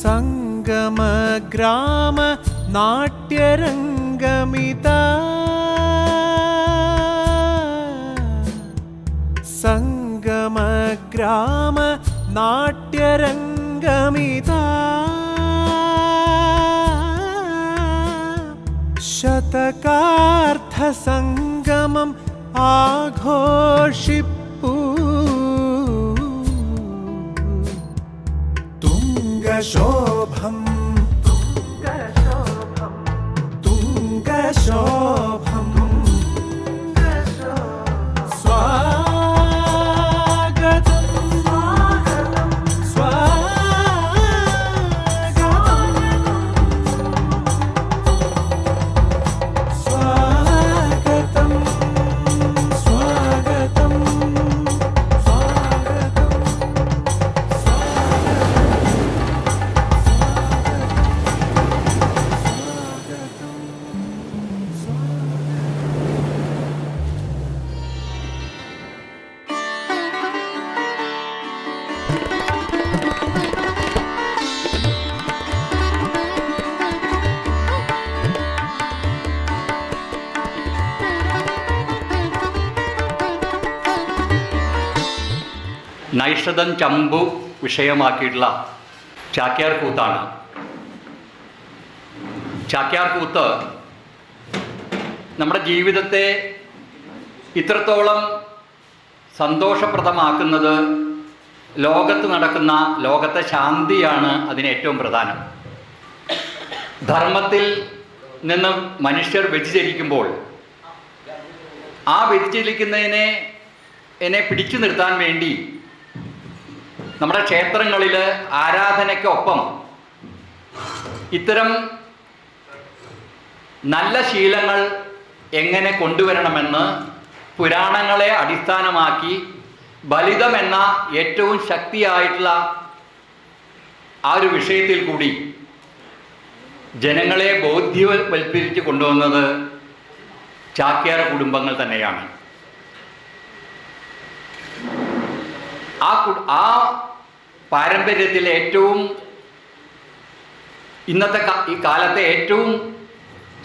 സംഗമ ഗ്രാമ നാട്യരംഗമിതാ സംഗമ ഗ്രാമ നാട്യരംഗമിതാ ശതകാർത്ഥ സംഗമം ആഘോഷിപ്പൂ തുംഗശോഭം തുംഗശോഭം സ്വാഗതം സ്വാഗതം സ്വാഗതം നൈഷധം ചമ്പു വിഷയമാക്കിയിട്ടുള്ള ചാക്യാർ കൂത്താണ്. ചാക്യാർ കൂത്ത് നമ്മുടെ ജീവിതത്തെ ഇത്രത്തോളം സന്തോഷപ്രദമാക്കുന്നത് ലോകത്ത് നടക്കുന്ന ലോകത്തെ ശാന്തിയാണ് അതിന് ഏറ്റവും പ്രധാനം. ധർമ്മത്തിൽ നിന്ന് മനുഷ്യർ വ്യതിചലിക്കുമ്പോൾ ആ വ്യതിചലിക്കുന്നതിനെ പിടിച്ചു നിർത്താൻ വേണ്ടി നമ്മുടെ ക്ഷേത്രങ്ങളിൽ ആരാധനയ്ക്കൊപ്പം ഇത്തരം നല്ല ശീലങ്ങൾ എങ്ങനെ കൊണ്ടുവരണമെന്ന് പുരാണങ്ങളെ അടിസ്ഥാനമാക്കി ബലിതം എന്ന ഏറ്റവും ശക്തിയായിട്ടുള്ള ആ ഒരു വിഷയത്തിൽ കൂടി ജനങ്ങളെ ബോധ്യവൽക്കരിച്ച് കൊണ്ടുവന്നത് ചാക്യാർ കുടുംബങ്ങൾ തന്നെയാണ്. ആ പാരമ്പര്യത്തിലെ ഏറ്റവും ഇന്നത്തെ ഈ കാലത്തെ ഏറ്റവും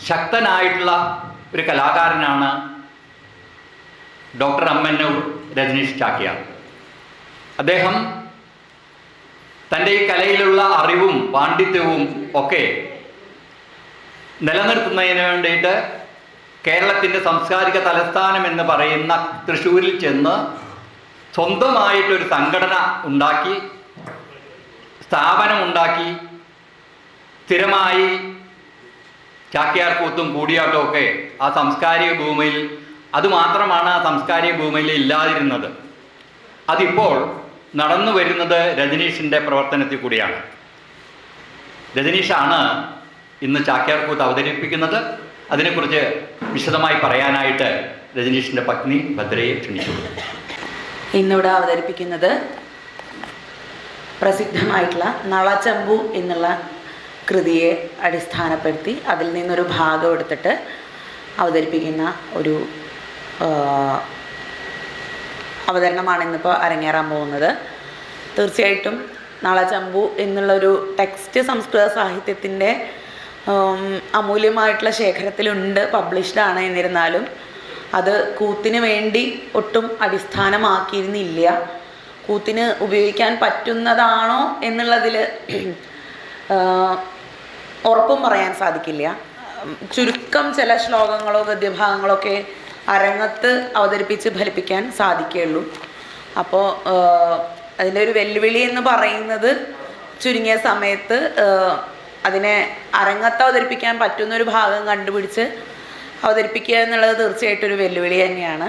ശക്തനായിട്ടുള്ള ഒരു കലാകാരനാണ് ഡോക്ടർ അമ്മന്നൂർ രജനീഷ് ചാക്യാർ. അദ്ദേഹം തൻ്റെ ഈ കലയിലുള്ള അറിവും പാണ്ഡിത്യവും ഒക്കെ നിലനിർത്തുന്നതിന് വേണ്ടിയിട്ട് കേരളത്തിൻ്റെ സാംസ്കാരിക തലസ്ഥാനം എന്ന് പറയുന്ന തൃശ്ശൂരിൽ ചെന്ന് സ്വന്തമായിട്ടൊരു സംഘടന ഉണ്ടാക്കി, സ്ഥാപനമുണ്ടാക്കി, സ്ഥിരമായി ചാക്യാർ കൂത്തും കൂടിയാട്ടവും ഒക്കെ ആ സാംസ്കാരിക ഭൂമിയിൽ, അതുമാത്രമാണ് ആ സാംസ്കാരിക ഭൂമിയിൽ ഇല്ലാതിരുന്നത്. അതിപ്പോൾ നടന്നു വരുന്നത് രജനീഷിൻ്റെ പ്രവർത്തനത്തിൽ കൂടിയാണ്. രജനീഷാണ് ഇന്ന് ചാക്യാർ കൂത്ത് അവതരിപ്പിക്കുന്നത്. അതിനെക്കുറിച്ച് വിശദമായി പറയാനായിട്ട് രജനീഷിൻ്റെ പത്നി ഭദ്രയെ ക്ഷണിച്ചു. ഇന്നിവിടെ അവതരിപ്പിക്കുന്നത് പ്രസിദ്ധമായിട്ടുള്ള നളചമ്പു എന്നുള്ള കൃതിയെ അടിസ്ഥാനപ്പെടുത്തി അതിൽ നിന്നൊരു ഭാഗം എടുത്തിട്ട് അവതരിപ്പിക്കുന്ന ഒരു അവതരണമാണ് ഇന്നിപ്പോൾ അരങ്ങേറാൻ പോകുന്നത്. തീർച്ചയായിട്ടും നളചമ്പു എന്നുള്ളൊരു ടെക്സ്റ്റ് സംസ്കൃത സാഹിത്യത്തിൻ്റെ അമൂല്യമായിട്ടുള്ള ശേഖരത്തിലുണ്ട്, പബ്ലിഷ്ഡാണ്. എന്നിരുന്നാലും അത് കൂത്തിന് വേണ്ടി ഒട്ടും അടിസ്ഥാനമാക്കിയിരുന്നില്ല. കൂത്തിന് ഉപയോഗിക്കാൻ പറ്റുന്നതാണോ എന്നുള്ളതിൽ ഉറപ്പും പറയാൻ സാധിക്കില്ല. ചുരുക്കം ചില ശ്ലോകങ്ങളോ ഗദ്യഭാഗങ്ങളോ ഒക്കെ അരങ്ങത്ത് അവതരിപ്പിച്ച് ഫലിപ്പിക്കാൻ സാധിക്കുകയുള്ളൂ. അപ്പോൾ അതിൻ്റെ ഒരു വെല്ലുവിളി എന്ന് പറയുന്നത് ചുരുങ്ങിയ സമയത്ത് അതിനെ അരങ്ങത്ത് അവതരിപ്പിക്കാൻ പറ്റുന്നൊരു ഭാഗം കണ്ടുപിടിച്ച് അവതരിപ്പിക്കുക എന്നുള്ളത് തീർച്ചയായിട്ടും ഒരു വെല്ലുവിളി തന്നെയാണ്.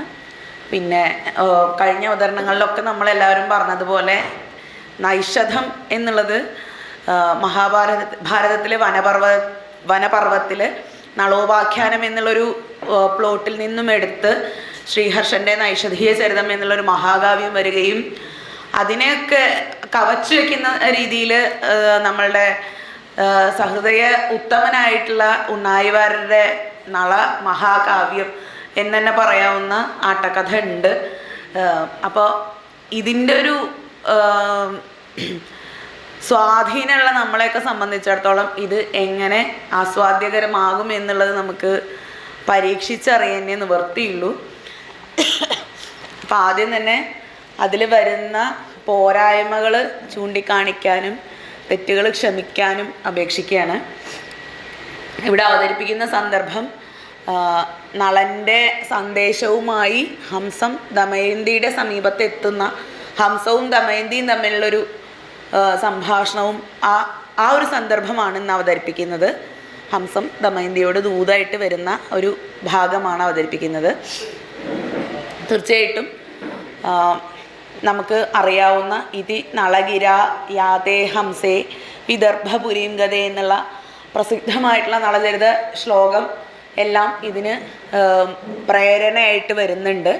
പിന്നെ കഴിഞ്ഞ അവതരണങ്ങളിലൊക്കെ നമ്മളെല്ലാവരും പറഞ്ഞതുപോലെ നൈഷധം എന്നുള്ളത് ഭാരതത്തിലെ വനപർവ്വത്തിൽ നളോപാഖ്യാനം എന്നുള്ളൊരു പ്ലോട്ടിൽ നിന്നും എടുത്ത് ശ്രീഹർഷൻ്റെ നൈഷധീയ ചരിതം എന്നുള്ളൊരു മഹാകാവ്യം വരികയും അതിനെയൊക്കെ കവച്ചു വയ്ക്കുന്ന രീതിയിൽ നമ്മളുടെ സഹൃദയ ഉത്തമനായിട്ടുള്ള ഉണ്ണായിവാരുടെ നള മഹാകാവ്യം എന്ന് തന്നെ പറയാവുന്ന ആട്ടക്കഥ ഉണ്ട്. അപ്പോൾ ഇതിൻ്റെ ഒരു സ്വാധീനമുള്ള നമ്മളെയൊക്കെ സംബന്ധിച്ചിടത്തോളം ഇത് എങ്ങനെ ആസ്വാദ്യകരമാകും എന്നുള്ളത് നമുക്ക് പരീക്ഷിച്ചറിയാനേ നിവർത്തിയുള്ളൂ. അപ്പം ആദ്യം തന്നെ അതിൽ വരുന്ന പോരായ്മകൾ ചൂണ്ടിക്കാണിക്കാനും തെറ്റുകൾ ക്ഷമിക്കാനും അപേക്ഷിക്കുകയാണ്. ഇവിടെ അവതരിപ്പിക്കുന്ന സന്ദർഭം നളൻ്റെ സന്ദേശവുമായി ഹംസം ദമയന്തിയുടെ സമീപത്ത് എത്തുന്ന ഹംസവും ദമയന്തിയും തമ്മിലുള്ളൊരു സംഭാഷണവും ആ ഒരു സന്ദർഭമാണ് ഇന്ന് അവതരിപ്പിക്കുന്നത്. ഹംസം ദമയന്തിയോട് ദൂതായിട്ട് വരുന്ന ഒരു ഭാഗമാണ് അവതരിപ്പിക്കുന്നത്. തീർച്ചയായിട്ടും നമുക്ക് അറിയാവുന്ന ഇതി നളഗിര യാതേ ഹംസേ വിദർഭപുരീം ഗതേ എന്നുള്ള പ്രസിദ്ധമായിട്ടുള്ള നളചരിത ശ്ലോകം എല്ലാം ഇതിന് പ്രേരണയായിട്ട് വരുന്നുണ്ട്.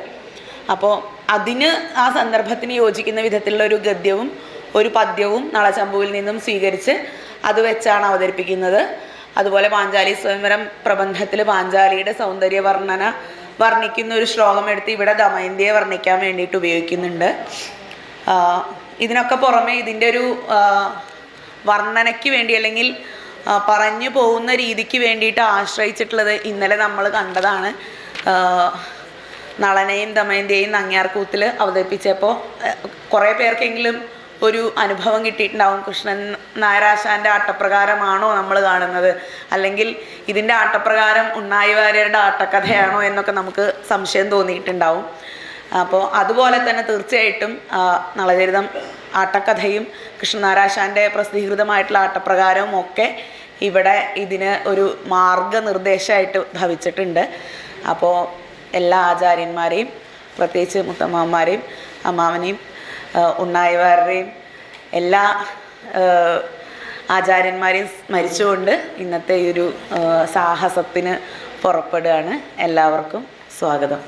അപ്പോൾ അതിന് ആ സന്ദർഭത്തിന് യോജിക്കുന്ന വിധത്തിലുള്ള ഒരു ഗദ്യവും ഒരു പദ്യവും നളചമ്പുവിൽ നിന്നും സ്വീകരിച്ച് അത് വെച്ചാണ് അവതരിപ്പിക്കുന്നത്. അതുപോലെ പാഞ്ചാലി സ്വയംവരം പ്രബന്ധത്തിൽ പാഞ്ചാലിയുടെ സൗന്ദര്യ വർണ്ണിക്കുന്ന ഒരു ശ്ലോകം എടുത്ത് ഇവിടെ ദമയന്തിയെ വർണ്ണിക്കാൻ വേണ്ടിയിട്ട് ഉപയോഗിക്കുന്നുണ്ട്. ഇതിനൊക്കെ പുറമെ ഇതിൻ്റെ ഒരു വർണ്ണനയ്ക്ക് വേണ്ടി അല്ലെങ്കിൽ പറഞ്ഞു പോകുന്ന രീതിക്ക് വേണ്ടിയിട്ട് ആശ്രയിച്ചിട്ടുള്ളത് ഇന്നലെ നമ്മൾ കണ്ടതാണ്. നളനെയും ദമയന്തിയെയും നങ്ങ്യാർകൂത്തിൽ അവതരിപ്പിച്ചപ്പോൾ കുറേ പേർക്കെങ്കിലും ഒരു അനുഭവം കിട്ടിയിട്ടുണ്ടാവും. കൃഷ്ണൻ നായരാശാൻ്റെ ആട്ടപ്രകാരമാണോ നമ്മൾ കാണുന്നത്, അല്ലെങ്കിൽ ഇതിൻ്റെ ആട്ടപ്രകാരം ഉണ്ണായി വാര്യരുടെ ആട്ടക്കഥയാണോ എന്നൊക്കെ നമുക്ക് സംശയം തോന്നിയിട്ടുണ്ടാവും. അപ്പോൾ അതുപോലെ തന്നെ തീർച്ചയായിട്ടും നളചരിതം ആട്ടക്കഥയും കൃഷ്ണനാരാശാൻ്റെ പ്രസിദ്ധീകൃതമായിട്ടുള്ള ആട്ടപ്രകാരവും ഒക്കെ ഇവിടെ ഇതിന് ഒരു മാർഗനിർദ്ദേശമായിട്ട് ഭവിച്ചിട്ടുണ്ട്. അപ്പോൾ എല്ലാ ആചാര്യന്മാരെയും പ്രത്യേകിച്ച് മുത്തമ്മമാരെയും അമ്മാവനെയും ഉണ്ണായിവാരുടെയും എല്ലാ ആചാര്യന്മാരെയും സ്മരിച്ചുകൊണ്ട് ഇന്നത്തെ ഈ ഒരു സാഹസത്തിന് പുറപ്പെടുകയാണ്. എല്ലാവർക്കും സ്വാഗതം.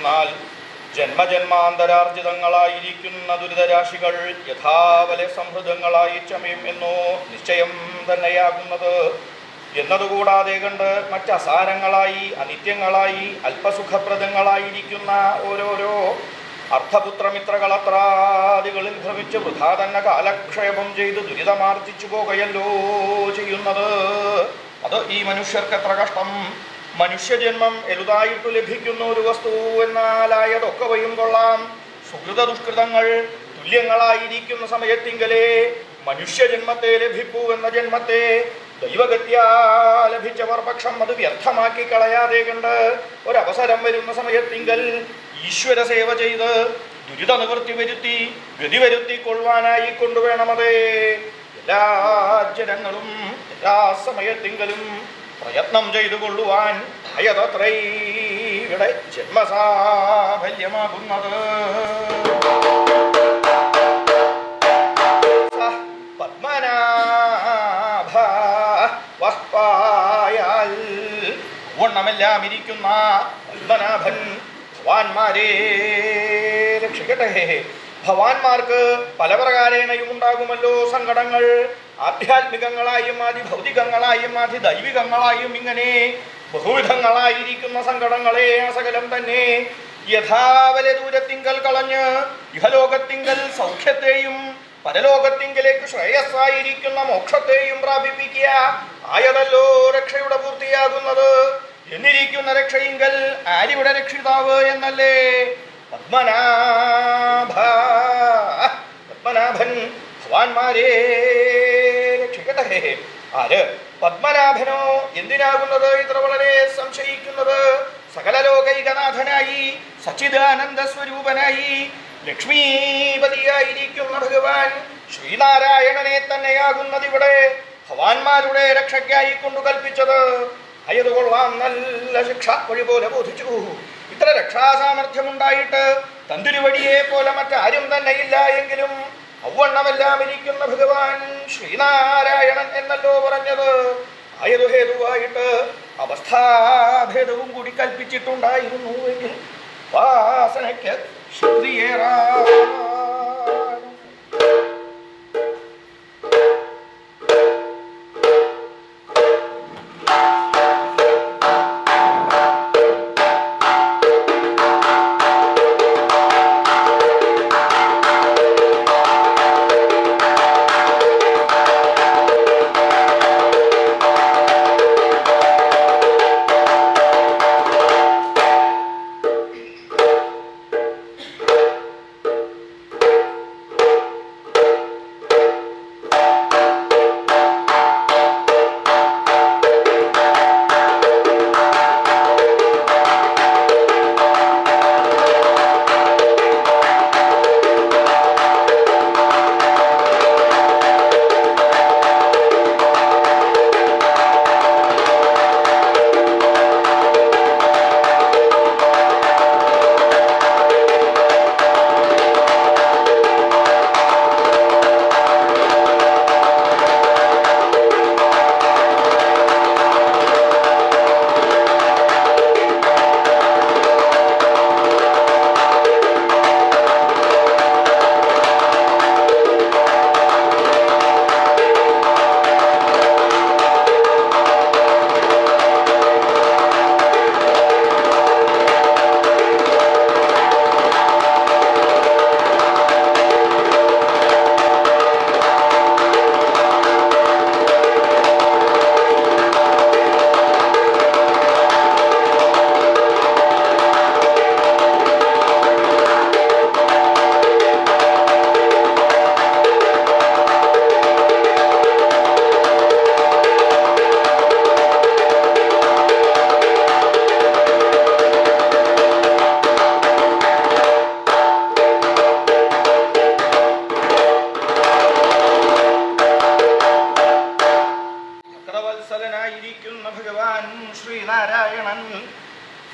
എന്നാൽ ജന്മജന്മാന്തരാർജിതങ്ങളായിരിക്കുന്ന ദുരിതരാശികൾ യഥാവലെ സംഹൃതങ്ങളായി ചമയും എന്നോ നിശ്ചയം തന്നെയാകുന്നത് എന്നതുകൂടാതെ കണ്ട് മറ്റസാരങ്ങളായി അനിത്യങ്ങളായി അല്പസുഖപ്രദങ്ങളായിരിക്കുന്ന ഓരോരോ അർത്ഥപുത്രമിത്രകളത്രാദികളിൽ ഭ്രമിച്ച് വൃഥാ തന്നെ കാലക്ഷേപം ചെയ്ത് ദുരിതമാർജിച്ചു പോകുകയല്ലോ ചെയ്യുന്നത്. അത് ഈ മനുഷ്യർക്ക് എത്ര കഷ്ടം! മനുഷ്യജന്മം എളുതായിട്ടു ലഭിക്കുന്ന ഒരു വസ്തു എന്നാലായതൊക്കവയും കൊള്ളാം. സുഹൃത ദുഷ്കൃതങ്ങൾ തുല്യങ്ങളായിരിക്കുന്ന സമയത്തിങ്കലേ മനുഷ്യജന്മത്തെ ലഭിക്കൂ എന്ന ജന്മത്തെ ദൈവഗത്യാ ലഭിച്ചവർ പക്ഷം അത് വ്യർത്ഥമാക്കി കളയാതെ കണ്ട് ഒരവസരം വരുന്ന സമയത്തിങ്കൽ ഈശ്വര സേവ ചെയ്ത് ദുരിത നിവൃത്തി വരുത്തി ഗതി വരുത്തിക്കൊള്ളുവാനായി കൊണ്ടുവേണമതേ എല്ലാ ജനങ്ങളും എല്ലാ സമയത്തിങ്കലും പ്രയത്നം ചെയ്തു കൊള്ളുവാൻ അയതത്രേ ഇവിടെ ജന്മസാഫല്യമാകുന്നത്. പത്മനാഭ വഹ്പായാൽ വണ്ണമെല്ലാം ഇരിക്കുന്ന പത്മനാഭൻ ഭവാന്മാരെ രക്ഷിക്കട്ടെ. ഭവാന്മാർക്ക് പല പ്രകാരേണയും ഉണ്ടാകുമല്ലോ സങ്കടങ്ങൾ. ആധ്യാത്മികങ്ങളായും അതിഭൗതികങ്ങളായും അതിദൈവികങ്ങളായും ഇങ്ങനെ ബഹുവിധങ്ങളായിരിക്കുന്ന സങ്കടങ്ങളെ സകലം തന്നെ യഥാവലെ ദൂരത്തിങ്കൽ കളഞ്ഞ് ഇഹലോകത്തിങ്കൽ സൗഖ്യത്തെയും പരലോകത്തിങ്കിലേക്ക് ശ്രേയസ്സായിരിക്കുന്ന മോക്ഷത്തെയും പ്രാപിപ്പിക്കുക ആയതല്ലോ രക്ഷയുടെ പൂർത്തിയാകുന്നത്. എന്നിരിക്കുന്ന രക്ഷയിങ്കൽ ആരിവിടെ രക്ഷിതാവ് എന്നല്ലേ? പത്മനാഭൻ ഭവാന്മാരെ രക്ഷിക്കട്ടെ. ആര്? പത്മനാഭനോ എന്തിനാകുന്നത് ഇത്ര വളരെ സംശയിക്കുന്നത്? സകല ലോകൈകനാഥനായി സച്ചിദാനന്ദ സ്വരൂപനായി ലക്ഷ്മീപതിയായിരിക്കുന്ന ഭഗവാൻ ശ്രീനാരായണനെ തന്നെയാകുന്നതിവിടെ ഭവാന്മാരുടെ രക്ഷയ്ക്കായി കൊണ്ടു കൽപ്പിച്ചത്. അയത് കൊള്ളാം, നല്ല ശിക്ഷ വഴി പോലെ ബോധിച്ചു. ഇത്ര രക്ഷാസാമർഥ്യമുണ്ടായിട്ട് തന്തുരുവടിയെ പോലെ മറ്റാരും തന്നെയില്ല എങ്കിലും ഔവണ്ണമെല്ലാം ഇരിക്കുന്ന ഭഗവാൻ ശ്രീനാരായണൻ എന്നല്ലോ പറഞ്ഞത്. ആയതു ഹേതുവായിട്ട് അവസ്ഥാഭേദവും കൂടി കൽപ്പിച്ചിട്ടുണ്ടായിരുന്നു എങ്കിൽ വാസനയ്ക്ക് ശക്തിയേറാ.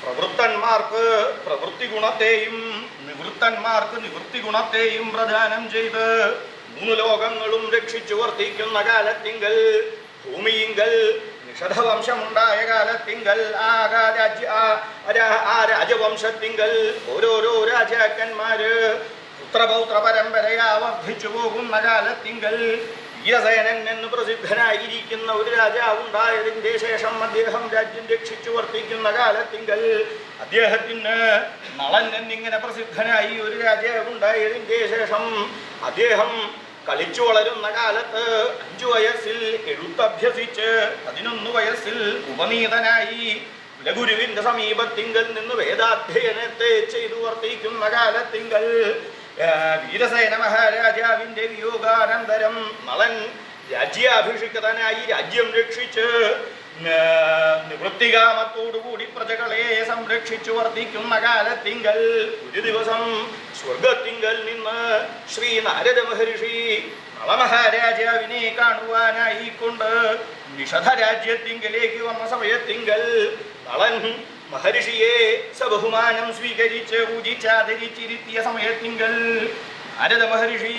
പ്രവൃത്തന്മാർക്ക് പ്രവൃത്തി ഗുണത്തെയും നിവൃത്തന്മാർക്ക് നിവൃത്തി ഗുണത്തെയും പ്രദാനം ചെയ്ത് മൂന്ന് ലോകങ്ങളും രക്ഷിച്ചു വർത്തിക്കുന്ന കാലത്തിങ്കൽ ഭൂമിയിങ്കൽ നിഷധവംശമുണ്ടായ കാലത്തിങ്കൽ ആ രാജവംശത്തിങ്കൽ ഓരോരോ രാജാക്കന്മാര് പുത്രപൗത്ര പരമ്പരയാ വർദ്ധിച്ചു പോകുന്ന കാലത്തിങ്കൽ വീരസേനൻ എന്ന് പ്രസിദ്ധനായിരിക്കുന്ന ഒരു രാജാവുണ്ടായതിൻ്റെ ശേഷം അദ്ദേഹം രാജ്യം രക്ഷിച്ചു വർത്തിക്കുന്ന കാലത്തിങ്കൽ അദ്ദേഹത്തിന് നളൻ എന്നിങ്ങനെ പ്രസിദ്ധനായി ഒരു രാജാവുണ്ടായതിൻ്റെ ശേഷം അദ്ദേഹം കളിച്ചു വളരുന്ന കാലത്ത് 5 വയസ്സിൽ എഴുത്തഭ്യസിച്ച് 11 വയസ്സിൽ ഉപനീതനായി കുലഗുരുവിന്റെ സമീപത്തിങ്കൽ നിന്ന് വേദാധ്യയനത്തെ ചെയ്തു വർത്തിക്കുന്ന കാലത്തിങ്കൽ വീരസേന മഹാരാജാവിന്റെ വിയോഗാനന്തരം നളൻ രാജ്യാഭിഷിക്തനായി രാജ്യം രക്ഷിച്ച് നിവൃത്തികാമത്തോടുകൂടി പ്രജകളെ സംരക്ഷിച്ചു വർദ്ധിക്കുന്ന കാലത്തിങ്കൽ ഒരു ദിവസം സ്വർഗത്തിങ്കൽ നിന്ന് ശ്രീ നാരദ മഹർഷി നളമഹാരാജാവിനെ കാണുവാനായിക്കൊണ്ട് നിഷധ രാജ്യത്തിങ്കലേക്ക് വന്ന സമയത്തിങ്കൽ നളൻ മഹർഷിയെ സബഹുമാനം സ്വീകരിച്ച് പൂജിച്ചാദരിച്ചിരുത്തിയ സമയത്തിങ്കൽ നാരദ മഹർഷി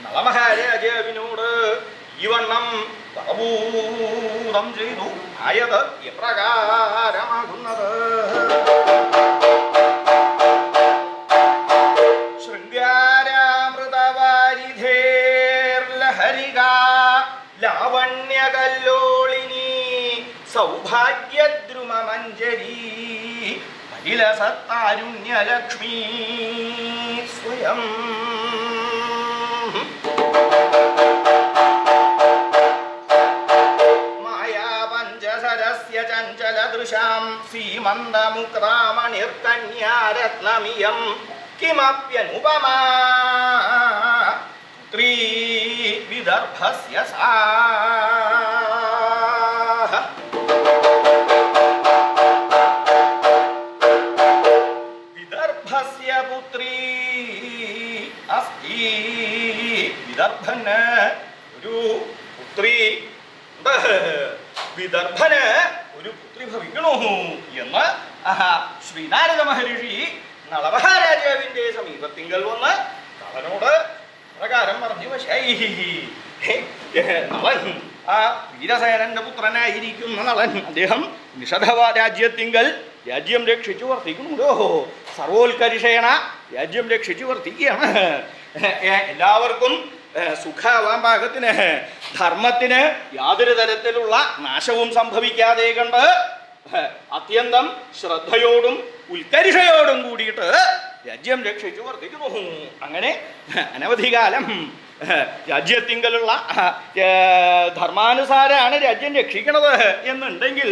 നളമഹാരാജാവിനോട് ഈ വണ്ണം പ്രഭൂതം ചെയ്തു. ആയത് എപ്രകാരമാകുന്നത്: ശൃംഗാരാമൃതവാരിധേർലഹരിക ലാവണ്യകല്ലോളിനി സൗഭാഗ്യദ്രുമമഞ്ജരി അഖിലസത്താരുണ്യലക്ഷ്മീ സ്വയം ചഞ്ചലദൃശാം സീമന്തമുക്താമണിർകന്യാരത്നമിയം കിമപ്യനുപമാ പുത്രീ വിദർഭസ്യ സാ. വിദർഭസ്യ പുത്രീ അസ്തി. വിദർഭന് ഒരു പുത്രി, വിദർഭന് ഒരു പുത്രി ഭവിക്കണോ എന്ന് ശ്രീനാരദ മഹർഷി നളമഹാരാജാവിന്റെ സമീപത്തിങ്കൽ വന്ന് നളനോട് പ്രകാരം പറഞ്ഞു. നളൻ ആ വീരസേനന്റെ പുത്രനായിരിക്കുന്ന നളൻ അദ്ദേഹം നിഷധ രാജ്യത്തിങ്കൽ രാജ്യം രക്ഷിച്ചു വർത്തിക്കുന്നുണ്ടോ? സർവോത്കർഷേണ രാജ്യം രക്ഷിച്ചു വർത്തിക്കുകയാണ്. എല്ലാവർക്കും സുഖാവാൻ പാകത്തിന്, ധർമ്മത്തിന് യാതൊരു തരത്തിലുള്ള നാശവും സംഭവിക്കാതെ കണ്ട് അത്യന്തം ശ്രദ്ധയോടും ഉത്കർഷയോടും കൂടിയിട്ട് രാജ്യം രക്ഷിച്ചു വർദ്ധിക്കുന്നു. അങ്ങനെ അനവധി കാലം രാജ്യത്തിങ്കലുള്ള ധർമാനുസാരാണ് രാജ്യം രക്ഷിക്കണത് എന്നുണ്ടെങ്കിൽ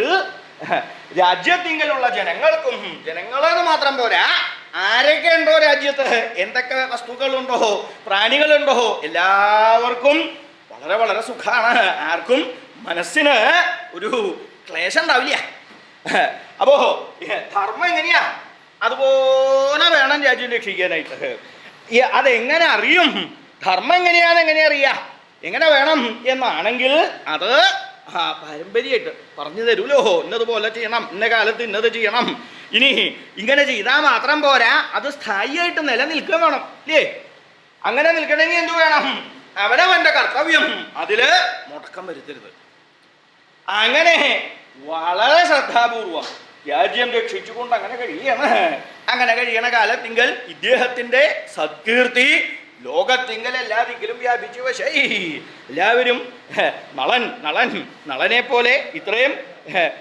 രാജ്യത്തിങ്കലുള്ള ജനങ്ങൾക്കും, ജനങ്ങളെന്ന് മാത്രം പോരാ, ആരൊക്കെ ഉണ്ടോ രാജ്യത്ത്, എന്തൊക്കെ വസ്തുക്കളുണ്ടോ, പ്രാണികളുണ്ടോ, എല്ലാവർക്കും വളരെ വളരെ സുഖമാണ്. ആർക്കും മനസ്സിന് ഒരു ക്ലേശം ഉണ്ടാവില്ല. അപ്പോ ധർമ്മം എങ്ങനെയാ, അതുപോലെ വേണം രാജ്യം രക്ഷിക്കാനായിട്ട്. അതെങ്ങനെ അറിയും? ധർമ്മം എങ്ങനെ അറിയാ, എങ്ങനെ വേണം എന്നാണെങ്കിൽ അത് പാരമ്പര്യമായിട്ട് പറഞ്ഞു തരൂലോ. ഇന്നതുപോലെ ചെയ്യണം, ഇന്ന കാലത്ത് ഇന്നത് ചെയ്യണം, ഇനി ഇങ്ങനെ ചെയ്താൽ മാത്രം പോരാ, അത് സ്ഥായിയായിട്ട് നിലനിൽക്കുക വേണം, ഇല്ലേ? അങ്ങനെ നിൽക്കണമെങ്കിൽ എന്തു വേണം? അവനവന്റെ കർത്തവ്യം അതില് മുടക്കം വരുത്തരുത്. അങ്ങനെ വളരെ ശ്രദ്ധാപൂർവം രാജ്യം രക്ഷിച്ചുകൊണ്ട് അങ്ങനെ കഴിയാണ്. അങ്ങനെ കഴിയണ കാലത്തിങ്കൽ ഇദ്ദേഹത്തിന്റെ സത്കീർത്തി ലോകത്തിങ്കൽ എല്ലാ ദിക്കിലും വ്യാപിച്ചു. പക്ഷേ എല്ലാവരും നളനെ പോലെ ഇത്രയും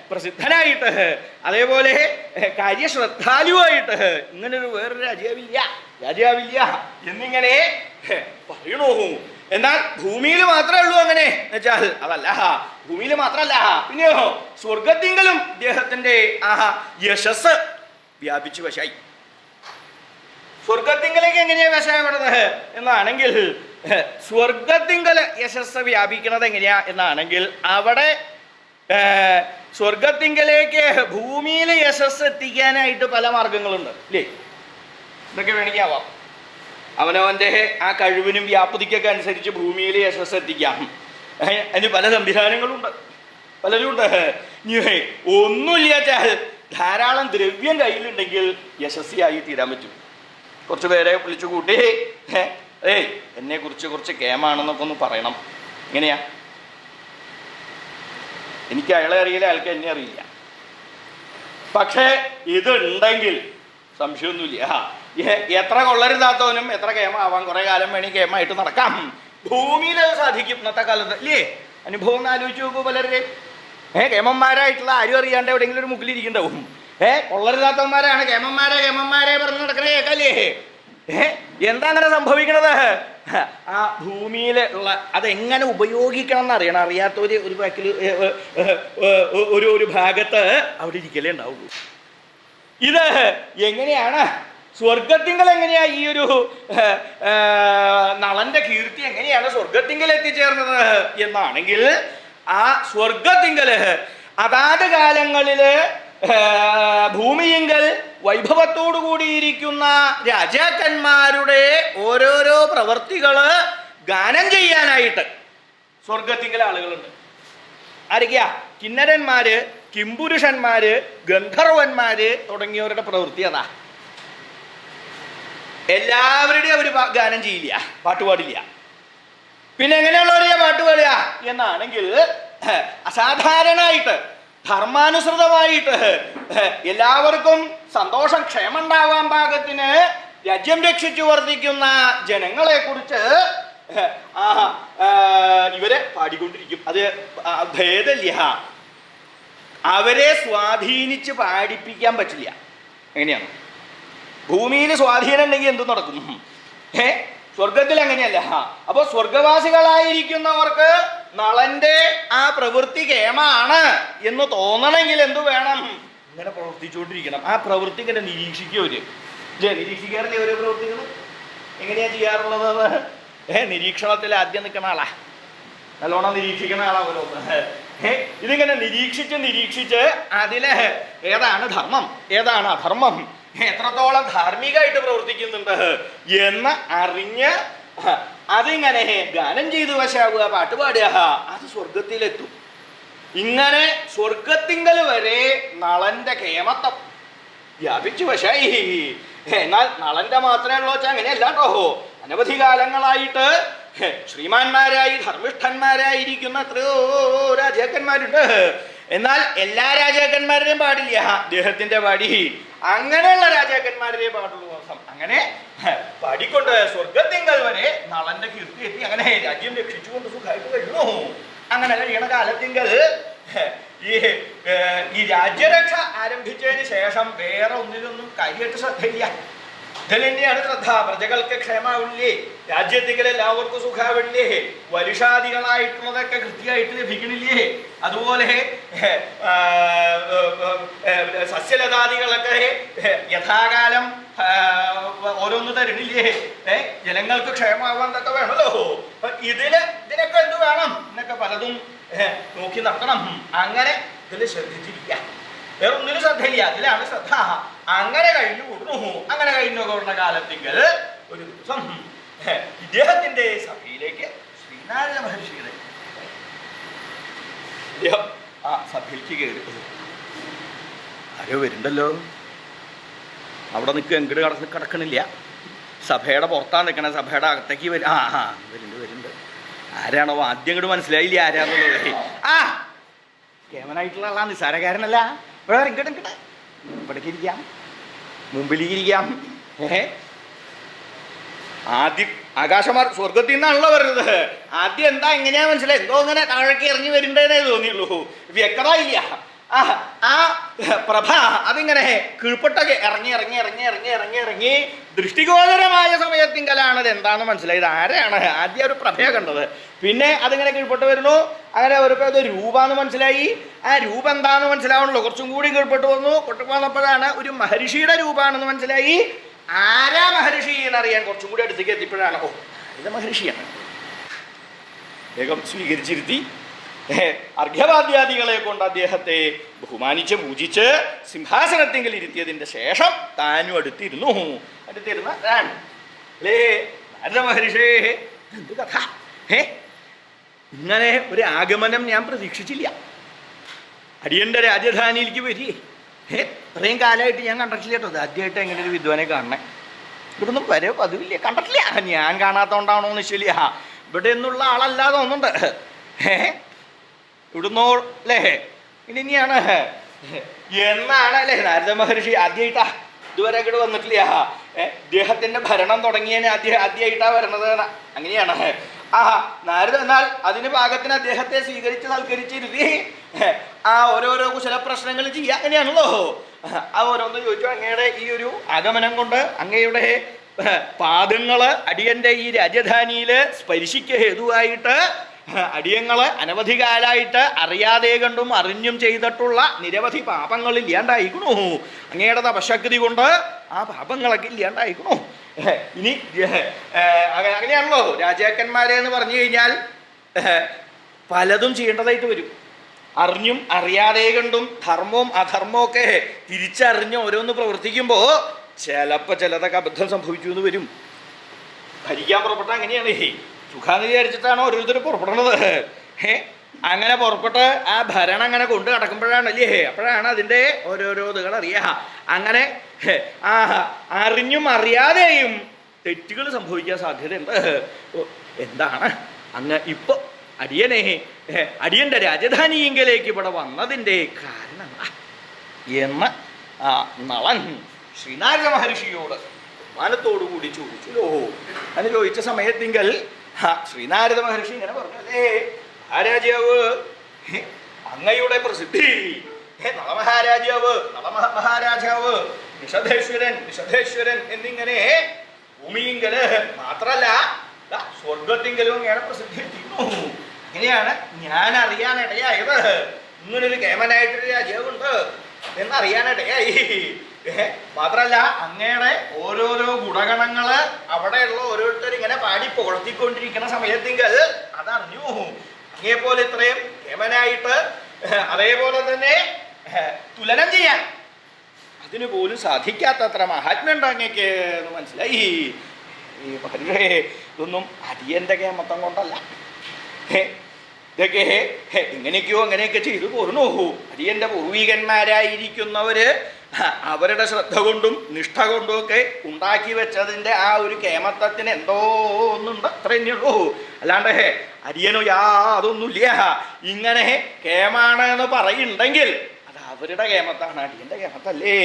പ്രസിദ്ധനായിട്ട്, അതേപോലെ കാര്യശ്രദ്ധാലുവായിട്ട് ഇങ്ങനൊരു വേറൊരു രാജാവില്ല എന്നിങ്ങനെ പറയണു. എന്നാൽ ഭൂമിയിൽ മാത്രമേ ഉള്ളൂ അങ്ങനെ എന്നുവെച്ചാൽ അതല്ല. ഭൂമിയിൽ മാത്രമല്ല, പിന്നെയോ സ്വർഗത്തിങ്കലും ഇദ്ദേഹത്തിന്റെ യശസ് വ്യാപിച്ചു വശായി. സ്വർഗത്തിങ്കലേക്ക് എങ്ങനെയാണ് വശമാവുന്നത് എന്നാണെങ്കിൽ, സ്വർഗത്തിങ്കൽ യശസ് വ്യാപിക്കുന്നത് എങ്ങനെയാ എന്നാണെങ്കിൽ, അവിടെ സ്വർഗത്തിങ്കലേക്ക് ഭൂമിയിൽ യശസ് എത്തിക്കാനായിട്ട് പല മാർഗങ്ങളുണ്ട്, ഇല്ലേ? ഇതൊക്കെ വേണമെങ്കിൽ ആവാം. അവനവൻ്റെ ആ കഴിവിനും വ്യാപൃതിക്കൊക്കെ അനുസരിച്ച് ഭൂമിയിൽ യശസ് എത്തിക്കാം. അതിന് പല സംവിധാനങ്ങളുണ്ട്, പലരുണ്ട്. ഒന്നുമില്ലാച്ചാൽ ധാരാളം ദ്രവ്യം കയ്യിലുണ്ടെങ്കിൽ യശസ്വിയായി തീരാൻ പറ്റും. കുറച്ച് പേരെ വിളിച്ചു കൂട്ടി, എന്നെ കുറിച്ച് കുറച്ച് കേമാണെന്നൊക്കെ ഒന്ന് പറയണം. എങ്ങനെയാ? എനിക്ക് അയാളെ അറിയില്ല, അയാൾക്ക് എന്നെ അറിയില്ല. പക്ഷേ ഇതുണ്ടെങ്കിൽ സംശയമൊന്നുമില്ല, എത്ര കൊള്ളരുതാത്തവനും എത്ര കേമാവാൻ കുറേ കാലം വേണി കേമായിട്ട് നടക്കാം. ഭൂമിയിൽ അത് സാധിക്കും ഇന്നത്തെ കാലത്ത്, അല്ലേ? അനുഭവം ഒന്ന് ആലോചിച്ച് നോക്കൂ. പലരുടെയും കേമന്മാരായിട്ടുള്ള ആരും അറിയാണ്ട് എവിടെയെങ്കിലും ഒരു മുക്കിലിരിക്കുന്നുണ്ടാവും. കൊള്ളരുതാത്തവന്മാരാണ് കേമന്മാരെ പറഞ്ഞ് നടക്കണ കേൾക്കല്ലേ? എന്താ അങ്ങനെ സംഭവിക്കണത്? ആ ഭൂമിയിൽ ഉള്ള അതെങ്ങനെ ഉപയോഗിക്കണം എന്നറിയണം. അറിയാത്തവര് ഒരു ബാക്കിൽ ഒരു ഭാഗത്ത് അവിടെ ഇരിക്കലേ ഉണ്ടാവുള്ളൂ. ഇത് എങ്ങനെയാണ് സ്വർഗത്തിങ്കൽ എങ്ങനെയാ ഈ ഒരു നളന്റെ കീർത്തി എങ്ങനെയാണ് സ്വർഗത്തിങ്കൽ എത്തിച്ചേർന്നത് എന്നാണെങ്കിൽ, ആ സ്വർഗത്തിങ്കല് അതാത് കാലങ്ങളില് ഭൂമിയിങ്കൽ വൈഭവത്തോടു കൂടിയിരിക്കുന്ന രാജാക്കന്മാരുടെ ഓരോരോ പ്രവൃത്തികള് ഗാനം ചെയ്യാനായിട്ട് സ്വർഗത്തിങ്കൽ ആളുകളുണ്ട്. ആരൊക്കെയാ? കിന്നരന്മാര്, കിംപുരുഷന്മാര്, ഗന്ധർവന്മാര് തുടങ്ങിയവരുടെ പ്രവൃത്തി അതാ. എല്ലാവരുടെയും അവർ ഗാനം ചെയ്യില്ല, പാട്ടുപാടില്ല. പിന്നെ എങ്ങനെയുള്ളവരെയാ പാട്ടുപാടുക എന്നാണെങ്കിൽ, അസാധാരണമായിട്ട് ധർമാനുസൃതമായിട്ട് എല്ലാവർക്കും സന്തോഷം ക്ഷേമം ഉണ്ടാവാൻ പാകത്തിന് രാജ്യം രക്ഷിച്ചു വർദ്ധിക്കുന്ന ജനങ്ങളെ കുറിച്ച് ഇവരെ പാടിക്കൊണ്ടിരിക്കും. അത് ഭേദമില്ല, അവരെ സ്വാധീനിച്ച് പാടിപ്പിക്കാൻ പറ്റില്ല. എങ്ങനെയാണ്? ഭൂമിയിൽ സ്വാധീനം ഉണ്ടെങ്കിൽ എന്തും നടക്കും. സ്വർഗത്തിൽ അങ്ങനെയല്ല. അപ്പോൾ സ്വർഗവാസികളായിരിക്കുന്നവർക്ക് നളന്റെ ആ പ്രവൃത്തി കേമാണ് എന്ന് തോന്നണമെങ്കിൽ എന്തു വേണം? ഇങ്ങനെ പ്രവർത്തിച്ചുകൊണ്ടിരിക്കണം. ആ പ്രവൃത്തി ഇങ്ങനെ നിരീക്ഷിക്കവര് നിരീക്ഷിക്കാറില്ലേ ഓരോ പ്രവൃത്തികൾ? എങ്ങനെയാ ചെയ്യാറുള്ളത്? നിരീക്ഷണത്തിൽ ആദ്യം നിൽക്കുന്ന ആളാ, നല്ലോണം നിരീക്ഷിക്കുന്ന ആളാ ഓരോന്ന്. ഇതിങ്ങനെ നിരീക്ഷിച്ച് അതില് ഏതാണ് ധർമ്മം, ഏതാണ് അധർമ്മം, എത്രത്തോളം ധാർമ്മികമായിട്ട് പ്രവർത്തിക്കുന്നുണ്ട് എന്ന് അറിഞ്ഞ് അതിങ്ങനെ ഗാനം ചെയ്ത് വശാവുക, പാട്ടുപാടുക, അത് സ്വർഗത്തിലെത്തും. ഇങ്ങനെ സ്വർഗത്തിങ്കൽ വരെ നളന്റെ കേമത്വം വ്യാപിച്ചു വശായി. എന്നാൽ നളന്റെ മാത്രമേ ഉള്ളൂ വെച്ചാൽ അങ്ങനെയല്ല കേട്ടോ. അനവധി കാലങ്ങളായിട്ട് ശ്രീമാന്മാരായി ധർമ്മിഷ്ഠന്മാരായിരിക്കുന്ന എത്രയോ രാജാക്കന്മാരുണ്ട്. എന്നാൽ എല്ലാ രാജാക്കന്മാരുടെയും പാടില്ല അദ്ദേഹത്തിന്റെ പാടി. അങ്ങനെയുള്ള രാജാക്കന്മാരുടെയും പാടുള്ളൂ. അങ്ങനെ പാടിക്കൊണ്ട് സ്വർഗത്തിങ്കൽ വരെ നളന്റെ കീർത്തി എത്തി. അങ്ങനെ രാജ്യം രക്ഷിച്ചുകൊണ്ട് സുഖമായിട്ട് കഴിഞ്ഞു. അങ്ങനെ കഴിയണ കാലത്തിങ്കൽ ഈ രാജ്യരക്ഷ ആരംഭിച്ചതിന് ശേഷം വേറെ ഒന്നിലൊന്നും കാര്യമായിട്ട് ശ്രദ്ധയില്ല. ഇതിൽ തന്നെയാണ് ശ്രദ്ധ. പ്രജകൾക്ക് ക്ഷേമാവില്ലേ, രാജ്യത്തിങ്കൽ എല്ലാവർക്കും സുഖാവില്ലേ, വരിഷാദികളായിട്ടുള്ളതൊക്കെ കൃത്യമായിട്ട് ലഭിക്കണില്ലേ, അതുപോലെ സസ്യലതാദികളൊക്കെ യഥാകാലം ഓരോന്ന് തരണില്ലേ, ജനങ്ങൾക്ക് ക്ഷേമാവാൻ ഇതൊക്കെ വേണമല്ലോ. ഇതിനൊക്കെ എന്ത് വേണം എന്നൊക്കെ പലതും നോക്കി നടത്തണം. അങ്ങനെ ഇതിൽ ശ്രദ്ധിച്ചിരിക്കുക, വേറെ ഒന്നിനും ശ്രദ്ധയില്ല, അതിലാണ് ശ്രദ്ധ. അങ്ങനെ കഴിഞ്ഞു കൂടുന്നു. അങ്ങനെ കഴിഞ്ഞു കൂടുന്ന കാലത്തിങ്കൽ ഒരു ദിവസം ഇദ്ദേഹത്തിന്റെ സഭയിലേക്ക് ശ്രീനാരായണ മഹർഷിയുടെ ഇദ്ദേഹം ആ സഭയിലേക്ക് കയറി. ആരോ വരുന്നുണ്ടല്ലോ, അവിടെ നിൽക്കുക, എങ്ങോട്ട് കിടക്കണില്ല, സഭയുടെ പുറത്താണ് നിൽക്കണ, സഭയുടെ അകത്തേക്ക് വരും. വരുന്നുണ്ട്. ആരാണോ ആദ്യം ഇങ്ങോട്ട് മനസ്സിലായില്ല ആരാന്നുള്ളത്. കേവനായിട്ടുള്ള ആളാ, നിസ്സാരക്കാരനല്ല. ഇങ്ങോട്ട് ഇവിടേക്ക് ഇരിക്കാം, മുമ്പിലിരിക്കാം. ആദ്യം ആകാശമാർ സ്വർഗത്തിൽ നിന്നാണല്ലോ വരുന്നത്. ആദ്യം എന്താ എങ്ങനെയാ മനസ്സിലായി? എന്തോ അങ്ങനെ താഴേക്ക് ഇറങ്ങി വരണ്ടേന്നേ തോന്നിയുള്ളൂ, വ്യക്തത ഇല്ല. ആ പ്രഭ അതിങ്ങനെ കീഴ്പൊട്ടൊക്കെ ഇറങ്ങി ദൃഷ്ടിഗോചരമായ സമയത്തിങ്കലാണത് എന്താണെന്ന് മനസ്സിലായത്. ആരാണ് ആദ്യം ഒരു പ്രഭയെ കണ്ടത്, പിന്നെ അതിങ്ങനെ കീഴ്പൊട്ട് വരുന്നു. അങ്ങനെ അവർക്ക് അത് രൂപമെന്ന് മനസ്സിലായി. ആ രൂപം എന്താണെന്ന് മനസ്സിലാവണല്ലോ, കുറച്ചും കൂടി കീഴ്പൊട്ട് വന്നു. പൊട്ടിപ്പോന്നപ്പോഴാണ് ഒരു മഹർഷിയുടെ രൂപമാണെന്ന് മനസ്സിലായി. ആരാ മഹർഷി എന്നറിയാൻ കുറച്ചും കൂടി അടുത്തേക്ക് എത്തിയപ്പോഴാണ് ഇത് മഹർഷിയാണ്. വേഗം സ്വീകരിച്ചിരുത്തി അർഘ്യവാദ്യാദികളെ കൊണ്ട് അദ്ദേഹത്തെ ബഹുമാനിച്ച് പൂജിച്ച് സിംഹാസനത്തെങ്കിൽ ഇരുത്തിയതിൻ്റെ ശേഷം താനും അടുത്തിരുന്നു. അടുത്തിരുന്ന നാരദ മഹർഷേ, എന്ത് കഥ, ഇങ്ങനെ ഒരു ആഗമനം ഞാൻ പ്രതീക്ഷിച്ചില്ല. അടിയന്റെ രാജധാനിയിലേക്ക് വരി, ഇത്രയും കാലമായിട്ട് ഞാൻ കണ്ടിട്ടില്ല കേട്ടോ. ആദ്യമായിട്ട് എങ്ങനെ ഒരു വിദ്വാനെ കാണണേ. ഇവിടൊന്നും വരെ പതിവില്ല, കണ്ടിട്ടില്ല. ഞാൻ കാണാത്തോണ്ടാണോ എന്ന് ശരിയാ, ഇവിടെ നിന്നുള്ള ആളല്ലാതെ ഒന്നുണ്ട്. ഇവിടുന്നോ അല്ലേ ഇനിയാണ് എന്നാണ് അല്ലേ നാരദ മഹർഷി ആദ്യമായിട്ടാ ഇതുവരെ അങ്ങോട്ട് വന്നിട്ടില്ല. ഇദ്ദേഹത്തിന്റെ ഭരണം തുടങ്ങിയതിന് ആദ്യമായിട്ടാ വരണത്. അങ്ങനെയാണ്. നാരദ എന്നാൽ അതിന് പാകത്തിന് അദ്ദേഹത്തെ സ്വീകരിച്ച് സൽക്കരിച്ചിരുത്തി ഓരോരോ കുശല പ്രശ്നങ്ങൾ ചെയ്യുക. അങ്ങനെയാണല്ലോ. ഓരോന്ന് ചോദിച്ചു. അങ്ങയുടെ ഈ ഒരു ആഗമനം കൊണ്ട് അങ്ങയുടെ പാദങ്ങള് അടിയന്റെ ഈ രാജധാനിയില് സ്പർശിക്ക ഹേതുവായിട്ട് അടിയങ്ങള് അനവധി കാലായിട്ട് അറിയാതെ കണ്ടും അറിഞ്ഞും ചെയ്തിട്ടുള്ള നിരവധി പാപങ്ങൾ ഇല്ലാണ്ടായിക്കണു. അങ്ങയുടെ തപശക്തി കൊണ്ട് ആ പാപങ്ങളൊക്കെ ഇല്ലാണ്ടായിക്കണു. ഇനി അങ്ങനെയാണല്ലോ രാജാക്കന്മാരെ എന്ന് പറഞ്ഞു കഴിഞ്ഞാൽ പലതും ചെയ്യേണ്ടതായിട്ട് വരും. അറിഞ്ഞും അറിയാതെ കണ്ടും ധർമ്മവും അധർമ്മവും ഒക്കെ തിരിച്ചറിഞ്ഞ് ഓരോന്ന് പ്രവർത്തിക്കുമ്പോൾ ചിലപ്പോൾ ചിലതൊക്കെ അബദ്ധം സംഭവിച്ചു എന്ന് വരും. ഭരിക്കാൻ പുറപ്പെട്ട അങ്ങനെയാണ്. സുഖാന്ന് വിചാരിച്ചിട്ടാണ് ഓരോരുത്തർ പുറപ്പെടുന്നത്. അങ്ങനെ പുറപ്പെട്ട് ആ ഭരണം അങ്ങനെ കൊണ്ട് നടക്കുമ്പോഴാണല്ലേ അപ്പോഴാണ് അതിൻ്റെ ഓരോരോ ഇതുകൾ അറിയാം. അങ്ങനെ അറിഞ്ഞും അറിയാതെയും തെറ്റുകൾ സംഭവിക്കാൻ സാധ്യതയുണ്ട്. എന്താണ് അങ്ങ് ഇപ്പോൾ അടിയന്റെ രാജധാനിയിങ്കലേക്ക് ഇവിടെ വന്നതിൻ്റെ കാരണം എന്ന് നളൻ ശ്രീനാരദ മഹർഷിയോട് ബഹുമാനത്തോടുകൂടി ചോദിച്ചല്ലോ. അങ്ങനെ ചോദിച്ച സമയത്തിങ്കൽ ശ്രീനാരദ മഹർഷി ഇങ്ങനെ പറഞ്ഞു, അല്ലേ മഹാരാജാവ്, അങ്ങയുടെ പ്രസിദ്ധി നളമഹാരാജാവ് നിഷധേശ്വരൻ എന്നിങ്ങനെ ഭൂമിയിങ്കല് മാത്രല്ല സ്വർഗത്തിങ്കലും ഇങ്ങനെ പ്രസിദ്ധി എത്തിക്കുന്നു. അങ്ങനെയാണ് ഞാൻ അറിയാനിടയായത്. ഇങ്ങനൊരു കേമനായിട്ടൊരു രാജാവുണ്ട് എന്നറിയാനിടയായി. മാത്രല്ല അങ്ങയുടെ ഓരോരോ ഗുണഗണങ്ങള് അവിടെയുള്ള ഓരോരുത്തർ ഇങ്ങനെ പാടി പുകഴ്ത്തിക്കൊണ്ടിരിക്കുന്ന സമയത്തെങ്കിൽ അതറിഞ്ഞു. അങ്ങേപോലെ ഇത്രയും കേമനായിട്ട് അതേപോലെ തന്നെ തുലനം ചെയ്യാൻ അതിന് പോലും സാധിക്കാത്തത്ര മഹാത്മ്യുണ്ട് അങ്ങേക്ക് എന്ന് മനസ്സിലായി. പക്ഷേ ഇതൊന്നും അടിയന്റെ കേമത്തം കൊണ്ടല്ല. ഇതൊക്കെ ഇങ്ങനെയൊക്കെയോ അങ്ങനെയൊക്കെ ചെയ്തു പോരണോ. അടിയന്റെ പൂർവികന്മാരായിരിക്കുന്നവര് അവരുടെ ശ്രദ്ധ കൊണ്ടും നിഷ്ഠ കൊണ്ടും ഒക്കെ ഉണ്ടാക്കി വെച്ചതിൻ്റെ ആ ഒരു കേമത്വത്തിന് എന്തോ ഒന്നുണ്ട്, അത്ര തന്നെയുള്ളൂ. അല്ലാണ്ട് അടിയനോ യാതൊന്നുമില്ല. ഇങ്ങനെ കേമാണ് എന്ന് പറയുന്നുണ്ടെങ്കിൽ അത് അവരുടെ കേമത്താണ്, അടിയന്റെ കേമത്തല്ലേ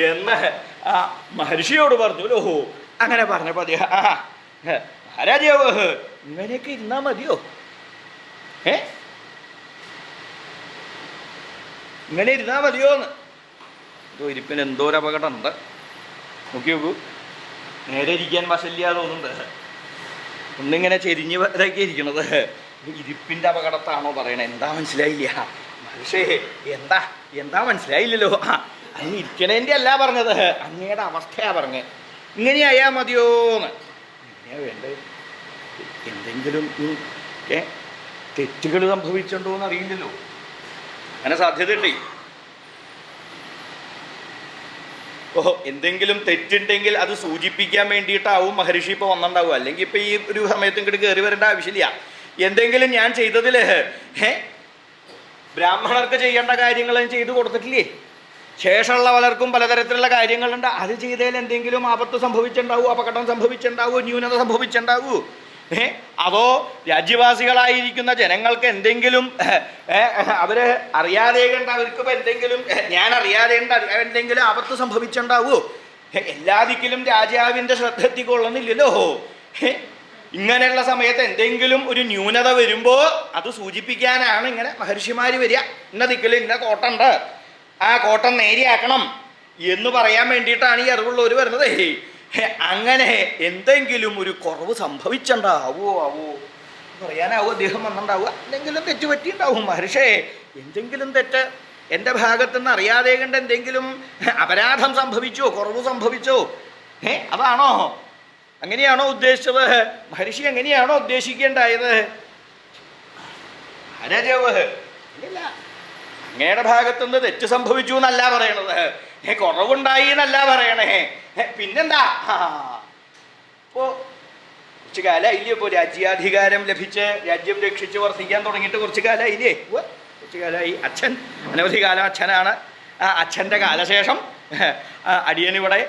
എന്ന് മഹർഷിയോട് പറഞ്ഞല്ലോ. അങ്ങനെ പറഞ്ഞപ്പോ മഹാരാജാവ് ഇങ്ങനെയൊക്കെ ഇരുന്നാ മതിയോ? ഇങ്ങനെ ഇരുന്നാ മതിയോന്ന്. ഇരിപ്പിന് എന്തോരം അപകടമുണ്ട് നോക്കി നോക്കൂ. നേരെ ഇരിക്കാൻ വശമില്ല തോന്നുന്നുണ്ട്. ഒന്നിങ്ങനെ ചെരിഞ്ഞ് ഇതൊക്കെ ഇരിക്കണത്. ഇരിപ്പിൻ്റെ അപകടത്താണോ പറയണേ? എന്താ മനസ്സിലായില്ല പക്ഷേ എന്താ മനസ്സിലായില്ലല്ലോ. അതിന് ഇരിക്കണേൻ്റെ അല്ല പറഞ്ഞത്, അങ്ങയുടെ അവസ്ഥയാ പറഞ്ഞത്. ഇങ്ങനെയായാൽ മതിയോന്ന്. എങ്ങനെയാ വേണ്ടത്? എന്തെങ്കിലും തെറ്റുകൾ സംഭവിച്ചിട്ടുണ്ടോ എന്ന് അറിയില്ലല്ലോ. അങ്ങനെ സാധ്യതയുണ്ട്. എന്തെങ്കിലും തെറ്റുണ്ടെങ്കിൽ അത് സൂചിപ്പിക്കാൻ വേണ്ടിയിട്ടാവും മഹർഷി ഇപ്പോൾ വന്നിട്ടുണ്ടാവുക. അല്ലെങ്കിൽ ഇപ്പം ഈ ഒരു സമയത്തും ഇങ്ങോട്ട് കയറി വരേണ്ട ആവശ്യമില്ല. എന്തെങ്കിലും ഞാൻ ചെയ്തതിൽ ബ്രാഹ്മണർക്ക് ചെയ്യേണ്ട കാര്യങ്ങൾ ചെയ്തു കൊടുത്തിട്ടില്ലേ? ശേഷമുള്ള പലർക്കും പലതരത്തിലുള്ള കാര്യങ്ങളുണ്ട്. അത് ചെയ്തതിൽ എന്തെങ്കിലും ആപത്ത് സംഭവിച്ചിട്ടുണ്ടാവൂ, അപകടം സംഭവിച്ചിട്ടുണ്ടാവൂ, ന്യൂനത സംഭവിച്ചിട്ടുണ്ടാവൂ. അതോ രാജ്യവാസികളായിരിക്കുന്ന ജനങ്ങൾക്ക് എന്തെങ്കിലും അവര് അറിയാതെ കണ്ട് അവർക്ക് എന്തെങ്കിലും ഞാൻ അറിയാതെ എന്തെങ്കിലും ആപത്ത് സംഭവിച്ചിട്ടുണ്ടാവൂ. എല്ലാ ദിക്കിലും രാജാവിൻ്റെ ശ്രദ്ധ എത്തിക്കൊള്ളുന്നില്ലല്ലോ. ഇങ്ങനെയുള്ള സമയത്ത് എന്തെങ്കിലും ഒരു ന്യൂനത വരുമ്പോൾ അത് സൂചിപ്പിക്കാനാണ് ഇങ്ങനെ മഹർഷിമാർ വരിക. ഇന്ന ദിക്കിൽ ഇന്ന കോട്ടുണ്ട്, ആ കോട്ടം നേരെയാക്കണം എന്ന് പറയാൻ വേണ്ടിയിട്ടാണ് ഈ അറിവുള്ളവർ വരുന്നത്. അങ്ങനെ എന്തെങ്കിലും ഒരു കുറവ് സംഭവിച്ചിട്ടുണ്ടാവോ പറയാനാവും അദ്ദേഹം വന്നിട്ടുണ്ടാവുക. എന്തെങ്കിലും തെറ്റ് പറ്റിയിട്ടുണ്ടാവും. മഹർഷേ, എന്തെങ്കിലും തെറ്റ് എൻ്റെ ഭാഗത്തുനിന്ന് അറിയാതെ കണ്ട് എന്തെങ്കിലും അപരാധം സംഭവിച്ചോ, കുറവ് സംഭവിച്ചോ? അതാണോ? അങ്ങനെയാണോ ഉദ്ദേശിച്ചത്? മഹർഷി എങ്ങനെയാണോ ഉദ്ദേശിക്കേണ്ടായത്? രാജാവ് ഇല്ല, അങ്ങയുടെ ഭാഗത്തുനിന്ന് തെറ്റ് സംഭവിച്ചു എന്നല്ല പറയണത്, കുറവുണ്ടായി എന്നല്ല പറയണേ. പിന്നെന്താ? ഇപ്പോൾ കുറച്ച് കാലമായില്ലേ ഇപ്പോൾ രാജ്യാധികാരം ലഭിച്ച് രാജ്യം രക്ഷിച്ച് വർദ്ധിക്കാൻ തുടങ്ങിയിട്ട് കുറച്ച് കാലമായില്ലേ? കുറച്ച് കാലമായി. അച്ഛൻ അനവധി കാലം അച്ഛനാണ്. ആ അച്ഛൻ്റെ കാലശേഷം അടിയനിവിടെ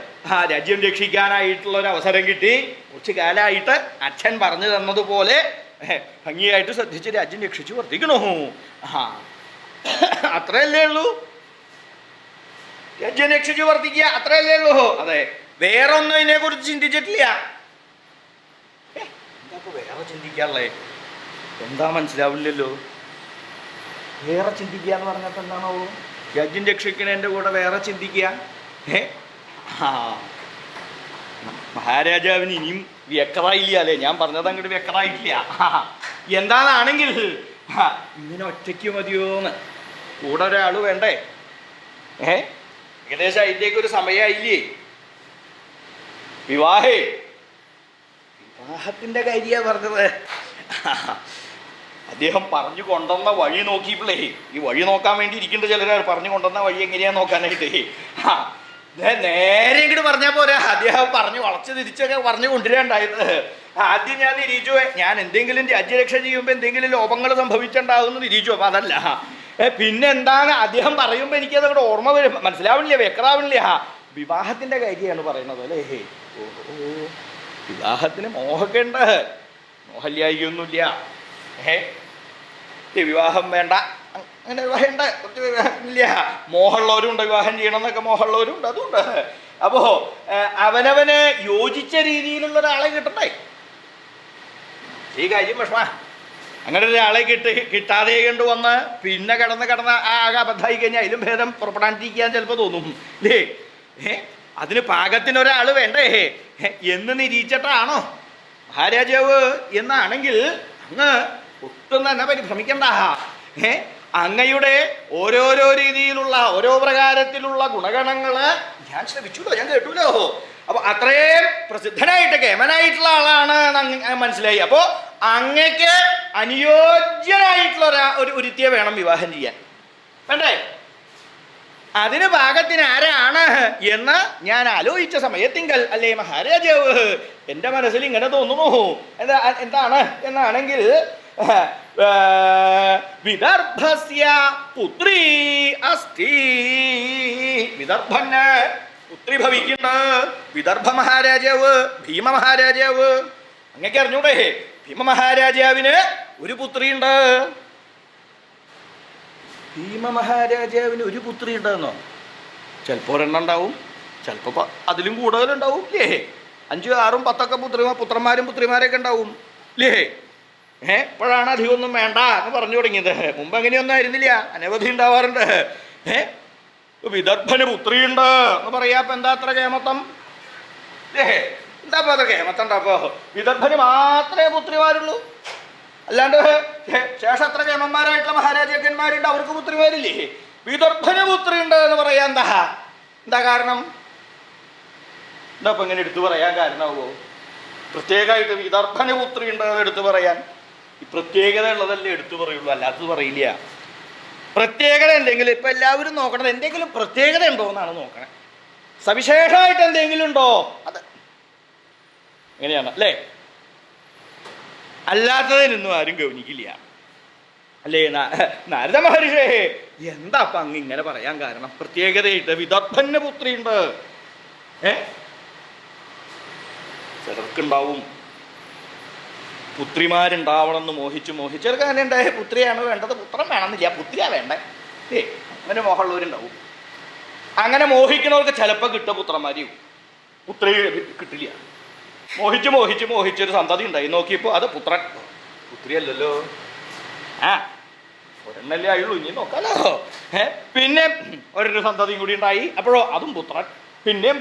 രാജ്യം രക്ഷിക്കാനായിട്ടുള്ളൊരു അവസരം കിട്ടി. കുറച്ച് കാലമായിട്ട് അച്ഛൻ പറഞ്ഞു തന്നതുപോലെ ഭംഗിയായിട്ട് ശ്രദ്ധിച്ച് രാജ്യം രക്ഷിച്ച് വർദ്ധിക്കണോ? ആ അത്രയല്ലേ ഉള്ളൂ. രാജ്യം രക്ഷിച്ച് വർദ്ധിക്കുക അത്രയല്ലേ ഉള്ളൂ. അതെ, വേറൊന്നും ഇതിനെക്കുറിച്ച് ചിന്തിച്ചിട്ടില്ല. എന്താ വേറെ ചിന്തിക്കാറുള്ളേ? എന്താ മനസ്സിലാവില്ലല്ലോ. വേറെ ചിന്തിക്കുക എന്ന് പറഞ്ഞപ്പോൾ എന്താണോ? രാജ്യം രക്ഷിക്കണേൻ്റെ കൂടെ വേറെ ചിന്തിക്കുക. മഹാരാജാവിന് ഇനിയും വ്യക്തമായില്ല അല്ലേ? ഞാൻ പറഞ്ഞത് അങ്ങോട്ട് വ്യക്തമായിട്ടില്ല. എന്താണെണെങ്കിൽ ഇങ്ങനെ ഒറ്റയ്ക്ക് മതിയോന്ന്, കൂടെ ഒരാൾ വേണ്ടേ? ഏകദേശം അതിൻ്റെയൊക്കെ ഒരു സമയമായില്ലേ? വിവാഹത്തിൻ്റെ കാര്യമാണ് പറഞ്ഞത്. അദ്ദേഹം പറഞ്ഞു കൊണ്ടുവന്ന വഴി നോക്കിയപ്പോഴേ, ഈ വഴി നോക്കാൻ വേണ്ടി ഇരിക്കേണ്ട ചിലരാൾ പറഞ്ഞു കൊണ്ടുവന്ന വഴി എങ്ങനെയാന്ന് നോക്കാനായിട്ട് നേരെ ഇങ്ങോട്ട് പറഞ്ഞാൽ പോരാ, അദ്ദേഹം പറഞ്ഞു വളച്ച് തിരിച്ചൊക്കെ പറഞ്ഞു കൊണ്ടുവരാണ്ടായത്. ആദ്യം ഞാൻ നിരീച്ചു, ഞാൻ എന്തെങ്കിലും രാജ്യരക്ഷ ചെയ്യുമ്പോൾ എന്തെങ്കിലും ലോപങ്ങൾ സംഭവിച്ചിട്ടുണ്ടാവുമെന്ന് നിരീച്ചു. അപ്പം അതല്ല, പിന്നെ എന്താണ് അദ്ദേഹം പറയുമ്പോൾ എനിക്കത് അങ്ങോട്ട് ഓർമ്മ വരും, മനസ്സിലാവണില്ല, വ്യക്തമാവണില്ല. വിവാഹത്തിൻ്റെ കാര്യമാണ് പറയുന്നത് അല്ലേ? ഓ, വിവാഹത്തിന് മോഹമൊക്കെ ഉണ്ട്, മോഹല്യായിക്കൊന്നുമില്ല. വിവാഹം വേണ്ട, അങ്ങനെ വിവാഹം ഉണ്ട്, കുറച്ച് വിവാഹമില്ല. മോഹമുള്ളവരും ഉണ്ട്, വിവാഹം ചെയ്യണം എന്നൊക്കെ മോഹമുള്ളവരും ഉണ്ട്, അതുകൊണ്ട്. അപ്പോൾ അവനവന് യോജിച്ച രീതിയിലുള്ള ഒരാളെ കിട്ടണ്ടേ? ഈ കാര്യം വിഷമ. അങ്ങനെ ഒരാളെ കിട്ടാതെ കൊണ്ടുവന്ന് പിന്നെ കിടന്ന് ആകെ അബദ്ധമായി കഴിഞ്ഞാൽ അതിലും ഭേദം പുറപ്പെടാണ്ടിരിക്കാൻ ചിലപ്പോൾ തോന്നും അല്ലേ? അതിന് പാകത്തിനൊരാൾ വേണ്ടേ എന്ന് നിരീക്ഷിച്ചിട്ടാണോ മഹാരാജാവ് എന്നാണെങ്കിൽ അങ്ങ് ഒട്ടും തന്നെ പരിഭ്രമിക്കണ്ട. അങ്ങയുടെ ഓരോരോ രീതിയിലുള്ള ഓരോ പ്രകാരത്തിലുള്ള ഗുണഗണങ്ങൾ ഞാൻ ശ്രമിച്ചുല്ലോ, ഞാൻ കേട്ടുല്ലോ. അപ്പൊ അത്രയും പ്രസിദ്ധനായിട്ട് കേമനായിട്ടുള്ള ആളാണ് മനസ്സിലായി. അപ്പോൾ അങ്ങക്ക് അനുയോജ്യനായിട്ടുള്ള ഒരുത്തിയെ വേണം വിവാഹം ചെയ്യാൻ, വേണ്ടേ? അതിന് പാകത്തിന് ആരാണ് എന്ന് ഞാൻ ആലോചിച്ച സമയത്തിങ്കൽ അല്ലേ മഹാരാജാവ്, എൻ്റെ മനസ്സിൽ ഇങ്ങനെ തോന്നുന്നു. എന്താണ് എന്നാണെങ്കിൽ വിദർഭസ്യ പുത്രീ അസ്തി, വിദർഭന് പുത്രി ഭവിക്കുന്നുണ്ട്. വിദർഭ മഹാരാജാവ്, ഭീമ മഹാരാജാവ്, അങ്ങക്ക് അറിഞ്ഞൂടെ? ഭീമ മഹാരാജാവിന് ഒരു പുത്രിയുണ്ട്. ഭീമ മഹാരാജാവിന് ഒരു പുത്രി ഉണ്ടെന്നോ? ചിലപ്പോൾ ഒരെണ്ണം ഉണ്ടാവും, ചിലപ്പോൾ അതിലും കൂടുതലുണ്ടാവും അല്ലേ? 5, 6, 10 പുത്രന്മാരും പുത്രിമാരൊക്കെ ഉണ്ടാവും അല്ലേ? ഇപ്പോഴാണ് അധികമൊന്നും വേണ്ട എന്ന് പറഞ്ഞു തുടങ്ങിയത്. മുമ്പ് അങ്ങനെയൊന്നും ആയിരുന്നില്ല, അനവധി ഉണ്ടാവാറുണ്ട്. വിദർഭന് പുത്രിയുണ്ട് എന്ന് പറയാ. ഇപ്പം എന്താ അത്ര കേമത്തം? എന്താ അത്ര കേമത്തം ഉണ്ടാപ്പോ? വിദർഭന് മാത്രമേ പുത്രിമാരുള്ളൂ, അല്ലാണ്ട് ശേഷം അത്ര കേമന്മാരായിട്ടുള്ള മഹാരാജാക്കന്മാരുണ്ട്, അവർക്ക് പുത്രിമാരില്ലേ? വിദർഭന് പുത്രിയുണ്ട് എന്ന് പറയാ എന്താ കാരണം? എന്താ ഇപ്പം ഇങ്ങനെ എടുത്തു പറയാൻ കാരണമാവോ? പ്രത്യേകമായിട്ട് വിദർഭന് പുത്രിയുണ്ട് എന്ന് എടുത്തു പറയാൻ ഈ പ്രത്യേകത ഉള്ളതല്ലേ എടുത്തു പറയുള്ളൂ, അല്ലാത്തത് പറയില്ല. പ്രത്യേകത എന്തെങ്കിലും ഇപ്പം എല്ലാവരും നോക്കണത് എന്തെങ്കിലും പ്രത്യേകത ഉണ്ടോ എന്നാണ് നോക്കണേ. സവിശേഷമായിട്ട് എന്തെങ്കിലും ഉണ്ടോ, അത് എങ്ങനെയാണ് അല്ലേ? അല്ലാത്തതിനൊന്നും ആരും ഗൗനിക്കില്ല അല്ലേ? നാരദ മഹർഷേ, എന്താ അപ്പം അങ്ങ് ഇങ്ങനെ പറയാൻ കാരണം? പ്രത്യേകതയായിട്ട് വിദർഭന് പുത്രിയുണ്ട്. ചിലർക്കുണ്ടാവും പുത്രിമാരുണ്ടാവണം എന്ന് മോഹിച്ചവർക്ക് അങ്ങനെ ഉണ്ടായ പുത്രിയാണ് വേണ്ടത്, പുത്രൻ വേണമെന്നില്ല, പുത്രിയാ വേണ്ടേ? അങ്ങനെ മോഹമുള്ളവരുണ്ടാവും. അങ്ങനെ മോഹിക്കുന്നവർക്ക് ചിലപ്പോൾ കിട്ടുക പുത്രന്മാരെയും, പുത്രി കിട്ടില്ല. മോഹിച്ചൊരു സന്തതി ഉണ്ടായി, നോക്കിയപ്പോൾ അത് പുത്രിയല്ലല്ലോ. ഒരെണ്ണല്ലേ ആയുള്ളൂ, ഇനി നോക്കാലോ. പിന്നെ ഒരൊരു സന്തതിയും കൂടി ഉണ്ടായി, അപ്പോഴോ അതും പുത്രൻ, പിന്നെയും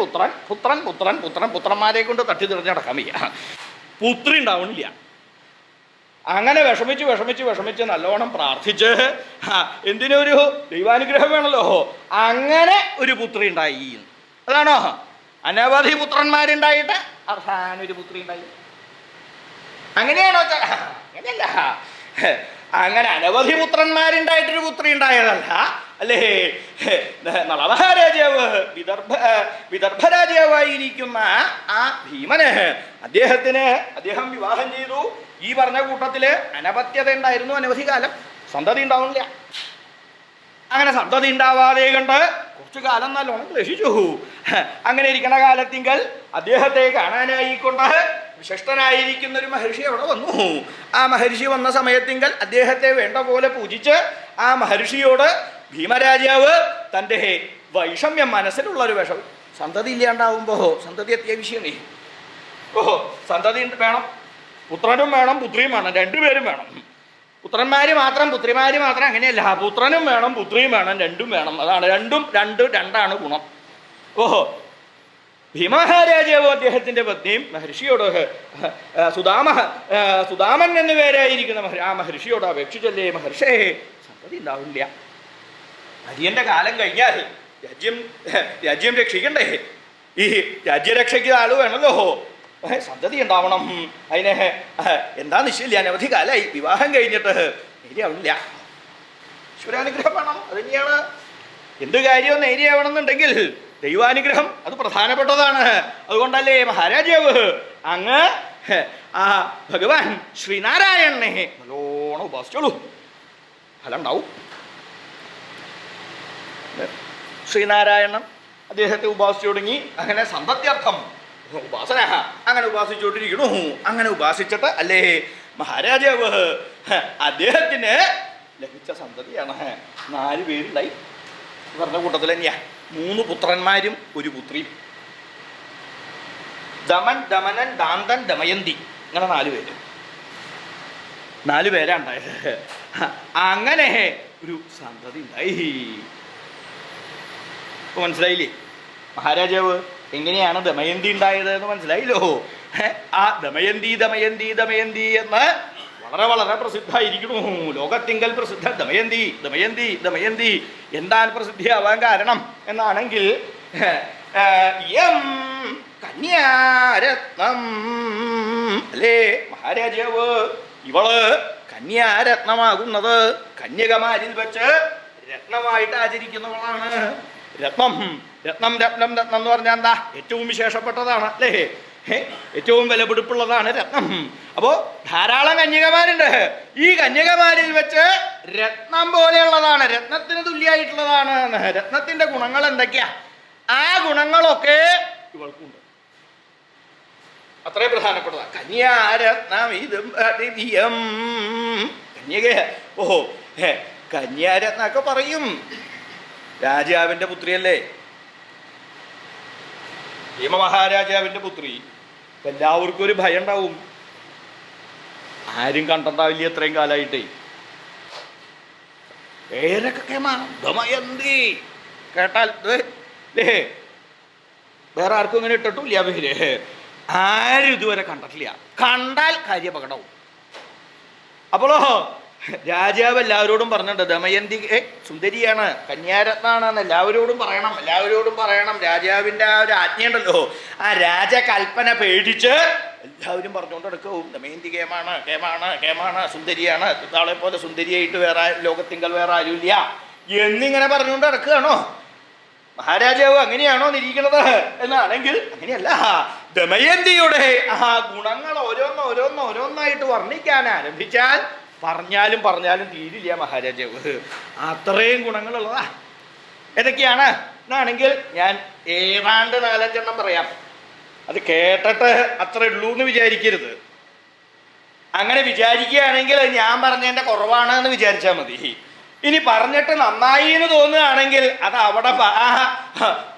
പുത്രന്മാരെ കൊണ്ട് തട്ടി തിരിഞ്ഞടക്കാൻ വയ്യ, പുത്രി ഉണ്ടാവണില്ല. അങ്ങനെ വിഷമിച്ച് നല്ലോണം പ്രാർത്ഥിച്ച് എന്തിനൊരു ദൈവാനുഗ്രഹം വേണമല്ലോ, അങ്ങനെ ഒരു പുത്രി ഉണ്ടായി. അതാണോ? അനവധി പുത്രന്മാരുണ്ടായിട്ട് അവസാനം ഒരു പുത്രി ഉണ്ടായി. അങ്ങനെയാണോ? അങ്ങനെയല്ല. അങ്ങനെ അനവധി പുത്രന്മാരുണ്ടായിട്ടൊരു പുത്രി ഉണ്ടായതല്ല അല്ലേ? നളമഹാരാജാവ് വിദർഭരാജാവായിരിക്കുന്ന ആ ഭീമന് അദ്ദേഹം വിവാഹം ചെയ്തു. ഈ പറഞ്ഞ കൂട്ടത്തില് അനപത്യത ഉണ്ടായിരുന്നു, അനവധി കാലം സന്തതി ഉണ്ടാവുന്നില്ല. അങ്ങനെ സന്തതി ഉണ്ടാവാതെ കണ്ട് കുറച്ചു കാലം നല്ലോണം ക്ലേശിച്ചു. അങ്ങനെ ഇരിക്കുന്ന കാലത്തിങ്കൽ അദ്ദേഹത്തെ കാണാനായിക്കൊണ്ട് വിശിഷ്ടനായിരിക്കുന്ന ഒരു മഹർഷി അവിടെ വന്നു. ആ മഹർഷി വന്ന സമയത്തിങ്കൽ അദ്ദേഹത്തെ വേണ്ട പോലെ പൂജിച്ച് ആ മഹർഷിയോട് ഭീമരാജാവ് തൻ്റെ വൈഷമ്യം മനസ്സിലുള്ളൊരു വിഷം, സന്തതി ഇല്ലാണ്ടാവുമ്പോൾ സന്തതി അത്യാവശ്യമേ. സന്തതി വേണം, പുത്രനും വേണം പുത്രിയും വേണം, രണ്ടുപേരും വേണം. പുത്രന്മാർ മാത്രം പുത്രിമാർ മാത്രം അങ്ങനെയല്ല, പുത്രനും വേണം പുത്രിയും വേണം, രണ്ടും വേണം. അതാണ് രണ്ടാണ് ഗുണം. ഭീമമഹാരാജാവോ അദ്ദേഹത്തിൻ്റെ പത്നിയും മഹർഷിയോട് സുദാമൻ എന്നു പേരായിരിക്കുന്ന ആ മഹർഷിയോട് അപേക്ഷിച്ചല്ലേ, മഹർഷേ സന്തതി ഉണ്ടാവില്ല, അരിയൻ്റെ കാലം കഴിഞ്ഞാൽ രാജ്യം രക്ഷിക്കണ്ടേ, ഈ രാജ്യരക്ഷയ്ക്ക് ആള് വേണമല്ലോ, സന്തതി ഉണ്ടാവണം. അതിന് എന്താ നിശ്ചയില്ല, അനവധി കാലമായി വിവാഹം കഴിഞ്ഞിട്ട് നേരിയാവണില്ല. ഈശ്വരാനുഗ്രഹം വേണം, അത് തന്നെയാണ് എന്ത് കാര്യവും നേരിയാവണമെന്നുണ്ടെങ്കിൽ ദൈവാനുഗ്രഹം അത് പ്രധാനപ്പെട്ടതാണ്. അതുകൊണ്ടല്ലേ മഹാരാജാവ് അങ്ങ് ആ ഭഗവാൻ ശ്രീനാരായണനെ നല്ലോണം ഉപാസിച്ചോളൂ, ഫലം ഉണ്ടാവും. ശ്രീനാരായണൻ അദ്ദേഹത്തെ ഉപാസിച്ചു തുടങ്ങി. അങ്ങനെ സന്തത്യർത്ഥം ഉപാസന അങ്ങനെ ഉപാസിച്ചുകൊണ്ടിരിക്കണു. അങ്ങനെ ഉപാസിച്ചിട്ട് അല്ലേ മഹാരാജാവ് അദ്ദേഹത്തിന് ലഭിച്ച സന്തതിയാണ് 4 പേരുണ്ടായി. പറഞ്ഞ കൂട്ടത്തിൽ തന്നെയാ 3 പുത്രന്മാരും 1 പുത്രിയും. ദമൻ, ദമനൻ, ദാന്തൻ, ദമയന്തി, അങ്ങനെ 4 പേര്. 4 പേരാ ഉണ്ടായത്. അങ്ങനെ ഒരു സന്തതി ഉണ്ടായി. മനസ്സിലായില്ലേ മഹാരാജാവ് എങ്ങനെയാണ് ദമയന്തി ഉണ്ടായത് എന്ന് മനസ്സിലായില്ലോ. ആ ദമയന്തി ദമയന്തി ദമയന്തി എന്ന് വളരെ വളരെ പ്രസിദ്ധമായിരിക്കുന്നു. ലോകത്തിങ്കൽ പ്രസിദ്ധ ദമയന്തി ദമയന്തി ദമയന്തി. എന്താണ് പ്രസിദ്ധിയാവാൻ കാരണം എന്നാണെങ്കിൽ കന്യാരത്നം അല്ലേ മഹാരാജാവ്. ഇവള് കന്യാരത്നമാകുന്നത് കന്യകമാരിൽ വെച്ച് രത്നമായിട്ട് ആചരിക്കുന്നവളാണ്. രത്നം രത്നം രത്നം രത്നം എന്ന് പറഞ്ഞാൽ എന്താ, ഏറ്റവും വിശേഷപ്പെട്ടതാണ് അല്ലേ, ഏറ്റവും വിലപിടിപ്പുള്ളതാണ് രത്നം. അപ്പോൾ ധാരാളം കന്യകമാരുണ്ട്. ഈ കന്യകമാരിൽ വെച്ച് രത്നം പോലെയുള്ളതാണ്, രത്നത്തിന് തുല്യമായിട്ടുള്ളതാണ്. രത്നത്തിന്റെ ഗുണങ്ങൾ എന്തൊക്കെയാ, ആ ഗുണങ്ങളൊക്കെ ഇവൾക്കുണ്ട്. അത്രയും പ്രധാനപ്പെട്ടതാണ്. കന്യാരത്നം ഇതും കന്യക. കന്യാരത്നൊക്കെ പറയും. രാജാവിൻ്റെ പുത്രിയല്ലേ, ഭീമമഹാരാജാവിൻ്റെ പുത്രി. എല്ലാവർക്കും ഒരു ഭയം ഉണ്ടാവും. ആരും കണ്ടിട്ടുണ്ടാവില്ല ഇത്രയും കാലമായിട്ടേ. പേരൊക്കെ ദമയന്തി കേട്ടാൽ വേറെ ആർക്കും ഇങ്ങനെ ഇട്ടിട്ടില്ല പേര്. ആരും ഇതുവരെ കണ്ടിട്ടില്ല. കണ്ടാൽ കാര്യപകടവും. അപ്പോഴോ രാജാവ് എല്ലാവരോടും പറഞ്ഞിട്ടുണ്ട്, ദമയന്തി സുന്ദരിയാണ്, കന്യാരത്നാണെന്ന് എല്ലാവരോടും പറയണം, എല്ലാവരോടും പറയണം. രാജാവിൻ്റെ ആ ഒരു ആജ്ഞയുണ്ടല്ലോ, ആ രാജകൽപ്പന പേടിച്ച് എല്ലാവരും പറഞ്ഞുകൊണ്ട് എടുക്കും. ദമയന്തി കേമാണ് കേമാണ് കേമാണ്, സുന്ദരിയാണ്, താളെ പോലെ സുന്ദരിയായിട്ട് വേറെ ലോകത്തിങ്കൽ വേറെ ആരുമില്ല എന്നിങ്ങനെ പറഞ്ഞുകൊണ്ട് നടക്കുകയാണോ മഹാരാജാവ്? അങ്ങനെയാണോ നിരീക്കുന്നത് എന്നാണെങ്കിൽ അങ്ങനെയല്ല. ദമയന്തിയുടെ ആ ഗുണങ്ങൾ ഓരോന്നായിട്ട് വർണ്ണിക്കാൻ ആരംഭിച്ചാൽ പറഞ്ഞാലും തീരില്ല മഹാരാജാവ്. അത്രയും ഗുണങ്ങളുള്ളതാ. ഏതൊക്കെയാണ് എന്നാണെങ്കിൽ ഞാൻ ഏതാണ്ട് 4-5 പറയാം. അത് കേട്ടിട്ട് അത്ര ഉള്ളൂ എന്ന് വിചാരിക്കരുത്. അങ്ങനെ വിചാരിക്കുകയാണെങ്കിൽ ഞാൻ പറഞ്ഞതിൻ്റെ കുറവാണ് എന്ന് വിചാരിച്ചാൽ മതി. ഇനി പറഞ്ഞിട്ട് നന്നായി എന്ന് തോന്നുകയാണെങ്കിൽ അത് അവിടെ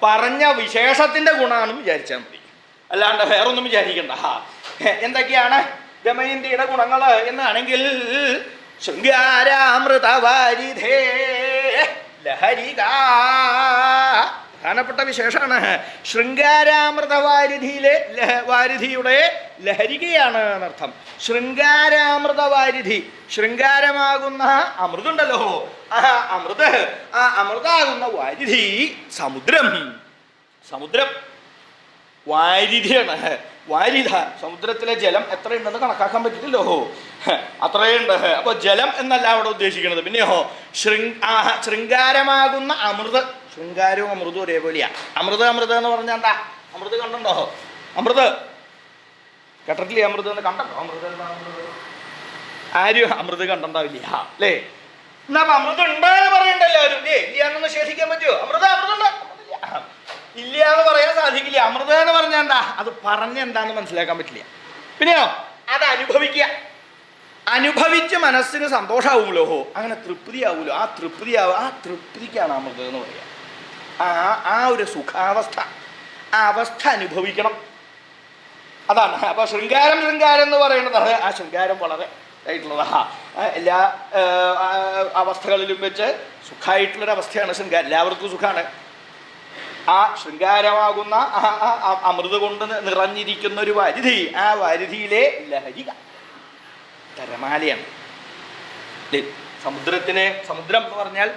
പറഞ്ഞ വിശേഷത്തിൻ്റെ ഗുണമാണെന്ന് വിചാരിച്ചാൽ മതി, അല്ലാണ്ട് വേറൊന്നും വിചാരിക്കണ്ട. എന്തൊക്കെയാണ് ദമയന്തിയുടെ ഗുണങ്ങൾ എന്നാണെങ്കിൽ, ശൃംഗാരാമൃതവാരിധേ ലഹരിക, പ്രധാനപ്പെട്ട വിശേഷമാണ്. ശൃംഗാരാമൃതവാരിധിയിലെ വാരിധിയുടെ ലഹരികയാണ് എന്നർത്ഥം. ശൃംഗാരാമൃതവാരിധി, ശൃംഗാരമാകുന്ന അമൃതുണ്ടല്ലോ, ആ അമൃതാകുന്ന വാരിധി സമുദ്രം വാരിധിയാണ്. വാരിധ, സമുദ്രത്തിലെ ജലം എത്രയുണ്ടെന്ന് കണക്കാക്കാൻ പറ്റില്ലല്ലോ, അത്രയുണ്ട്. അപ്പോൾ ജലം എന്നല്ല അവിടെ ഉദ്ദേശിക്കുന്നത്. പിന്നെയോ ശൃംഗാരമാകുന്ന അമൃത്. ശൃംഗാരവും അമൃതും ഒരേപോലെയാ. അമൃത് എന്ന് പറഞ്ഞാൽ എന്താ? അമൃത് കണ്ടുണ്ടോ? അമൃത് കേട്ടിട്ടില്ലേ? അമൃത് എന്ന് കണ്ടോ? അമൃത് ആരും അമൃത് കണ്ടുണ്ടാവില്ല അല്ലേ? എന്നാ അമൃത് ഉണ്ടെന്ന് പറയണ്ടല്ലോ ആരും. ഇല്ലാന്ന് നിഷേധിക്കാൻ പറ്റുമോ? അമൃതമുണ്ട് ഇല്ല എന്ന് പറയാൻ സാധിക്കില്ല. അമൃത എന്ന് പറഞ്ഞാൽ എന്താ? അത് പറഞ്ഞെന്താന്ന് മനസ്സിലാക്കാൻ പറ്റില്ല. പിന്നെയോ അത് അനുഭവിച്ച് മനസ്സിന് സന്തോഷമാവുമല്ലോ, അങ്ങനെ തൃപ്തിയാവുമല്ലോ. ആ തൃപ്തിക്കാണ് അമൃത് എന്ന് പറയുക. ആ ഒരു സുഖാവസ്ഥ, ആ അവസ്ഥ അനുഭവിക്കണം. അതാണ്. അപ്പോൾ ശൃംഗാരം എന്ന് പറയുന്നത് ആ ശൃംഗാരം വളരെ ആയിട്ടുള്ളതാ. എല്ലാ അവസ്ഥകളിലും വെച്ച് സുഖമായിട്ടുള്ളൊരവസ്ഥയാണ് ശൃംഗാരം. എല്ലാവർക്കും സുഖമാണ്. ആ ശൃംഗാരമാകുന്ന അമൃത് കൊണ്ട് നിറഞ്ഞിരിക്കുന്ന ഒരു വാരിധി, ആ വാരിധിയിലെ ലഹരിക തിരമാലയാണ്. സമുദ്രം എന്ന് പറഞ്ഞാൽ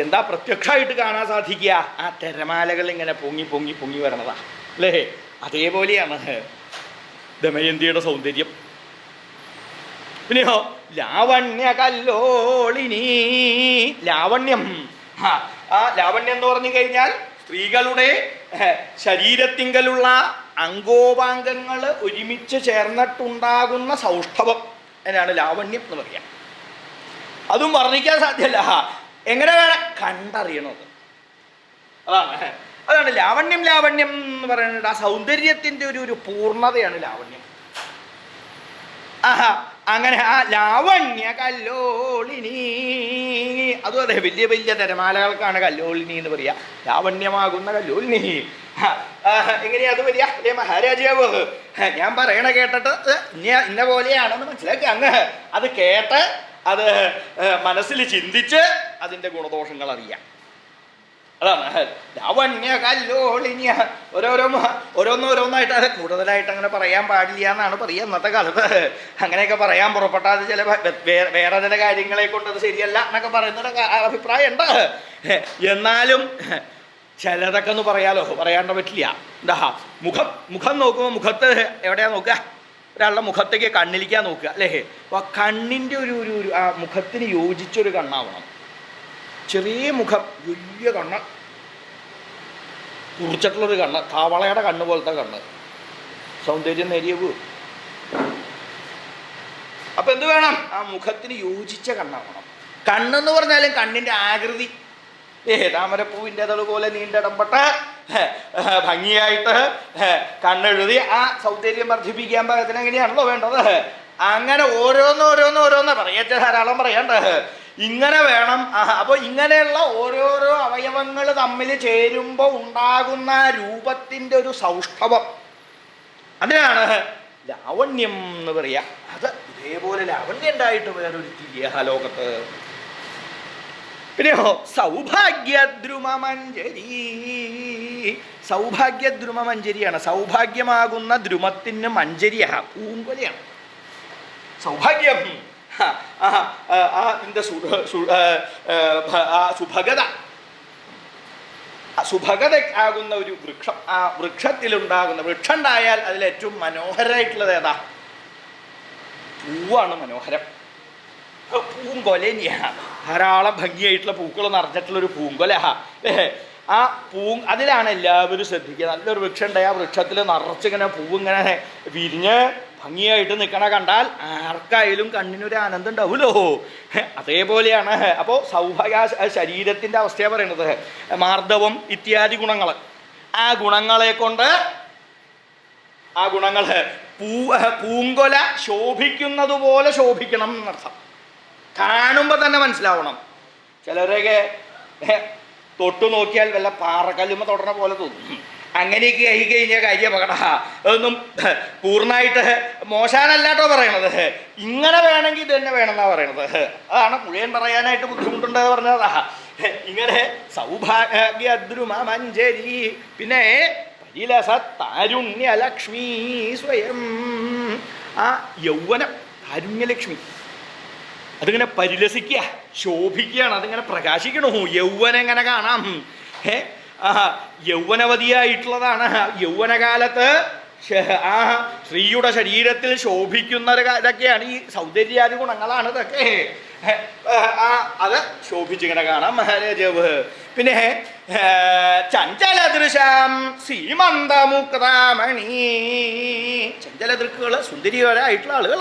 എന്താ പ്രത്യക്ഷമായിട്ട് കാണാൻ സാധിക്കുക? ആ തിരമാലകൾ ഇങ്ങനെ പൊങ്ങി വരണതാ അല്ലേ? അതേപോലെയാണ് ദമയന്തിയുടെ സൗന്ദര്യം. പിന്നെയോ ലാവണ്യ കല്ലോളിനി, ലാവണ്യം. ആ ലാവണ്യം എന്ന് പറഞ്ഞു കഴിഞ്ഞാൽ സ്ത്രീകളുടെ ശരീരത്തിങ്കലുള്ള അംഗോപാംഗങ്ങൾ ഒരുമിച്ച് ചേർന്നിട്ടുണ്ടാകുന്ന സൗഷ്ഠവം എന്നാണ് ലാവണ്യം എന്ന് പറയാം. അതും വർണ്ണിക്കാൻ സാധ്യമല്ല. എങ്ങനെ വേണം? കണ്ടറിയണത്. അതാണ് ലാവണ്യം എന്ന് പറയുന്നത്. ആ സൗന്ദര്യത്തിൻ്റെ ഒരു പൂർണ്ണതയാണ് ലാവണ്യം. അങ്ങനെ ആ ലാവണ്യ കല്ലോളിനി, അതും അതെ, വലിയ തിരമാലകൾക്കാണ് കല്ലോളിനി എന്ന് പറയാ. ലാവണ്യമാകുന്ന കല്ലോളിനി എങ്ങനെയാ അത് വരിക? അല്ലേ മഹാരാജാവ്, ഞാൻ പറയണ കേട്ടിട്ട് ഇന്ന പോലെയാണെന്ന് മനസ്സിലാക്കി അങ്ങ് അത് കേട്ട് അത് മനസ്സിൽ ചിന്തിച്ച് അതിൻ്റെ ഗുണദോഷങ്ങൾ അറിയാം. അതാണ് ലാവണ്യ കല്ലോളിനിയ. ഓരോന്നായിട്ട് അത് കൂടുതലായിട്ട് അങ്ങനെ പറയാൻ പാടില്ല എന്നാണ് പറയുക ഇന്നത്തെ കാലത്ത്. അങ്ങനെയൊക്കെ പറയാൻ പുറപ്പെട്ടാൽ ചില വേറെ ചില കാര്യങ്ങളെ കൊണ്ട് അത് ശരിയല്ല എന്നൊക്കെ പറയുന്നൊരു അഭിപ്രായം ഉണ്ട്. എന്നാലും ചിലതൊക്കെ ഒന്ന് പറയാണ്ട് പറ്റില്ല. എന്താ മുഖം നോക്കുമ്പോൾ മുഖത്ത് എവിടെയാ നോക്കുക? ഒരാളുടെ മുഖത്തേക്ക് കണ്ണിലിക്കാൻ നോക്കുക അല്ലേ? അപ്പോൾ ആ കണ്ണിൻ്റെ ഒരു ആ മുഖത്തിന് യോജിച്ചൊരു കണ്ണാവണം. ചെറിയ മുഖം, വലിയ കണ്ണ്, കുറിച്ചിട്ടുള്ളൊരു കണ്ണ്, തവളയുടെ കണ്ണ് പോലത്തെ കണ്ണ്, സൗന്ദര്യം നേരിയവൂ. അപ്പം എന്ത് വേണം? ആ മുഖത്തിന് യോജിച്ച കണ്ണാവണം. കണ്ണെന്ന് പറഞ്ഞാലും കണ്ണിൻ്റെ ആകൃതി താമരപ്പൂവിൻ്റെ അതള് പോലെ നീണ്ടിടമ്പെട്ട് ഭംഗിയായിട്ട് കണ്ണെഴുതി ആ സൗന്ദര്യം വർദ്ധിപ്പിക്കാൻ പാകത്തിന് എങ്ങനെയാണല്ലോ വേണ്ടത്. അങ്ങനെ ഓരോന്ന് പറയച്ച ധാരാളം പറയണ്ട്. ഇങ്ങനെ വേണം. അപ്പോൾ ഇങ്ങനെയുള്ള ഓരോരോ അവയവങ്ങൾ തമ്മിൽ ചേരുമ്പോൾ ഉണ്ടാകുന്ന രൂപത്തിൻ്റെ ഒരു സൗഷ്ഠവം, അതിനാണ് ലാവണ്യം എന്ന് പറയുക. അത് ഇതേപോലെ ലാവണ്യം ഉണ്ടായിട്ട് വേറൊരു തിരിയ ലോകത്ത്. പിന്നെയോ സൗഭാഗ്യദ്രുമമഞ്ജരിയാണ്. സൗഭാഗ്യമാകുന്ന ദ്രുമത്തിന് മഞ്ജരിയ പൂങ്കൊലയാണ് സൗഭാഗ്യം. സുഭഗത ആകുന്ന ഒരു വൃക്ഷം, ആ വൃക്ഷത്തിലുണ്ടാകുന്ന വൃക്ഷം ഉണ്ടായാൽ അതിലേറ്റവും മനോഹരമായിട്ടുള്ളത് ഏതാ? പൂവാണ് മനോഹരം. പൂങ്കൊല ധാരാളം ഭംഗിയായിട്ടുള്ള പൂക്കൾ നിറഞ്ഞിട്ടുള്ളൊരു പൂങ്കൊല. അതിലാണ് എല്ലാവരും ശ്രദ്ധിക്കുക. നല്ലൊരു വൃക്ഷം ഉണ്ടായി ആ വൃക്ഷത്തിൽ നിറച്ചിങ്ങനെ പൂവിങ്ങനെ വിരിഞ്ഞ് ഭംഗിയായിട്ട് നിൽക്കണ കണ്ടാൽ ആർക്കായാലും കണ്ണിനൊരു ആനന്ദം ഉണ്ടാവുമല്ലോ. അതേപോലെയാണ്. അപ്പോൾ ശരീരത്തിൻ്റെ അവസ്ഥയാണ് പറയുന്നത്. മാർദ്ദവം ഇത്യാദി ഗുണങ്ങൾ, ആ ഗുണങ്ങളെ കൊണ്ട് പൂങ്കൊല ശോഭിക്കുന്നത് പോലെ ശോഭിക്കണം എന്നർത്ഥം. കാണുമ്പോൾ തന്നെ മനസ്സിലാവണം. ചിലരൊക്കെ തൊട്ടു നോക്കിയാൽ വല്ല പാറക്കല്ലുമ്മ തൊടണ പോലെ തോന്നും. അങ്ങനെയൊക്കെ ആയി കഴിഞ്ഞാൽ കാര്യം അപകട. അതൊന്നും പൂർണ്ണമായിട്ട് മോശാനല്ലാട്ടോ പറയണത്. ഇങ്ങനെ വേണമെങ്കിൽ ഇത് തന്നെ വേണമെന്നാണ് പറയണത്. അതാണ് മുഴുവൻ പറയാനായിട്ട് ബുദ്ധിമുട്ടുണ്ടെന്ന് പറഞ്ഞതാ. ഇങ്ങനെ സൗഭാഗ്യദ്രുമമഞ്ജരി, പിന്നെ പരിലസത്താരുണ്യലക്ഷ്മി സ്വയം. ആ യൗവനം താരുണ്യലക്ഷ്മി അതിങ്ങനെ പരിലസിക്കുക, ശോഭിക്കുകയാണ്, അതിങ്ങനെ പ്രകാശിക്കണോ. യൗവനം എങ്ങനെ കാണാം? യൗവനവതിയായിട്ടുള്ളതാണ്. യൗവനകാലത്ത് ആ സ്ത്രീയുടെ ശരീരത്തിൽ ശോഭിക്കുന്ന ഇതൊക്കെയാണ് ഈ സൗന്ദര്യാദി ഗുണങ്ങളാണ് ഇതൊക്കെ. അത് ശോഭിച്ചിങ്ങനെ കാണാം മഹാരാജാവ്. പിന്നെ ചഞ്ചലദൃശം സീമന്തമുക്താമണി. ചഞ്ചലദൃക്കുകൾ, സുന്ദരിമാരായിട്ടുള്ള ആളുകൾ.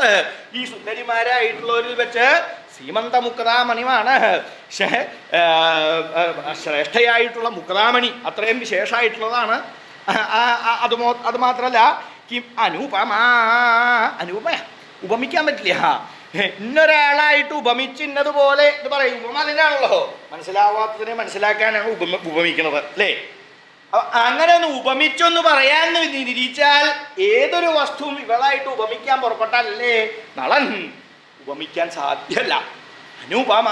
ഈ സുന്ദരിമാരായിട്ടുള്ളവരിൽ വെച്ച് സീമന്തമുക്താമണിയാണ് ശ്രേഷ്ഠയായിട്ടുള്ള മുക്താമണി. അത്രയും വിശേഷമായിട്ടുള്ളതാണ്. അത് മാത്രമല്ല കിം അനുപമ. അനുപമ ഉപമിക്കാൻ പറ്റില്ല. ഇന്നൊരാളായിട്ട് ഉപമിച്ച് ഇന്നതുപോലെ എന്ന് പറയും. ഉപമ അതിനാണല്ലോ, മനസ്സിലാവാത്തതിനെ മനസ്സിലാക്കാനാണ് ഉപമിക്കുന്നത് അല്ലേ. അങ്ങനെ ഒന്ന് ഉപമിച്ചൊന്ന് പറയാൻ നിരീച്ചാൽ ഏതൊരു വസ്തുവും ഇവളായിട്ട് ഉപമിക്കാൻ പുറപ്പെട്ടാലല്ലേ നളൻ ഉപമിക്കാൻ സാധ്യമല്ല. അനുപമ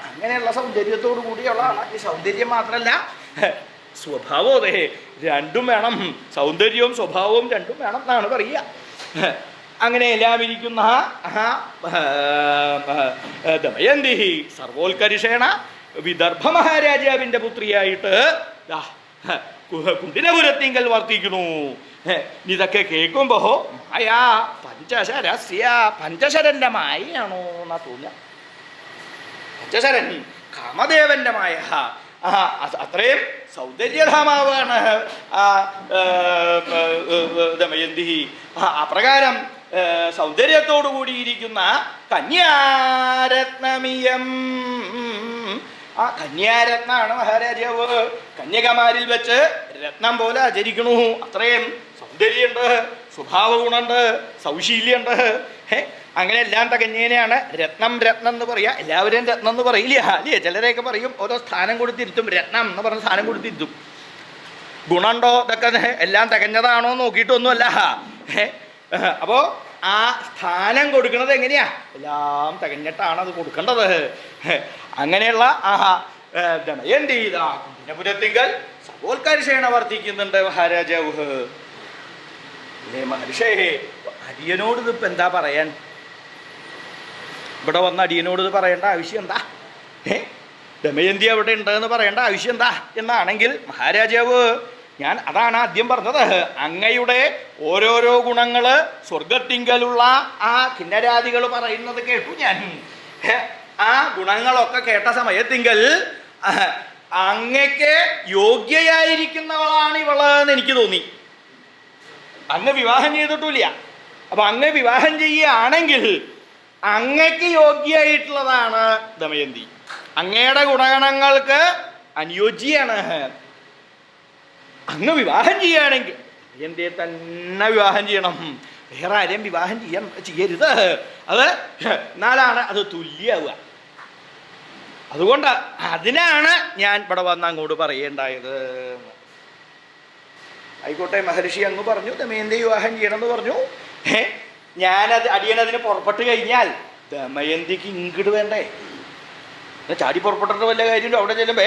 അങ്ങനെയുള്ള സൗന്ദര്യത്തോടു കൂടിയുള്ളതാണ്. ഈ സൗന്ദര്യം മാത്രമല്ല സ്വഭാവം, അതെ രണ്ടും വേണം. സൗന്ദര്യവും സ്വഭാവവും രണ്ടും വേണം എന്നാണ് പറയുക. അങ്ങനെ എല്ലാം ഇരിക്കുന്ന ദമയന്തി സർവോത്കർഷേണ വിദർഭ മഹാരാജാവിൻ്റെ പുത്രിയായിട്ട് കുണ്ടിനപുരത്തിങ്കൽ വർത്തിക്കുന്നു. ഇതൊക്കെ കേൾക്കുമ്പോ മായാ പഞ്ചശരസ്യ, പഞ്ചശരന്റെ മായയാണോ എന്നാ തോന്നുക. പഞ്ചശരൻ കാമദേവന്റെ മായ. അത്രയും സൗന്ദര്യധാമാവാണ് ദമയന്തി. അപ്രകാരം സൗന്ദര്യത്തോടു കൂടിയിരിക്കുന്ന കന്യാരത്നമിയം. ആ കന്യാരത്നാണ് മഹാരാജാവ്. കന്യകമാരിൽ വെച്ച് രത്നം പോലെ ആചരിക്കണു. അത്രയും സൗന്ദര്യമുണ്ട്, സ്വഭാവ ഗുണമുണ്ട്, സൗശീല്യമുണ്ട്. അങ്ങനെ എല്ലാം തികഞ്ഞേനെയാണ് രത്നം രത്നം എന്ന് പറയുക. എല്ലാവരും രത്നം എന്ന് പറയില്ല അല്ലേ. ചിലരെയൊക്കെ പറയും ഓരോ സ്ഥാനം കൊടുത്തിരുത്തും, രത്നം എന്ന് പറഞ്ഞ സ്ഥാനം കൊടുത്തിരുത്തും. ഗുണമുണ്ടോ ഇതൊക്കെ എല്ലാം തികഞ്ഞതാണോ നോക്കിയിട്ടൊന്നുമല്ല. അപ്പോൾ ആ സ്ഥാനം കൊടുക്കുന്നത് എങ്ങനെയാ, എല്ലാം തികഞ്ഞിട്ടാണ് അത് കൊടുക്കേണ്ടത്. അങ്ങനെയുള്ള ദമയന്തി കുണ്ടിനപുരത്തിങ്കൽ സർവോത്കർഷേണ വർത്തിക്കുന്നുണ്ട് മഹാരാജാവ്. മഹർഷേ, അടിയനോട് ഇതിപ്പോൾ എന്താ പറയാൻ? ഇവിടെ വന്ന അടിയനോട് ഇത് പറയേണ്ട ആവശ്യം എന്താ? ദമയന്തി അവിടെ ഉണ്ടെന്ന് പറയേണ്ട ആവശ്യം എന്താ എന്നാണെങ്കിൽ മഹാരാജാവ്, ഞാൻ അതാണ് ആദ്യം പറഞ്ഞത്. അങ്ങയുടെ ഓരോരോ ഗുണങ്ങൾ സ്വർഗത്തിങ്കലുള്ള ആ കിന്നരാദികൾ പറയുന്നത് കേട്ടു ഞാൻ. ആ ഗുണങ്ങളൊക്കെ കേട്ട സമയത്തിങ്കൽ അങ്ങക്ക് യോഗ്യയായിരിക്കുന്നവളാണ് ഇവളെന്ന് എനിക്ക് തോന്നി. അങ്ങ് വിവാഹം ചെയ്തിട്ടില്ല. അപ്പൊ അങ്ങ് വിവാഹം ചെയ്യുകയാണെങ്കിൽ അങ്ങക്ക് യോഗ്യമായിട്ടുള്ളതാണ് ദമയന്തി. അങ്ങയുടെ ഗുണഗണങ്ങൾക്ക് അനുയോജ്യമാണ്. അങ്ങ് വിവാഹം ചെയ്യുകയാണെങ്കിൽ ദമയന്തിയെ തന്നെ വിവാഹം ചെയ്യണം, വേറെ ആരെയും വിവാഹം ചെയ്യരുത്. അത് എന്നാലാണ് അത് തുല്യാവുക. അതുകൊണ്ട് അതിനാണ് ഞാൻ ഇവിടെ വന്ന് അങ്ങോട്ട് പറയേണ്ടായത്. ആയിക്കോട്ടെ, മഹർഷി അങ്ങ് പറഞ്ഞു ദമയന്തി വിവാഹം ചെയ്യണമെന്ന് പറഞ്ഞു. അടിയനതിന് പുറപ്പെട്ട് കഴിഞ്ഞാൽ ദമയന്തിക്ക് ഇങ്ങോട്ട് വേണ്ടേ? ചാടി പുറപ്പെട്ടിട്ട് വല്ല കാര്യമുണ്ടോ? അവിടെ ചെല്ലുമ്പോ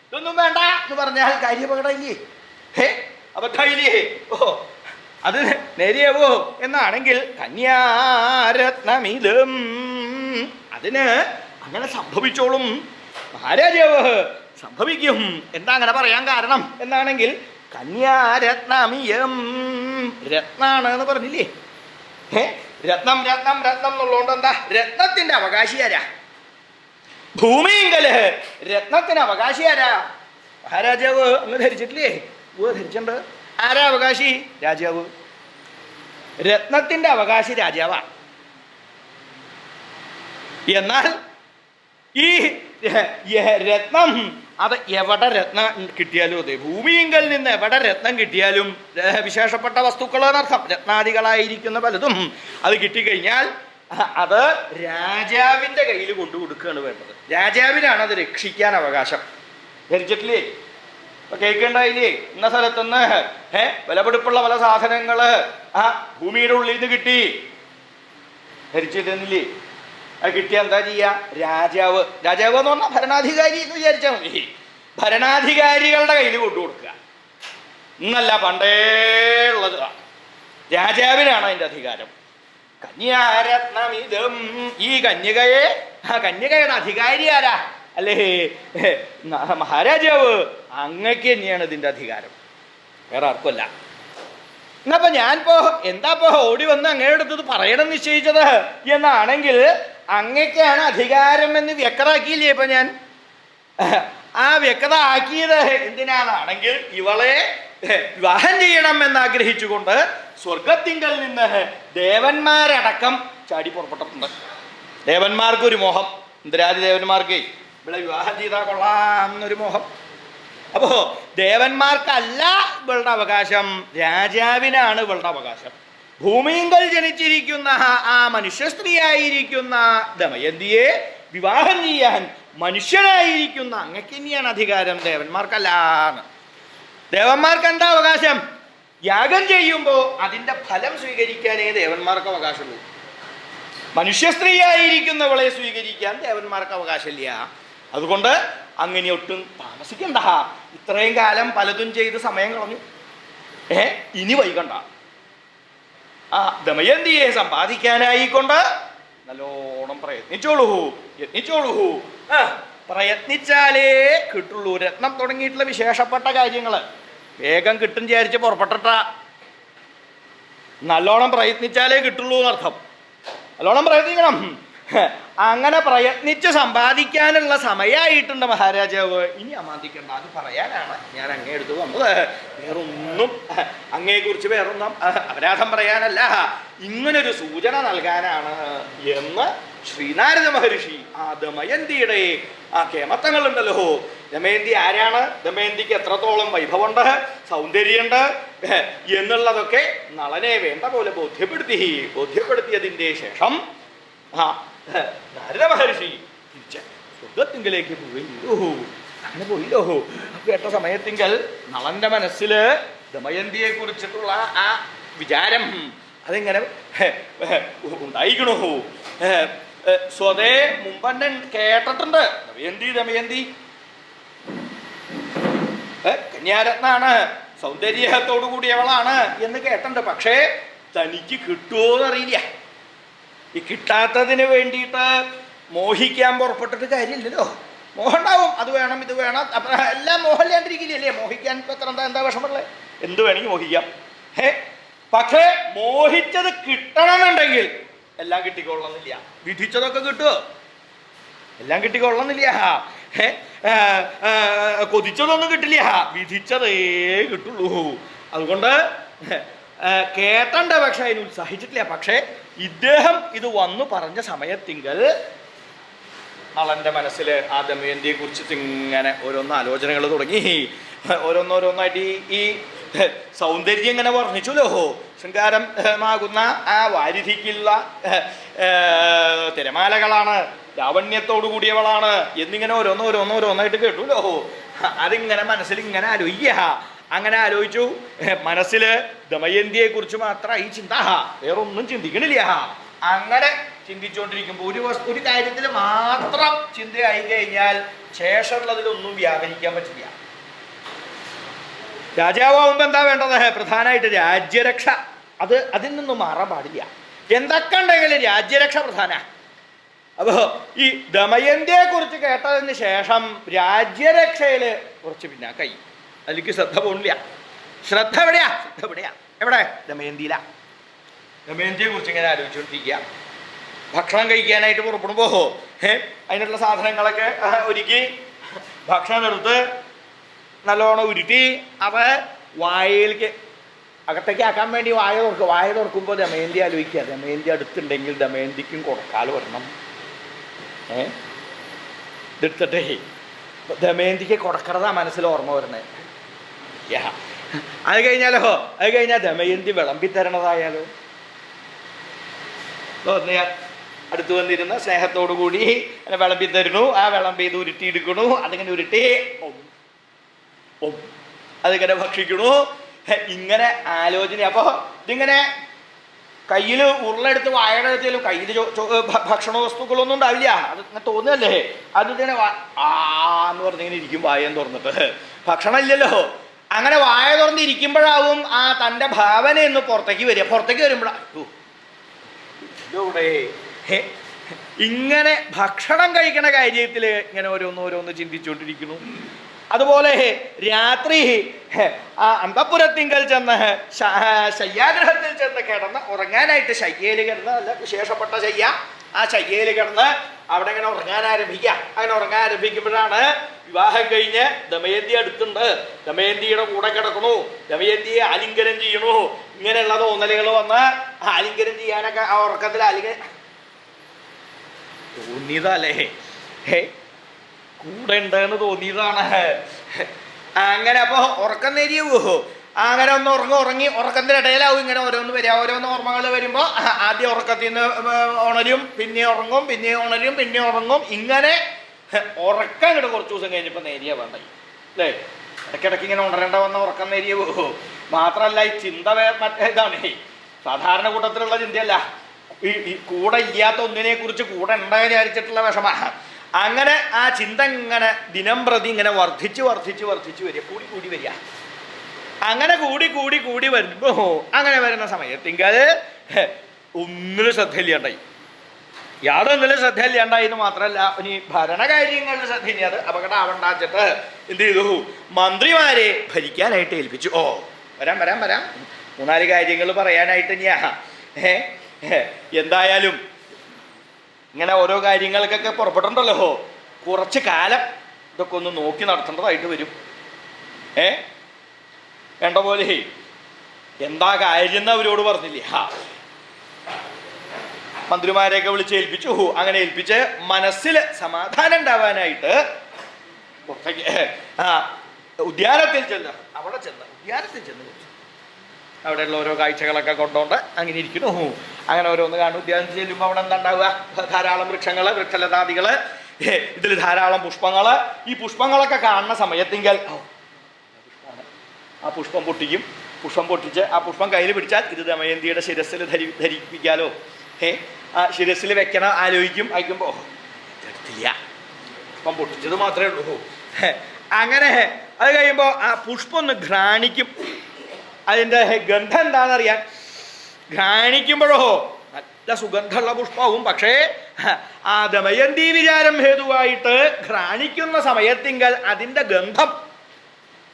ഇതൊന്നും വേണ്ട എന്ന് പറഞ്ഞാൽ കാര്യപകടയില്ലേ? അബദ്ധയില്ലേ? ഓ, അത് നേരെയാവോ എന്നാണെങ്കിൽ കന്യാരത്നമിതം അതിന് അങ്ങനെ സംഭവിച്ചോളും മഹാരാജാവ്, സംഭവിക്കും. എന്താ അങ്ങനെ പറയാൻ കാരണം എന്നാണെങ്കിൽ കന്യാരത്നമിയം രത്നാണ് എന്ന് പറഞ്ഞില്ലേ. രത്നം രത്നം രത്നം എന്നുള്ളതുകൊണ്ട് എന്താ, രത്നത്തിന്റെ അവകാശി ആരാ? ഭൂമിയെങ്കല് രത്നത്തിന് അവകാശി ആരാ? മഹാരാജാവ് അങ്ങ് ധരിച്ചിട്ടില്ലേ? ധരിച്ചിട്ടുണ്ട്. ആരാ അവകാശി? രാജാവ്. രത്നത്തിന്റെ അവകാശി രാജാവാണ്. എന്നാൽ ഈ രത്നം അത് എവിടെ രത്നം കിട്ടിയാലും അതെ, ഭൂമിയെങ്കിൽ നിന്ന് എവിടെ രത്നം കിട്ടിയാലും വിശേഷപ്പെട്ട വസ്തുക്കൾ എന്നർത്ഥം, രത്നാദികളായിരിക്കുന്ന പലതും അത് കിട്ടിക്കഴിഞ്ഞാൽ അത് രാജാവിൻ്റെ കയ്യിൽ കൊണ്ടു കൊടുക്കുകയാണ് വേണ്ടത്. രാജാവിനാണ് അത് രക്ഷിക്കാൻ അവകാശം. ധരിച്ചിട്ടില്ലേ? ഇപ്പൊ കേൾക്കേണ്ടായില്ലേ? ഇന്ന സ്ഥലത്തുനിന്ന് വിലപിടിപ്പുള്ള പല സാധനങ്ങൾ ആ ഭൂമിയുടെ ഉള്ളിൽ നിന്ന് കിട്ടി. ധരിച്ചിരുന്നില്ലേ? അത് കിട്ടിയാൽ എന്താ ചെയ്യുക? രാജാവ് എന്ന് പറഞ്ഞാൽ ഭരണാധികാരി എന്ന് വിചാരിച്ചാൽ മതി. ഭരണാധികാരികളുടെ കയ്യിൽ കൊണ്ടു കൊടുക്കുക എന്നല്ല, പണ്ടേ ഉള്ളത് രാജാവിനാണ് അതിൻ്റെ അധികാരം. കന്യാരത്നമിതം, ഈ കന്യകയുടെ അധികാരി ആരാ? അല്ലേ മഹാരാജാവ്. അങ്ങക്ക് തന്നെയാണ് ഇതിൻ്റെ അധികാരം, വേറെ ആർക്കുമല്ല. എന്നപ്പോ ഞാനിപ്പോ എന്താപ്പോ ഓടി വന്ന് അങ്ങയുടെ അടുത്തത് പറയണം നിശ്ചയിച്ചത് എന്നാണെങ്കിൽ അങ്ങക്കാണ് അധികാരം എന്ന് വ്യക്തമാക്കിയില്ലേ? ഇപ്പൊ ഞാൻ ആ വ്യക്തത ആക്കിയത് എന്തിനാണെങ്കിൽ ഇവളെ വിവാഹം ചെയ്യണം എന്നാഗ്രഹിച്ചുകൊണ്ട് സ്വർഗത്തിങ്കൽ നിന്ന് ദേവന്മാരടക്കം ചാടി പുറപ്പെട്ടിട്ടുണ്ട്. ദേവന്മാർക്കൊരു മോഹം, ഇന്ദ്രാദി ദേവന്മാർക്ക് ഇവിടെ വിവാഹം ചെയ്താൽ കൊള്ളാം എന്നൊരു മോഹം. അപ്പോ ദേവന്മാർക്കല്ല ഇവളുടെ അവകാശം, രാജാവിനാണ് ഇവളുടെ അവകാശം. ഭൂമിയിങ്കൽ ജനിച്ചിരിക്കുന്ന ആ മനുഷ്യ സ്ത്രീയായിരിക്കുന്ന ദമയന്തിയെ വിവാഹം ചെയ്യാൻ മനുഷ്യനായിരിക്കുന്ന അങ്ങക്ക് തന്നെയാണ് അധികാരം, ദേവന്മാർക്കല്ലാന്ന്. ദേവന്മാർക്ക് എന്താ അവകാശം? യാഗം ചെയ്യുമ്പോൾ അതിൻ്റെ ഫലം സ്വീകരിക്കാനേ ദേവന്മാർക്ക് അവകാശമുള്ളൂ. മനുഷ്യ സ്ത്രീയായിരിക്കുന്നവളെ സ്വീകരിക്കാൻ ദേവന്മാർക്ക് അവകാശമില്ല. അതുകൊണ്ട് അങ്ങനെ ഒട്ടും താമസിക്കണ്ട. ഇത്രയും കാലം പലതും ചെയ്ത് സമയം കളഞ്ഞു, ഇനി വൈകണ്ട. ആ ദമയന്തിയെ സമ്പാദിക്കാനായിക്കൊണ്ട് നല്ലോണം യത്നിച്ചോളൂ. പ്രയത്നിച്ചാലേ കിട്ടുള്ളൂ. രത്നം തുടങ്ങിയിട്ടുള്ള വിശേഷപ്പെട്ട കാര്യങ്ങൾ വേഗം കിട്ടും വിചാരിച്ച് പുറപ്പെട്ടിട്ട നല്ലോണം പ്രയത്നിച്ചാലേ കിട്ടുള്ളൂ എന്നർത്ഥം. നല്ലോണം പ്രയത്നിക്കണം. അങ്ങനെ പ്രയത്നിച്ച് സമ്പാദിക്കാനുള്ള സമയമായിട്ടുണ്ട് മഹാരാജാവ്. ഇനി അമാന്തിക്കണ്ട, അത് പറയാനാണ് ഞാൻ അങ്ങേ എടുത്ത് വന്നത്. വേറൊന്നും അങ്ങയെക്കുറിച്ച് വേറൊന്നും അപരാധം പറയാനല്ല, ഇങ്ങനൊരു സൂചന നൽകാനാണ് എന്ന് ശ്രീനാരദ മഹർഷി ആ ദമയന്തിയുടെ ആ കേമത്തങ്ങളുണ്ടല്ലോ. ദമയന്തി ആരാണ്, ദമയന്തിക്ക് എത്രത്തോളം വൈഭവമുണ്ട്, സൗന്ദര്യമുണ്ട് എന്നുള്ളതൊക്കെ നളനെ വേണ്ട പോലെ ബോധ്യപ്പെടുത്തിയതിൻ്റെ ശേഷം നാരദ മഹർഷി തിരിച്ച് സ്വർഗത്തിങ്കലേക്ക് പോയില്ലോ. കേട്ട സമയത്തിങ്കൽ നളന്റെ മനസ്സിൽ ദമയന്തിയെ കുറിച്ചിട്ടുള്ള ആ വിചാരം അതിങ്ങനെ ഉണ്ടായിക്കണു. സ്വതേ മുമ്പന്നെ കേട്ടിട്ടുണ്ട്, ദമയന്തി കന്യാരത്നാണ്, സൗന്ദര്യത്തോടു കൂടിയവളാണ് എന്ന് കേട്ടിട്ടുണ്ട്. പക്ഷേ തനിക്ക് കിട്ടുമോ എന്നറിയില്ല. ഈ കിട്ടാത്തതിന് വേണ്ടിയിട്ട് മോഹിക്കാൻ പുറപ്പെട്ടിട്ട് കാര്യമില്ലല്ലോ. മോഹം ഉണ്ടാവും, അത് വേണം ഇത് വേണം, അപ്പം എല്ലാം മോഹമില്ലാണ്ടിരിക്കില്ലേ. മോഹിക്കാൻ ഇപ്പം എത്ര എന്താ വിഷമമുള്ളത്? എന്ത് വേണമെങ്കിൽ മോഹിക്കാം. പക്ഷേ മോഹിച്ചത് കിട്ടണമെന്നുണ്ടെങ്കിൽ എല്ലാം കിട്ടിക്കൊള്ളണമെന്നില്ല. വിധിച്ചതൊക്കെ കിട്ടുമോ? എല്ലാം കിട്ടിക്കൊള്ളണമെന്നില്ല. കൊതിച്ചതൊന്നും കിട്ടില്ല, വിധിച്ചതേ കിട്ടുള്ളൂ. അതുകൊണ്ട് കേട്ടണ്ട, പക്ഷെ അതിന് ഉത്സാഹിച്ചിട്ടില്ല. പക്ഷേ ഇദ്ദേഹം ഇത് വന്നു പറഞ്ഞ സമയത്തിങ്കൽ നളന്റെ മനസ്സിൽ ആ ദമയന്തിയെ കുറിച്ചിട്ട് ഇങ്ങനെ ഓരോന്ന് ആലോചനകൾ തുടങ്ങി. ഓരോന്നോരോന്നായിട്ട് ഈ സൗന്ദര്യം ഇങ്ങനെ വർണ്ണിച്ചുല്ലോ. ശൃംഗാരമാകുന്ന ആ വാരിധിക്കുള്ള തിരമാലകളാണ്, ലാവണ്യത്തോടു കൂടിയവളാണ് എന്നിങ്ങനെ ഓരോന്നോരോന്നായിട്ട് കേട്ടുല്ലോ. അതിങ്ങനെ മനസ്സിൽ ഇങ്ങനെ ആലോചിക്കുക. അങ്ങനെ ആലോചിച്ചു. മനസ്സിൽ ദമയന്തിയെ കുറിച്ച് മാത്രമായി ചിന്ത, വേറൊന്നും ചിന്തിക്കണില്ല. അങ്ങനെ ചിന്തിച്ചുകൊണ്ടിരിക്കുമ്പോൾ ഒരു കാര്യത്തിൽ മാത്രം ചിന്തയായി കഴിഞ്ഞാൽ ശേഷമുള്ളതിലൊന്നും വ്യാപരിക്കാൻ പറ്റില്ല. രാജാവാകുമ്പോൾ എന്താ വേണ്ടത്? പ്രധാനമായിട്ട് രാജ്യരക്ഷ. അതിൽ നിന്നും മാറാൻ പാടില്ല. എന്തൊക്കെ ഉണ്ടെങ്കിലും രാജ്യരക്ഷ പ്രധാന. അപ്പോൾ ഈ ദമയന്തിയെ കുറിച്ച് കേട്ടതിന് ശേഷം രാജ്യരക്ഷയിൽ കുറച്ച് പിന്നാക്കായി. അതിലേക്ക് ശ്രദ്ധ പോണില്ല. ശ്രദ്ധ എവിടെയാ? എവിടെ? ദമയന്തിയിലാ. ദമയന്തിയെ കുറിച്ച് ഇങ്ങനെ ആലോചിച്ചുകൊണ്ടിരിക്കുക. ഭക്ഷണം കഴിക്കാനായിട്ട് പുറപ്പെടുമ്പോൾ അതിനുള്ള സാധനങ്ങളൊക്കെ ഒരുക്കി ഭക്ഷണം എടുത്ത് നല്ലോണം ഉരുട്ടി അത് വായയിലേക്ക് അകത്തേക്ക് ആക്കാൻ വേണ്ടി വായ തുറക്കുമ്പോൾ ദമയന്തി ആലോചിക്കുക. ദമയന്തി അടുത്തുണ്ടെങ്കിൽ ദമയന്തിക്കും കൊടുക്കാൽ വരണം. ഇതെടുത്തിട്ടേ ദമയന്തിക്ക് കൊടുക്കണതാ മനസ്സിൽ ഓർമ്മ വരണേ. അത് കഴിഞ്ഞാൽ ദമയന്തി വിളമ്പിത്തരണതായാലോ. അടുത്ത് വന്നിരുന്ന സ്നേഹത്തോടു കൂടി വിളമ്പി തരുന്നു. ആ വിളമ്പി ഇത് ഉരുട്ടിയെടുക്കണു. അതിങ്ങനെ ഉരുട്ടി അതിങ്ങനെ ഭക്ഷിക്കണു. ഇങ്ങനെ ആലോചന. അപ്പോൾ ഇതിങ്ങനെ കയ്യിൽ ഉരുളെടുത്ത് വായയുടെ എത്തിയാലും കയ്യിൽ ഭക്ഷണ വസ്തുക്കളൊന്നും ഉണ്ടാവില്ല. അത് ഇങ്ങനെ തോന്നുകയല്ലേ. അത് ഇങ്ങനെ എന്ന് പറഞ്ഞിങ്ങനെ ഇരിക്കും വായം തുറന്നിട്ട്. ഭക്ഷണം ഇല്ലല്ലോ. അങ്ങനെ വായ തുറന്നിരിക്കുമ്പോഴാവും ആ തൻ്റെ ഭാവന എന്ന് പുറത്തേക്ക് വരുമ്പോഴാണ് ഇങ്ങനെ ഭക്ഷണം കഴിക്കണ കാര്യത്തിൽ ഇങ്ങനെ ഓരോന്ന് ചിന്തിച്ചുകൊണ്ടിരിക്കുന്നു. അതുപോലെ രാത്രി ആ അന്തഃപുരത്തിങ്കൽ ചെന്ന് ശയ്യാഗ്രഹത്തിൽ ചെന്ന് കിടന്ന് ഉറങ്ങാനായിട്ട് ശയ്യയിൽ കിടന്ന്, നല്ല വിശേഷപ്പെട്ട ശയ്യ, ആ ശയ്യയിൽ കിടന്ന് അവിടെ ഇങ്ങനെ ഉറങ്ങാൻ ആരംഭിക്കുക. അങ്ങനെ ഉറങ്ങാൻ ആരംഭിക്കുമ്പോഴാണ് വിവാഹം കഴിഞ്ഞ് ദമയന്തി അടുത്തുണ്ട്. ദമയന്തിയുടെ കൂടെ കിടക്കണു. ദമയന്തിയെ ആലിംഗനം ചെയ്യണു. ഇങ്ങനെയുള്ള തോന്നലുകൾ വന്ന് ആലിംഗനം ചെയ്യാനൊക്കെ ആ ഉറക്കത്തിൽ തോന്നിയതല്ലേ, കൂടെ ഉണ്ടെന്ന് തോന്നിയതാണ്. അങ്ങനെ അപ്പോൾ ഉറക്കം നേരിയോ അങ്ങനെ ഒന്ന് ഉറങ്ങി ഉറക്കത്തിൻ്റെ ഇടയിലാവും ഇങ്ങനെ ഓരോന്ന് വരിക. ഓരോന്ന് ഓർമ്മകൾ വരുമ്പോൾ ആദ്യം ഉറക്കത്തിൽ നിന്ന് ഉണരും, പിന്നെ ഉറങ്ങും, പിന്നെ ഉണരും, പിന്നെ ഉറങ്ങും. ഇങ്ങനെ ഉറക്കം ഇങ്ങോട്ട് കുറച്ച് ദിവസം കഴിഞ്ഞപ്പോൾ നേരിയ വേണ്ട അല്ലേ? ഇടയ്ക്കിടയ്ക്ക് ഇങ്ങനെ ഉണരേണ്ട വന്ന ഉറക്കം നേരിയ മാത്രമല്ല ഈ ചിന്ത ഇതാണ് സാധാരണ കൂട്ടത്തിലുള്ള ചിന്തയല്ല. ഈ കൂടെ ഇല്ലാത്ത ഒന്നിനെ കുറിച്ച് കൂടെ ഉണ്ടാകാൻ വിചാരിച്ചിട്ടുള്ള വിഷമ. അങ്ങനെ ആ ചിന്ത ഇങ്ങനെ ദിനം പ്രതി ഇങ്ങനെ വർദ്ധിച്ച് വരിക, കൂടി വരിക. അങ്ങനെ കൂടി വരുമ്പോ അങ്ങനെ വരുന്ന സമയത്തിങ്കൽ ഒന്നിലും ശ്രദ്ധയില്ലാണ്ടായി. യാതൊന്നിലും ശ്രദ്ധയില്ലാണ്ടായി എന്ന് മാത്രമല്ല ഇനി ഭരണകാര്യങ്ങളിൽ ശ്രദ്ധയില്ല. അത് അപകടമാവണ്ടാച്ചിട്ട് എന്ത് ചെയ്തു? മന്ത്രിമാരെ ഭരിക്കാനായിട്ട് ഏൽപ്പിച്ചു. വരാം 3-4 കാര്യങ്ങൾ പറയാനായിട്ട് തന്നെയാ. എന്തായാലും ഇങ്ങനെ ഓരോ കാര്യങ്ങൾക്കൊക്കെ പുറപ്പെട്ടിട്ടുണ്ടല്ലോ, കുറച്ച് കാലം ഇതൊക്കെ ഒന്ന് നോക്കി നടത്തേണ്ടതായിട്ട് വരും. വേണ്ട പോലെ എന്താ കാര്യം എന്ന് അവരോട് പറഞ്ഞില്ലേ? മന്ത്രിമാരെയൊക്കെ വിളിച്ചേൽപ്പിച്ചു. അങ്ങനെ ഏൽപ്പിച്ച് മനസ്സിൽ സമാധാനം ഉണ്ടാവാനായിട്ട് പുറത്തേക്ക് ഉദ്യാനത്തിൽ ചെന്ന് ഉദ്യാനത്തിൽ ചെന്ന് അവിടെയുള്ള ഓരോ കാഴ്ചകളൊക്കെ കൊണ്ടുകൊണ്ട് അങ്ങനെ ഇരിക്കുന്നു. അങ്ങനെ ഓരോന്ന് കാണും. ഉദ്യാനത്തിൽ ചെല്ലുമ്പോൾ അവിടെ എന്താ ഉണ്ടാവുക? ധാരാളം വൃക്ഷങ്ങൾ, വൃക്ഷലതാദികൾ, ഇതിൽ ധാരാളം പുഷ്പങ്ങൾ. ഈ പുഷ്പങ്ങളൊക്കെ കാണുന്ന സമയത്തെങ്കിൽ ആ പുഷ്പം പൊട്ടിക്കും. പുഷ്പം പൊട്ടിച്ച് ആ പുഷ്പം കയ്യിൽ പിടിച്ചാൽ ഇത് ദമയന്തിയുടെ ശിരസ്സിൽ ധരിപ്പിക്കാലോ. ആ ശിരസ്സിൽ വെക്കണം ആലോചിക്കും. അയക്കുമ്പോൾ എടുത്തില്ല, പുഷ്പം പൊട്ടിച്ചത് മാത്രമേ ഉള്ളൂ. അങ്ങനെ അത് കഴിയുമ്പോൾ ആ പുഷ്പം ഒന്ന് ഘ്രാണിക്കും. അതിൻ്റെ ഗന്ധം എന്താണെന്നറിയാൻ ഘ്രാണിക്കുമ്പോഴോ നല്ല സുഗന്ധമുള്ള പുഷ്പവും. പക്ഷേ ആ ദമയന്തി വിചാരം ഹേതുവായിട്ട് ഘ്രാണിക്കുന്ന സമയത്തിങ്കൽ അതിൻ്റെ ഗന്ധം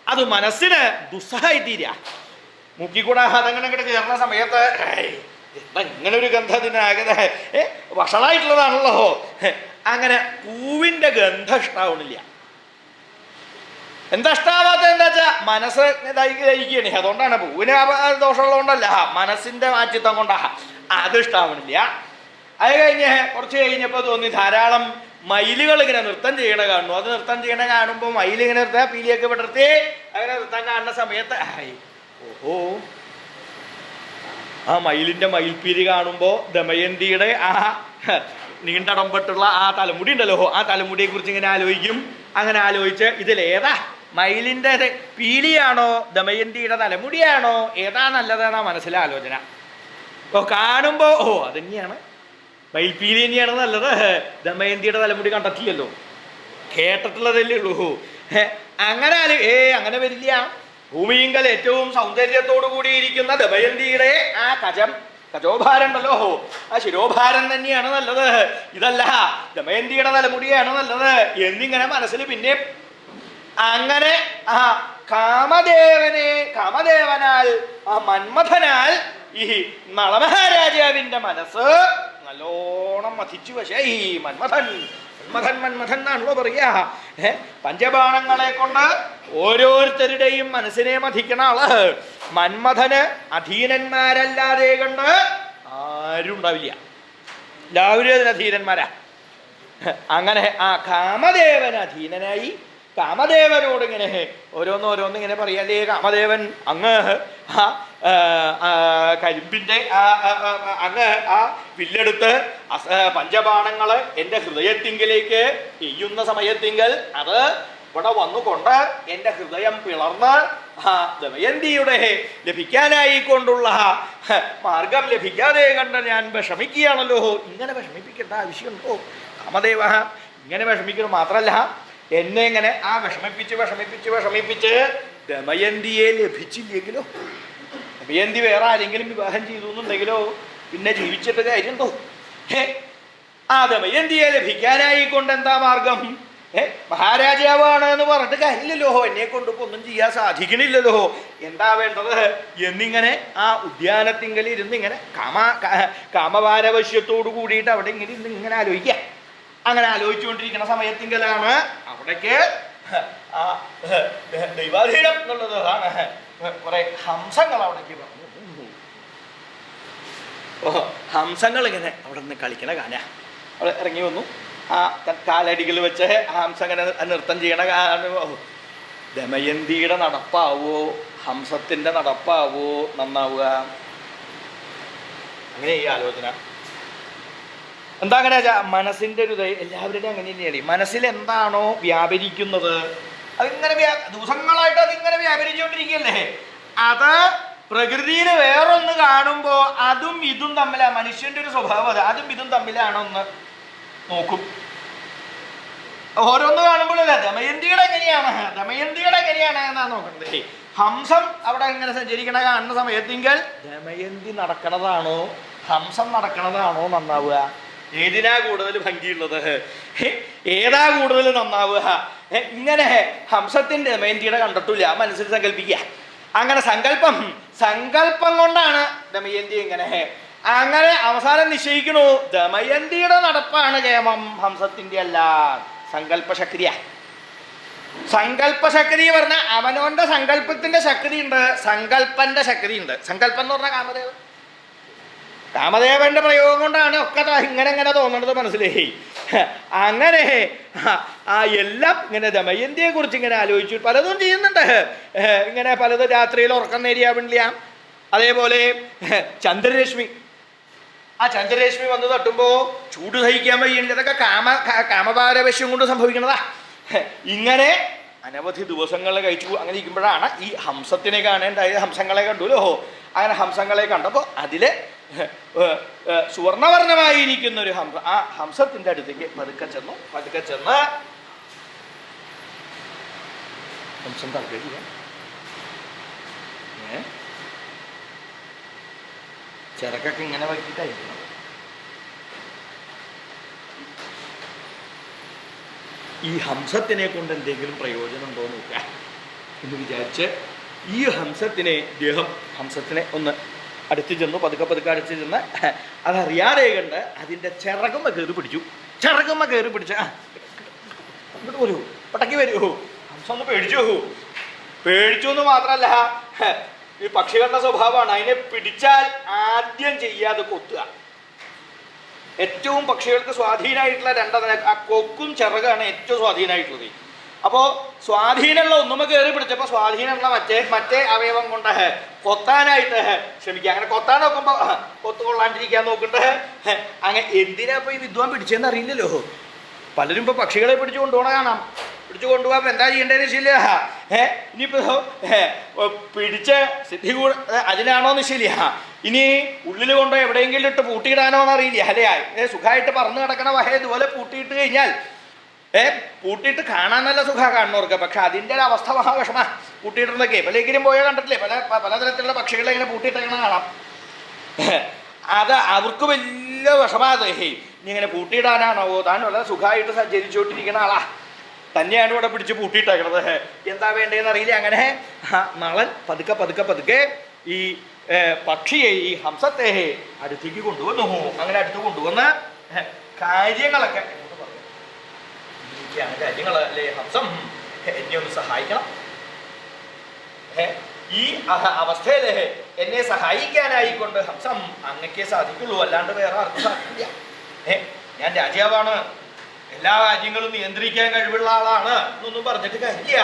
അത് മനസ്സിന് ദുസ്സഹായി തീരുക. മൂക്കിക്കൂടെ അതങ്ങനെ ഇങ്ങോട്ട് കയറുന്ന സമയത്ത് ഇങ്ങനെ ഒരു ഗന്ധത്തിനാകെ വഷളായിട്ടുള്ളതാണല്ലോ. അങ്ങനെ പൂവിൻ്റെ ഗന്ധം ഇഷ്ടാവണില്ല. എന്താ ഇഷ്ടാവാത്തത് എന്താ വെച്ചാൽ മനസ്സ് ഇതായിരിക്കണേ. അതുകൊണ്ടാണ് പൂവിന് ദോഷമുള്ളതുകൊണ്ടല്ല, മനസ്സിൻ്റെ മാറ്റിത്തം കൊണ്ടാ അത് ഇഷ്ടാവണില്ല. അത് കുറച്ച് കഴിഞ്ഞപ്പോൾ തോന്നി ധാരാളം മയിലുകൾ ഇങ്ങനെ നൃത്തം ചെയ്യണ കാണുന്നു. അത് നൃത്തം ചെയ്യണ കാണുമ്പോൾ മയിലിങ്ങനെ നിർത്താൻ പീലിയൊക്കെ വിടർത്തി അങ്ങനെ നൃത്തം കാണുന്ന സമയത്ത് ആ മയിലിൻ്റെ മയിൽപ്പീലി കാണുമ്പോൾ ദമയന്തിയുടെ ആ നീണ്ടടമ്പട്ടുള്ള ആ തലമുടി ഉണ്ടല്ലോ, ആ തലമുടിയെ കുറിച്ച് ഇങ്ങനെ ആലോചിക്കും. അങ്ങനെ ആലോചിച്ച് ഇതിലേതാ മയിലിൻ്റെ പീലിയാണോ ദമയന്തിയുടെ തലമുടിയാണോ ഏതാ നല്ലതെന്നാ മനസ്സിലെ ആലോചന. അപ്പോൾ കാണുമ്പോൾ അതന്നെയാണ് മയിൽപ്പീലി തന്നെയാണ് നല്ലത്. ദമയന്തിയുടെ തലമുടി കണ്ടിട്ടില്ലല്ലോ, കേട്ടിട്ടുള്ളതല്ലേ ഉള്ളൂ. അങ്ങനെ അങ്ങനെ വരില്ല. ഭൂമിയിങ്കൽ ഏറ്റവും സൗന്ദര്യത്തോടു കൂടിയിരിക്കുന്ന ദമയന്തിയുടെ ആ കജോഭാരം ഉണ്ടല്ലോ, ആ ശിരോഭാരം തന്നെയാണ് നല്ലത്. ഇതല്ല ദമയന്തിയുടെ തലമുടിയാണ് നല്ലത് എന്നിങ്ങനെ മനസ്സിൽ പിന്നെ അങ്ങനെ ആ കാമദേവനാൽ ആ മന്മഥനാൽ ഈ നളമഹാരാജാവിൻ്റെ മനസ്സ് നല്ലോണം മഥിച്ചു. പക്ഷേ ഈ മന്മഥൻ എന്നാണല്ലോ പറയാ. പഞ്ചബാണങ്ങളെ കൊണ്ട് ഓരോരുത്തരുടെയും മനസ്സിനെ മഥിക്കണ ആള്. മന്മഥന് അധീനന്മാരല്ലാതെ കണ്ട് ആരും ഉണ്ടാവില്ല, എല്ലാവരും അതിന് അധീനന്മാരാ. അങ്ങനെ ആ കാമദേവൻ അധീനനായി കാമദേവനോട് ഇങ്ങനെ ഓരോന്നിങ്ങനെ പറയാല്ലേ. കാമദേവൻ അങ്ങ് കരിമ്പിൻ്റെ അങ്ങ് ആ വില്ലെടുത്ത് പഞ്ചബാണങ്ങൾ എൻ്റെ ഹൃദയത്തിങ്കിലേക്ക് എയ്യുന്ന സമയത്തിങ്കൽ അത് ഇവിടെ വന്നുകൊണ്ട് എൻ്റെ ഹൃദയം പിളർന്ന് ദമയന്തിയുടെ ലഭിക്കാനായിക്കൊണ്ടുള്ള മാർഗം ലഭിക്കാതെ കണ്ട് ഞാൻ വിഷമിക്കുകയാണല്ലോ. ഇങ്ങനെ വിഷമിപ്പിക്കേണ്ട ആവശ്യമുണ്ടോ? കാമദേവ ഇങ്ങനെ വിഷമിക്കണം. മാത്രമല്ല എന്നെ ഇങ്ങനെ ആ വിഷമിപ്പിച്ച് ദമയന്തിയെ ലഭിച്ചില്ലെങ്കിലോ, ദമയന്തി വേറെ ആരെങ്കിലും വിവാഹം ചെയ്തു എന്നുണ്ടെങ്കിലോ പിന്നെ ജീവിച്ചിട്ട് കാര്യമുണ്ടോ? ആ ദമയന്തിയെ ലഭിക്കാനായിക്കൊണ്ട് എന്താ മാർഗം? മഹാരാജാവാണ് എന്ന് പറഞ്ഞിട്ട് കാര്യമില്ലല്ലോ, എന്നെ കൊണ്ടിപ്പോൾ ഒന്നും ചെയ്യാൻ സാധിക്കണില്ലല്ലോ. എന്താ വേണ്ടത് എന്നിങ്ങനെ ആ ഉദ്യാനത്തിങ്കൽ ഇരുന്നിങ്ങനെ കാമപാരവശ്യത്തോടു കൂടിയിട്ട് അവിടെ ഇങ്ങനെ ആലോചിക്കുക. അങ്ങനെ ആലോചിച്ചുകൊണ്ടിരിക്കുന്ന സമയത്തിങ്കലാണ് അവിടേക്ക് ആ ദൈവാധീനം എന്നുള്ളത് കുറെ ഹംസങ്ങൾ അവിടേക്ക് വന്നു. ഹംസങ്ങൾ ഇങ്ങനെ അവിടെ നിന്ന് കളിക്കണ കാണാ. അവിടെ ഇറങ്ങി വന്നു. ആ കാലടികൾ വെച്ച് ഹംസ അങ്ങനെ നൃത്തം ചെയ്യണ ദമയന്തിയുടെ നടപ്പാവോ ഹംസത്തിൻ്റെ നടപ്പാവോ നന്നാവുക? അങ്ങനെ ഈ ആലോചന എന്താ? അങ്ങനെ മനസ്സിൻ്റെ ഒരു എല്ലാവരുടെയും അങ്ങനെ തന്നെയാണ്. മനസ്സിൽ എന്താണോ വ്യാപരിക്കുന്നത് അതിങ്ങനെ ദിവസങ്ങളായിട്ട് അതിങ്ങനെ വ്യാപരിച്ചുകൊണ്ടിരിക്കുകയല്ലേ. അത് പ്രകൃതിയിൽ വേറൊന്ന് കാണുമ്പോൾ അതും ഇതും തമ്മിലാണ്. മനുഷ്യൻ്റെ ഒരു സ്വഭാവം അത്. അതും ഇതും തമ്മിലാണോ ഒന്ന് നോക്കും. ഓരോന്ന് കാണുമ്പോഴല്ല ദമയന്തിയുടെ എങ്ങനെയാണ് എന്നാണ് നോക്കുന്നത്. ഹംസം അവിടെ ഇങ്ങനെ സഞ്ചരിക്കണ കാണുന്ന സമയത്തെങ്കിൽ ദമയന്തി നടക്കണതാണോ ഹംസം നടക്കണതാണോ നന്നാവുക? ഏതിനാ കൂടുതൽ ഭംഗിയുള്ളത്? ഏതാ കൂടുതൽ നന്നാവുക? ഇങ്ങനെ ഹംസത്തിൻ്റെ ദമയന്തിയുടെ കണ്ടിട്ടില്ല, മനസ്സിൽ സങ്കല്പിക്കുക. അങ്ങനെ സങ്കല്പം കൊണ്ടാണ് ദമയന്തി ഇങ്ങനെ. അങ്ങനെ അവസാനം നിശ്ചയിക്കണു ദമയന്തിയുടെ നടപ്പാണ് കേമം, ഹംസത്തിൻ്റെ അല്ല. സങ്കല്പശക്തിയാ. സങ്കല്പശക്തി പറഞ്ഞാൽ അവനവന്റെ സങ്കല്പത്തിന്റെ ശക്തി ഉണ്ട്, സങ്കല്പന്റെ ശക്തി ഉണ്ട്. സങ്കല്പം എന്ന് പറഞ്ഞാൽ കാമദേവന്റെ പ്രയോഗം കൊണ്ടാണ് ഒക്കെ ഇങ്ങനെ തോന്നണത്, മനസ്സിലായി? അങ്ങനെ ആ എല്ലാം ഇങ്ങനെ ദമയന്തിയെ കുറിച്ച് ഇങ്ങനെ ആലോചിച്ചു പലതും ചെയ്യുന്നുണ്ട്. ഇങ്ങനെ പലതും രാത്രിയിൽ ഉറക്കം നേരിയാവില്ല. അതേപോലെ ചന്ദ്രരശ്മി, ആ ചന്ദ്രരശ്മി വന്ന് തട്ടുമ്പോൾ ചൂട് സഹിക്കാൻ വയ്യുണ്ട്. ഇതൊക്കെ കാമപാരവശ്യം കൊണ്ട് സംഭവിക്കണതാ. ഇങ്ങനെ അനവധി ദിവസങ്ങൾ കഴിച്ചു. അങ്ങനെ ഇരിക്കുമ്പോഴാണ് ഈ ഹംസത്തിനെ കാണേണ്ടായത്. ഹംസങ്ങളെ കണ്ടുല്ലോ. അങ്ങനെ ഹംസങ്ങളെ കണ്ടപ്പോൾ അതിൽ സുവർണവർണ്ണമായിരിക്കുന്ന ഒരു ആ ഹംസത്തിൻ്റെ അടുത്തേക്ക് പതുക്കെ ചെന്ന് ഹംസം താല്പര്യ ചിറക്കൊക്കെ ഇങ്ങനെ വയ്ക്കിട്ടായിരിക്കണം. ഈ ഹംസത്തിനെ കൊണ്ട് എന്തെങ്കിലും പ്രയോജനം ഉണ്ടോ നോക്കുക എന്ന് വിചാരിച്ച് ഈ ഹംസത്തിനെ ഒന്ന് അടുത്ത് ചെന്നു, പതുക്കെ അടുത്ത് ചെന്ന് അതറിയാതെ കണ്ട് അതിൻ്റെ ചിറകുമ്മ കയറി പിടിച്ചു. ഇങ്ങോട്ട് വരൂ, പട്ടക്ക് വരൂ. ഹംസം ഒന്ന് പേടിച്ചു എന്ന് മാത്രമല്ല, ഈ പക്ഷികളുടെ സ്വഭാവമാണ്. അതിനെ പിടിച്ചാൽ ആദ്യം ചെയ്യാതെ കൊത്തുക. ഏറ്റവും പക്ഷികൾക്ക് സ്വാധീനമായിട്ടുള്ള ആ കൊക്കും ചിറകാണ് ഏറ്റവും സ്വാധീനമായിട്ടുള്ളത്. അപ്പോൾ സ്വാധീനമുള്ള ഒന്നുമ കയറി പിടിച്ചപ്പോൾ സ്വാധീനമുള്ള മറ്റേ അവയവം കൊണ്ട് കൊത്താനായിട്ട് ശ്രമിക്കുക. അങ്ങനെ കൊത്താൻ നോക്കുമ്പോൾ കൊത്തുകൊള്ളാണ്ടിരിക്കാൻ നോക്കണ്ടേ. അങ്ങനെ എന്തിനാ ഇപ്പോൾ ഈ വിദ്വാൻ പിടിച്ചതെന്ന് അറിയില്ലല്ലോ. പലരും ഇപ്പോൾ പക്ഷികളെ പിടിച്ചു കൊണ്ടുപോകണ കാണാം. പിടിച്ചു കൊണ്ടുപോകാൻ എന്താ ചെയ്യേണ്ടതെന്ന് വെച്ചില്ല. ഇനിയിപ്പോൾ പിടിച്ച് സിദ്ധി അതിനാണോ നിശ്ചയില്ല. ഇനി ഉള്ളിൽ കൊണ്ടോ എവിടെയെങ്കിലും ഇട്ട് പൂട്ടിയിടാനോ എന്നറിയില്ല. അല്ലേ, സുഖമായിട്ട് പറന്ന് കിടക്കണ ഇതുപോലെ പൂട്ടിയിട്ട് കഴിഞ്ഞാൽ പൂട്ടിയിട്ട് കാണാൻ നല്ല സുഖമാണ് കാണുന്നവർക്ക്. പക്ഷെ അതിൻ്റെ ഒരു അവസ്ഥ മഹാവിഷമ. പൂട്ടിയിട്ടൊക്കെ പലരെങ്കിലും പോയാൽ കണ്ടിട്ടില്ലേ, പലതരത്തിലുള്ള പക്ഷികളെ ഇങ്ങനെ പൂട്ടിയിട്ടങ്ങനെ കാണാം. അത് അവർക്ക് വലിയ വിഷമാത്. ഇനി ഇങ്ങനെ പൂട്ടിയിടാനാണോ? താൻ വളരെ സുഖമായിട്ട് സഞ്ചരിച്ചുകൊണ്ടിരിക്കുന്ന ആളാ, തന്നെയാണ് ഇവിടെ പിടിച്ച് പൂട്ടിയിട്ടേക്കണത്. എന്താ വേണ്ടതെന്ന് അറിയില്ല. അങ്ങനെ നളൻ പതുക്കെ ഈ പക്ഷിയെ, ഈ ഹംസത്തെ അടുത്തേക്ക് കൊണ്ടുവന്നു. അങ്ങനെ അടുത്ത് കൊണ്ടുവന്ന് കാര്യങ്ങളൊക്കെ കാര്യങ്ങൾ അല്ലേ, ഹംസം എന്നെ ഒന്ന് സഹായിക്കണം. ഈ അവസ്ഥയിൽ എന്നെ സഹായിക്കാനായിക്കൊണ്ട് ഹംസം അങ്ങക്കേ സാധിക്കുള്ളൂ, അല്ലാണ്ട് വേറെ ആർക്കും സാധിക്കില്ല. ഞാൻ രാജാവാണ്, എല്ലാ കാര്യങ്ങളും നിയന്ത്രിക്കാൻ കഴിവുള്ള ആളാണ് എന്നൊന്നും പറഞ്ഞിട്ട് കാര്യമില്ല.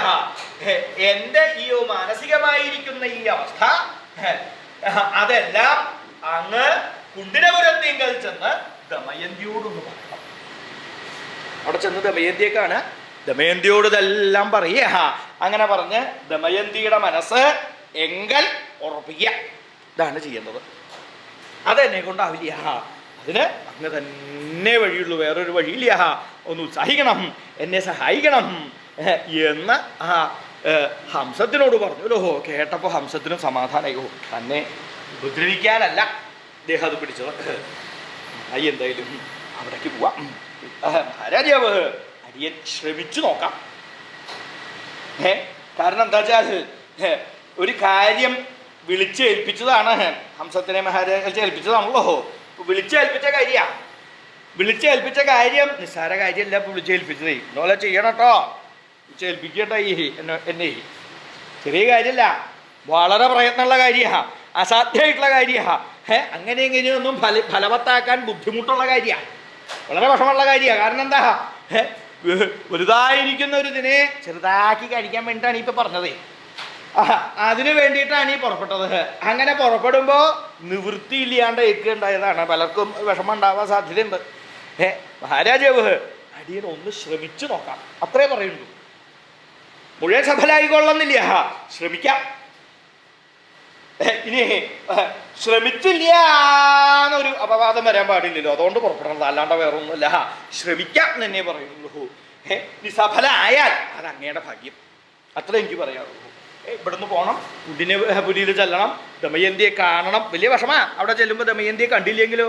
എൻ്റെ ഈ മാനസികമായിരിക്കുന്ന ഈ അവസ്ഥ അതെല്ലാം അങ്ങ് കുണ്ടിനപുരത്തിങ്കൽ ചെന്ന് ദമയന്തിയോടൊന്ന് പറയണം. അവിടെ ചെന്ന് ദമയന്തിയേക്കാണ്. ദമയന്തിയോട് ഇതെല്ലാം പറയുക. അങ്ങനെ പറഞ്ഞ് ദമയന്തിയുടെ മനസ്സ് എങ്കൽ ഉറപ്പിക്കുക. ഇതാണ് ചെയ്യുന്നത്. അതെന്നെ കൊണ്ടാവില്ല, അതിന് അങ്ങ് തന്നെ വഴിയുള്ളൂ, വേറൊരു വഴിയില്ല. ഒന്ന് ഉത്സാഹിക്കണം, എന്നെ സഹായിക്കണം എന്ന് ആ ഹംസത്തിനോട് പറഞ്ഞല്ലോ. കേട്ടപ്പോൾ ഹംസത്തിനും സമാധാനമായോ. തന്നെ ഉപദ്രവിക്കാനല്ല അദ്ദേഹം അത് പിടിച്ചത്. എന്തായാലും അവിടേക്ക് പോവാം. മഹാരാജാവ്, അടിയൻ ശ്രമിച്ചു നോക്കാം. കാരണം എന്താ വെച്ചാൽ ഒരു കാര്യം വിളിച്ചേൽപ്പിച്ചതാണ്. ഹംസത്തിനെ മഹാരാജ ഏൽപ്പിച്ചതാണല്ലോ. വിളിച്ചേൽപ്പിച്ച കാര്യം നിസ്സാര കാര്യമല്ല. ഇപ്പോൾ വിളിച്ചേൽപ്പിച്ചതേ ഇന്നോലെ ചെയ്യണം കേട്ടോ, വിളിച്ചേൽപ്പിക്കട്ടെ എന്നെ. ചെറിയ കാര്യമല്ല, വളരെ പ്രയത്നമുള്ള കാര്യമാണ്, അസാധ്യമായിട്ടുള്ള കാര്യമാണ്. അങ്ങനെ ഇങ്ങനെയൊന്നും ഫലവത്താക്കാൻ ബുദ്ധിമുട്ടുള്ള കാര്യമാണ്, വളരെ വിഷമമുള്ള കാര്യമാണ്. കാരണം എന്താ, വലുതായിരിക്കുന്ന ഒരു ഇതിനെ ചെറുതാക്കി കഴിക്കാൻ വേണ്ടിയിട്ടാണ് ഇപ്പൊ പറഞ്ഞത്. അതിനു വേണ്ടിയിട്ടാണ് ഈ പുറപ്പെട്ടത്. അങ്ങനെ പുറപ്പെടുമ്പോൾ നിവൃത്തിയില്ലാണ്ട് ഏക്കുണ്ടായതാണ്. പലർക്കും വിഷമം ഉണ്ടാവാൻ സാധ്യതയുണ്ട്. മഹാരാജാവ് അടിയൻ ഒന്ന് ശ്രമിച്ചു നോക്കാം അത്രേ പറയുള്ളൂ. മുഴുവൻ സഫലായിക്കൊള്ളുന്നില്ല, ശ്രമിക്കാം. ഇനി ശ്രമിച്ചില്ല എന്നൊരു അപവാദം വരാൻ പാടില്ലല്ലോ, അതുകൊണ്ട് പുറപ്പെടണത്, അല്ലാണ്ട് വേറൊന്നുമില്ല. ശ്രമിക്കാം എന്നേ പറയുള്ളൂ. ഇനി സഫലമായാൽ അത് അങ്ങയുടെ ഭാഗ്യം, അത്ര എനിക്ക് പറയാറുള്ളൂ. ഇവിടുന്ന് പോകണം, പുലിയിൽ ചെല്ലണം, ദമയന്തിയെ കാണണം. വലിയ വിഷമാ അവിടെ ചെല്ലുമ്പോൾ ദമയന്തിയെ കണ്ടില്ലെങ്കിലോ.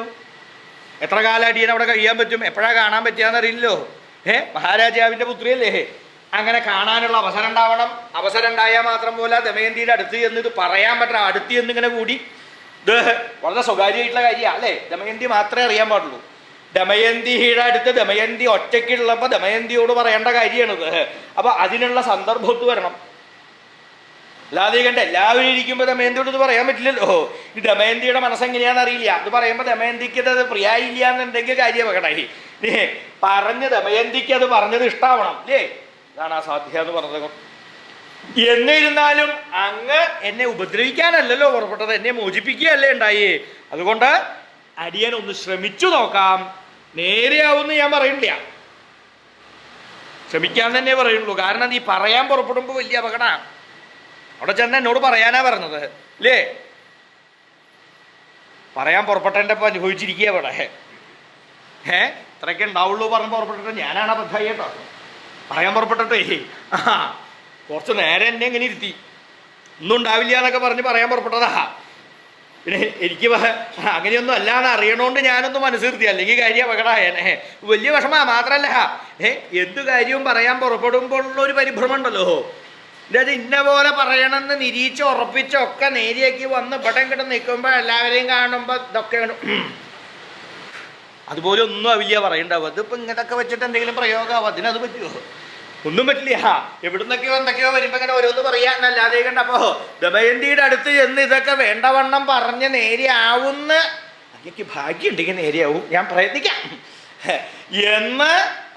എത്ര കാലം അടിയൻ അവിടെ കഴിയാൻ പറ്റും, എപ്പോഴാണ് കാണാൻ പറ്റുകയെന്നറിയില്ലല്ലോ. മഹാരാജാവിൻ്റെ പുത്രിയല്ലേ, അങ്ങനെ കാണാനുള്ള അവസരം ഉണ്ടാവണം. അവസരം ഉണ്ടായാൽ മാത്രം പോലെ ദമയന്തിയുടെ അടുത്ത് ചെന്ന് ഇത് പറയാൻ പറ്റണം. അടുത്ത് ചെന്ന് ഇങ്ങനെ കൂടി ഇത് വളരെ സ്വകാര്യമായിട്ടുള്ള കാര്യമാണ് അല്ലേ, ദമയന്തി മാത്രമേ അറിയാൻ പാടുള്ളൂ. ദമയന്തിയുടെ അടുത്ത് ദമയന്തി ഒറ്റയ്ക്കുള്ളപ്പോൾ ദമയന്തിയോട് പറയേണ്ട കാര്യമാണിത്. അപ്പം അതിനുള്ള സന്ദർഭത്ത് വരണം. അല്ലാതെ കണ്ട എല്ലാവരും ഇരിക്കുമ്പോൾ ദമയന്തിയോട് ഇത് പറയാൻ പറ്റില്ലല്ലോ. ഈ ദമയന്തിയുടെ മനസ്സെങ്ങനെയാണെന്ന് അറിയില്ല. അത് പറയുമ്പോൾ ദമയന്തിക്ക് അത് പ്രിയായില്ല എന്നുണ്ടെങ്കിൽ കാര്യം വെക്കണേ. പറഞ്ഞ് ദമയന്തിക്ക് അത് പറഞ്ഞത് ഇഷ്ടാവണം അല്ലേ, അതാണ് ആ സാധ്യ എന്ന് പറഞ്ഞത്. എന്നിരുന്നാലും അങ്ങ് എന്നെ ഉപദ്രവിക്കാനല്ലല്ലോ പുറപ്പെട്ടത്, എന്നെ മോചിപ്പിക്കുകയല്ലേ ഉണ്ടായേ. അതുകൊണ്ട് അടിയൻ ഒന്ന് ശ്രമിച്ചു നോക്കാം. നേരെയാവുമെന്ന് ഞാൻ പറയണില്ല, ശ്രമിക്കാൻ തന്നെ പറയുള്ളൂ. കാരണം നീ പറയാൻ പുറപ്പെടുമ്പോൾ വലിയ അപകടമാണ്. അവിടെ ചെന്ന് എന്നോട് പറയാനാ പറഞ്ഞത് അല്ലേ. പറയാൻ പുറപ്പെട്ടപ്പോൾ അനുഭവിച്ചിരിക്കുക അവിടെ. ഇത്രയൊക്കെ ഉണ്ടാവുള്ളൂ പറഞ്ഞ് പുറപ്പെട്ടിട്ട് ഞാനാണ് അബദ്ധമായി കേട്ടോ. പറയാൻ പുറപ്പെട്ടിട്ടേ കുറച്ച് നേരം എന്നെ എങ്ങനെ ഇരുത്തി, ഒന്നും ഉണ്ടാവില്ല എന്നൊക്കെ പറഞ്ഞ് പറയാൻ പുറപ്പെട്ടതാ. പിന്നെ എനിക്ക് അങ്ങനെയൊന്നും അല്ലാന്ന് അറിയണോണ്ട് ഞാനൊന്ന് മനസ്സിരുത്തി, അല്ലെങ്കിൽ കാര്യം അപകടമായേനെ. വലിയ വിഷമാ. മാത്രല്ല എന്ത് കാര്യവും പറയാൻ പുറപ്പെടുമ്പോഴുള്ളൊരു പരിഭ്രമം ഉണ്ടല്ലോ. ഇത് ഇന്ന പോലെ പറയണമെന്ന് നിരീച്ച് ഉറപ്പിച്ചൊക്കെ നേരിയാക്കി വന്ന് ഇവിടെ കിട്ടും നിൽക്കുമ്പോൾ എല്ലാവരെയും കാണുമ്പോൾ ഇതൊക്കെ അതുപോലെ ഒന്നും ആവില്ല പറയണ്ടാവും. അതിപ്പോൾ ഇങ്ങനൊക്കെ വെച്ചിട്ട് എന്തെങ്കിലും പ്രയോഗമാവും, അതിനത് പറ്റുമോ? ഒന്നും പറ്റില്ല. എവിടുന്നൊക്കെയോ എന്തൊക്കെയോ വരുമ്പോൾ ഇങ്ങനെ ഓരോന്ന് പറയാന്നല്ലാതെ കണ്ടപ്പോൾ ദമയന്തിയുടെ അടുത്ത് ചെന്ന് ഇതൊക്കെ വേണ്ടവണ്ണം പറഞ്ഞ് നേരെയാവുന്ന എനിക്ക് ഭാഗ്യം ഉണ്ടെങ്കിൽ നേരെയാവും, ഞാൻ പ്രയത്നിക്കാം എന്ന്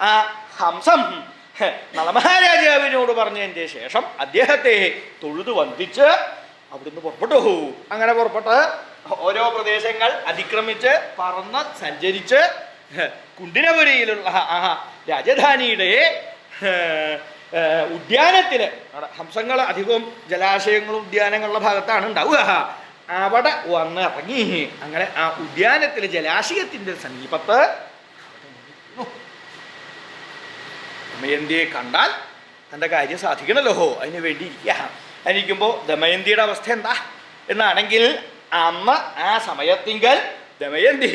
ആ ഹംസം നളമഹാരാജാവിനോട് പറഞ്ഞതിൻ്റെ ശേഷം അദ്ദേഹത്തെ തൊഴുതു വന്ദിച്ച് അവിടുന്ന് പുറപ്പെട്ടു. അങ്ങനെ പുറപ്പെട്ട് ഓരോ പ്രദേശങ്ങൾ അതിക്രമിച്ച് പറന്ന് സഞ്ചരിച്ച് കുണ്ടിനപുരിയിലുള്ള രാജധാനിയുടെ ഉദ്യാനത്തിൽ, ഹംസങ്ങൾ അധികവും ജലാശയങ്ങളും ഉദ്യാനങ്ങളുടെ ഭാഗത്താണ് ഉണ്ടാവുക, അവിടെ വന്ന് ഇറങ്ങി. അങ്ങനെ ആ ഉദ്യാനത്തിലെ ജലാശയത്തിൻ്റെ സമീപത്ത് ദമയന്തിയെ കണ്ടാൽ തൻ്റെ കാര്യം സാധിക്കണല്ലോ, അതിന് വേണ്ടി ഇരിക്കുക. അതിരിക്കുമ്പോൾ ദമയന്തിയുടെ അവസ്ഥ എന്താ എന്നാണെങ്കിൽ, അന്ന് ആ സമയത്തിങ്കൽ ദമയന്തി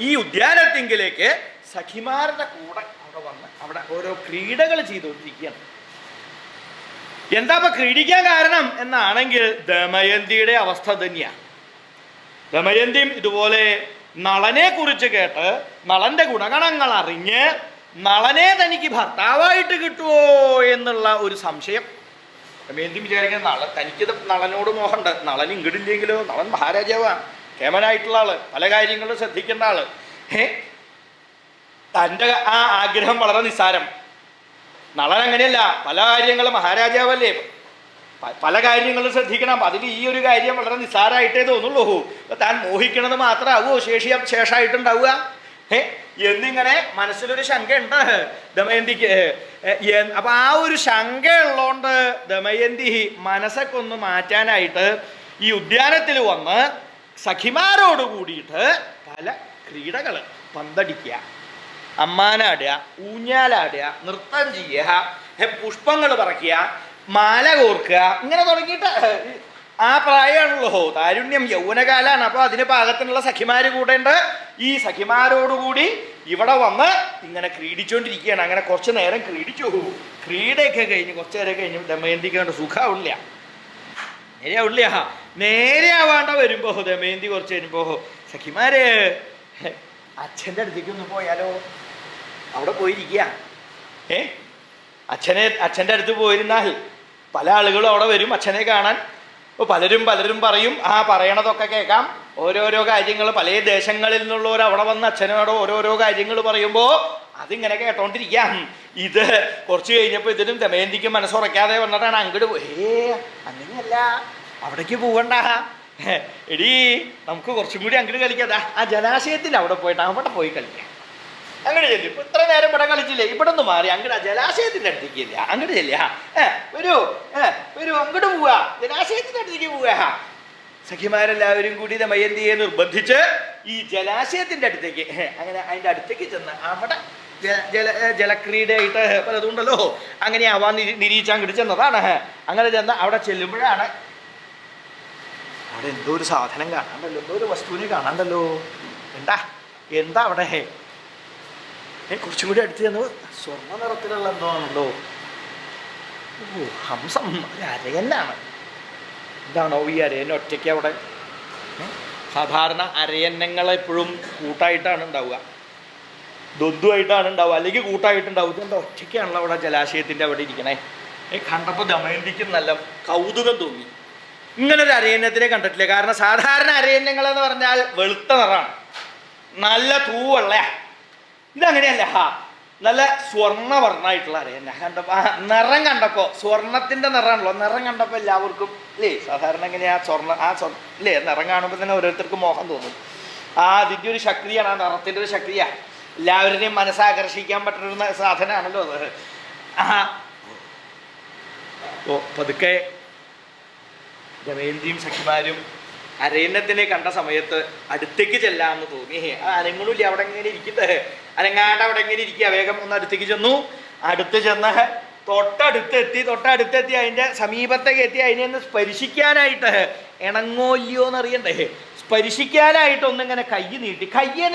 ഈ ഉദ്യാനത്തിങ്കിലേക്ക് സഖിമാരുടെ കൂടെ അവിടെ വന്ന് അവിടെ ഓരോ ക്രീഡകൾ ചെയ്തുകൊണ്ടിരിക്കുകയാണ്. എന്താ ഇപ്പൊ ക്രീഡിക്കാൻ കാരണം എന്നാണെങ്കിൽ ദമയന്തിയുടെ അവസ്ഥ തന്നെയാണ്. ദമയന്തിയും ഇതുപോലെ നളനെ കുറിച്ച് കേട്ട് നളന്റെ ഗുണഗണങ്ങൾ അറിഞ്ഞ് നളനെ തനിക്ക് ഭർത്താവായിട്ട് കിട്ടുമോ എന്നുള്ള ഒരു സംശയം. ദമയന്തി വിചാരിക്കുന്ന തനിക്ക് നളനോട് മോഹമുണ്ട്, നളൻ ഇങ്ങിടില്ലെങ്കിലോ. നളൻ മഹാരാജാവാണ്, കേമനായിട്ടുള്ള ആള്, പല കാര്യങ്ങളും ശ്രദ്ധിക്കേണ്ട ആള്. തൻ്റെ ആ ആഗ്രഹം വളരെ നിസ്സാരം. നളൻ അങ്ങനെയല്ല, പല കാര്യങ്ങളും മഹാരാജാവല്ലേ, പല കാര്യങ്ങളും ശ്രദ്ധിക്കണം. അതിൽ ഈ ഒരു കാര്യം വളരെ നിസ്സാരമായിട്ടേ തോന്നുള്ളൂ. താൻ മോഹിക്കണത് മാത്രമാകുമോ ശേഷമായിട്ടുണ്ടാവുക എന്നിങ്ങനെ മനസ്സിലൊരു ശങ്കയുണ്ട് ദമയന്തിക്ക്. അപ്പൊ ആ ഒരു ശങ്ക ഉള്ളതുകൊണ്ട് ദമയന്തി മനസ്സൊക്കെ ഒന്ന് മാറ്റാനായിട്ട് ഈ ഉദ്യാനത്തിൽ വന്ന് സഖിമാരോട് കൂടിയിട്ട് പല ക്രീഡകൾ, പന്തടിക്കുക, അമ്മാനാടുക, ഊഞ്ഞാലാടുക, നൃത്തം ചെയ്യുക, പുഷ്പങ്ങൾ പറക്കുക, മാല കോർക്കുക, ഇങ്ങനെ തുടങ്ങിയിട്ട് ആ പ്രായമാണല്ലോ, താരുണ്യം, യൗവനകാലാണ്. അപ്പോൾ അതിന് പാകത്തിനുള്ള സഖിമാര് കൂടേണ്ട. ഈ സഖിമാരോടുകൂടി ഇവിടെ വന്ന് ഇങ്ങനെ ക്രീഡിച്ചുകൊണ്ടിരിക്കുകയാണ്. അങ്ങനെ കുറച്ച് നേരം ക്രീഡിച്ചു. ക്രീഡയൊക്കെ കഴിഞ്ഞ് കുറച്ച് നേരം കഴിഞ്ഞ് ദമയന്തിക്ക് കണ്ട് സുഖമാവില്ല, നേരെയാവില്ല. നേരെയാവാണ്ട വരുമ്പോ ദമയന്തി കുറച്ച് വരുമ്പോ സഖിമാര് അച്ഛൻ്റെ അടുത്തേക്ക് ഒന്ന് പോയാലോ, അവിടെ പോയിരിക്കുക. അച്ഛൻ്റെ അടുത്ത് പോയിരുന്നാൽ പല ആളുകളും അവിടെ വരും അച്ഛനെ കാണാൻ. അപ്പോൾ പലരും പറയും, ആ പറയണതൊക്കെ കേൾക്കാം. ഓരോരോ കാര്യങ്ങൾ പല ദേശങ്ങളിൽ നിന്നുള്ളവർ അവിടെ വന്ന് അച്ഛനോട് ഓരോരോ കാര്യങ്ങൾ പറയുമ്പോൾ അതിങ്ങനെ കേട്ടോണ്ടിരിക്കാം. ഇത് കുറച്ച് കഴിഞ്ഞപ്പോൾ ഇതിനും ദമയന്തിക്ക് മനസ്സുറയ്ക്കാതെ വന്നിട്ടാണ് അങ്ങോട്ട് അങ്ങനെയല്ല, അവിടേക്ക് പോവണ്ട, എടീ നമുക്ക് കുറച്ചും കൂടി അങ്ങോട്ട് കളിക്കാതെ ആ ജലാശയത്തിൻ്റെ അവിടെ പോയിട്ട് അവിടെ പോയി കളിക്കാം. അങ്ങോട്ട് ചെല്ലും. ഇപ്പൊ ഇത്ര നേരം ഇവിടെ കളിച്ചില്ലേ, ഇവിടെ നിന്ന് മാറി അങ്ങോട്ട് ജലാശയത്തിന്റെ അടുത്തേക്ക് ഇല്ല, അങ്ങോട്ട് ചെല്ലുക, വരൂ അങ്ങോട്ട് പോവുക, ജലാശയത്തിന്റെ അടുത്തേക്ക് പോവുക. സഖിമാരെല്ലാവരും കൂടി ദമയന്തിയെ നിർബന്ധിച്ച് ഈ ജലാശയത്തിന്റെ അടുത്തേക്ക്, അങ്ങനെ അതിന്റെ അടുത്തേക്ക് ചെന്ന് അവിടെ ജലക്രീഡയായിട്ട് പലതുണ്ടല്ലോ, അങ്ങനെ ആവാൻ നിരീക്ഷിച്ച് അങ്ങോട്ട് ചെന്നതാണ്. അങ്ങനെ ചെന്ന് അവിടെ ചെല്ലുമ്പോഴാണ് അവിടെ എന്തോ ഒരു സാധനം കാണാണ്ടല്ലോ, എന്തോ ഒരു വസ്തുവിനെ കാണാണ്ടല്ലോ. എന്താ അവിടെ? കുറച്ചും കൂടി അടുത്ത് ചെന്ന് സ്വർണ്ണ നിറത്തിലുള്ള എന്തോ ആണല്ലോ. ഹംസം ഒരു അരയനാണ്. എന്താണോ ഈ അരയൻ ഒറ്റയ്ക്ക് അവിടെ? സാധാരണ അരയന്നങ്ങളെപ്പോഴും കൂട്ടായിട്ടാണ് ഉണ്ടാവുക, ദ്വന്ദ്വായിട്ടാണ് ഉണ്ടാവുക, അല്ലെങ്കിൽ കൂട്ടായിട്ടുണ്ടാവും. ഇതെന്താ ഒറ്റയ്ക്കാണല്ലോ അവിടെ ജലാശയത്തിൻ്റെ അവിടെ ഇരിക്കണേ. കണ്ടപ്പോൾ ദമയന്തിക്കും നല്ല കൗതുകം തോന്നി. ഇങ്ങനൊരു അരയന്നത്തിനെ കണ്ടിട്ടില്ല. കാരണം സാധാരണ അരയന്നങ്ങളെന്ന് പറഞ്ഞാൽ വെളുത്ത നിറമാണ്, നല്ല തൂവെള്ള. ഇതങ്ങനെയല്ല, നല്ല സ്വർണ്ണവർണ്ണമായിട്ടുള്ള അരയന്ന. കണ്ടപ്പോൾ നിറം കണ്ടപ്പോൾ സ്വർണത്തിൻ്റെ നിറമാണല്ലോ, നിറം കണ്ടപ്പോൾ എല്ലാവർക്കും അല്ലേ, സാധാരണ എങ്ങനെയാ അല്ലേ, നിറം കാണുമ്പോൾ തന്നെ ഓരോരുത്തർക്കും മോഹം തോന്നും. അതിൻ്റെ ഒരു ശക്തിയാണ്, ആ നിറത്തിൻ്റെ ഒരു ശക്തിയാണ്. എല്ലാവരുടെയും മനസ്സാകർഷിക്കാൻ പറ്റുന്ന സാധനമാണല്ലോ അത്. പതുക്കെ ദമയന്തിയും സഖിമാരും അരയന്നത്തിനെ കണ്ട സമയത്ത് അടുത്തേക്ക് ചെല്ലാമെന്ന് തോന്നി. അനങ്ങണില്ല, അവിടെ ഇങ്ങനെ ഇരിക്കുന്നത്, അനങ്ങാണ്ട് അവിടെ ഇങ്ങനെ ഇരിക്കുക. വേഗം ഒന്ന് അടുത്തേക്ക് ചെന്നു. അടുത്ത് ചെന്ന് തൊട്ടടുത്തെത്തി അതിൻ്റെ സമീപത്തേക്ക് എത്തി. അതിനെ ഒന്ന് സ്പർശിക്കാനായിട്ട് ഇണങ്ങോ ഇല്ലയോ എന്നറിയണ്ടേ, സ്പർശിക്കാനായിട്ട് ഒന്നിങ്ങനെ കയ്യെ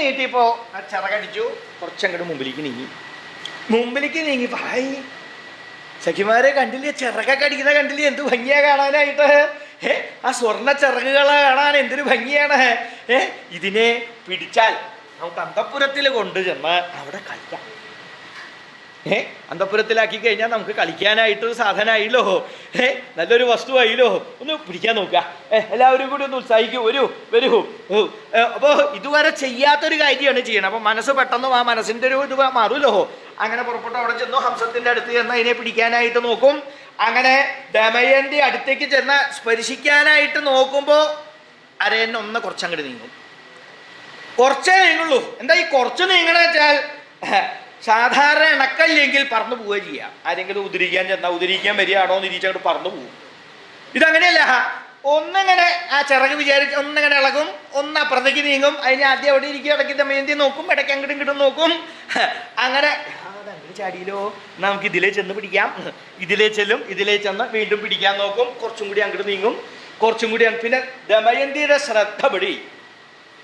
നീട്ടിയപ്പോൾ ആ ചിറകടിച്ചു. കുറച്ചങ്ങോട്ട് മുമ്പിലേക്ക് നീങ്ങി ഭായ് സഖിമാരെ കണ്ടില്ലേ, ചിറകൊക്കെ അടിക്കുന്ന കണ്ടില്ലേ, എന്ത് ഭംഗിയാ കാണാനായിട്ട്. ആ സ്വർണ്ണ ചിറകുകളെ കാണാൻ എന്തൊരു ഭംഗിയാണ്. ഇതിനെ പിടിച്ചാൽ നമുക്ക് അന്തഃപുരത്തിൽ കൊണ്ടുചെന്ന് അവിടെ കളിക്കാം. അന്തഃപുരത്തിലാക്കി കഴിഞ്ഞാൽ നമുക്ക് കളിക്കാനായിട്ടൊരു സാധനമായില്ലോ, നല്ലൊരു വസ്തുവായില്ലോ. ഒന്ന് പിടിക്കാൻ നോക്കുക, എല്ലാവരും കൂടി ഒന്ന് ഉത്സാഹിക്കൂ, വരൂ. അപ്പോൾ ഇതുവരെ ചെയ്യാത്തൊരു കാര്യമാണ് ചെയ്യണം. അപ്പോൾ മനസ്സ് പെട്ടെന്ന് ആ മനസ്സിൻ്റെ ഒരു ഇത് മാറുമല്ലോ. അങ്ങനെ പുറപ്പെട്ട് അവിടെ ചെന്നു. ഹംസത്തിൻ്റെ അടുത്ത് ചെന്ന് അതിനെ പിടിക്കാനായിട്ട് നോക്കും. അങ്ങനെ ദമയന്തി അടുത്തേക്ക് ചെന്ന് സ്പർശിക്കാനായിട്ട് നോക്കുമ്പോൾ അരയൻ ഒന്ന് കുറച്ചങ്ങോട്ട് നീങ്ങും. കുറച്ചേ നീങ്ങുള്ളൂ. എന്താ ഈ കുറച്ച് നീങ്ങണമെന്ന് വെച്ചാൽ, സാധാരണ ഇണക്കല്ലെങ്കിൽ പറന്നു പോവുക ചെയ്യുക. ആരെങ്കിലും ഉദ്ധരിക്കാൻ ചെന്നാൽ ഉദ്ധരിക്കാൻ വരികയാണോ എന്ന് ഇരിച്ചങ്ങോട്ട് പറന്നു പോകും. ഇതങ്ങനെയല്ല, ഒന്നിങ്ങനെ ആ ചിറക് വിചാരിച്ച് ഒന്നിങ്ങനെ ഇളകും, ഒന്ന് അപ്പുറത്തേക്ക് നീങ്ങും. അതിന് ആദ്യം അവിടെ ഇരിക്കും, ഇടയ്ക്ക് ദമയന്തി നോക്കും, ഇടയ്ക്ക് അങ്ങോട്ടും ഇങ്ങോട്ടും നോക്കും. അങ്ങനെ അതങ്ങനെ ചാടിയില്ലോ, നമുക്ക് ഇതിലേ ചെന്ന് പിടിക്കാം. ഇതിലേ ചെന്ന് വീണ്ടും പിടിക്കാൻ നോക്കും. കുറച്ചും കൂടി അങ്ങോട്ട് നീങ്ങും, കുറച്ചും കൂടി. പിന്നെ ദമയന്തിയുടെ ശ്രദ്ധ പിടി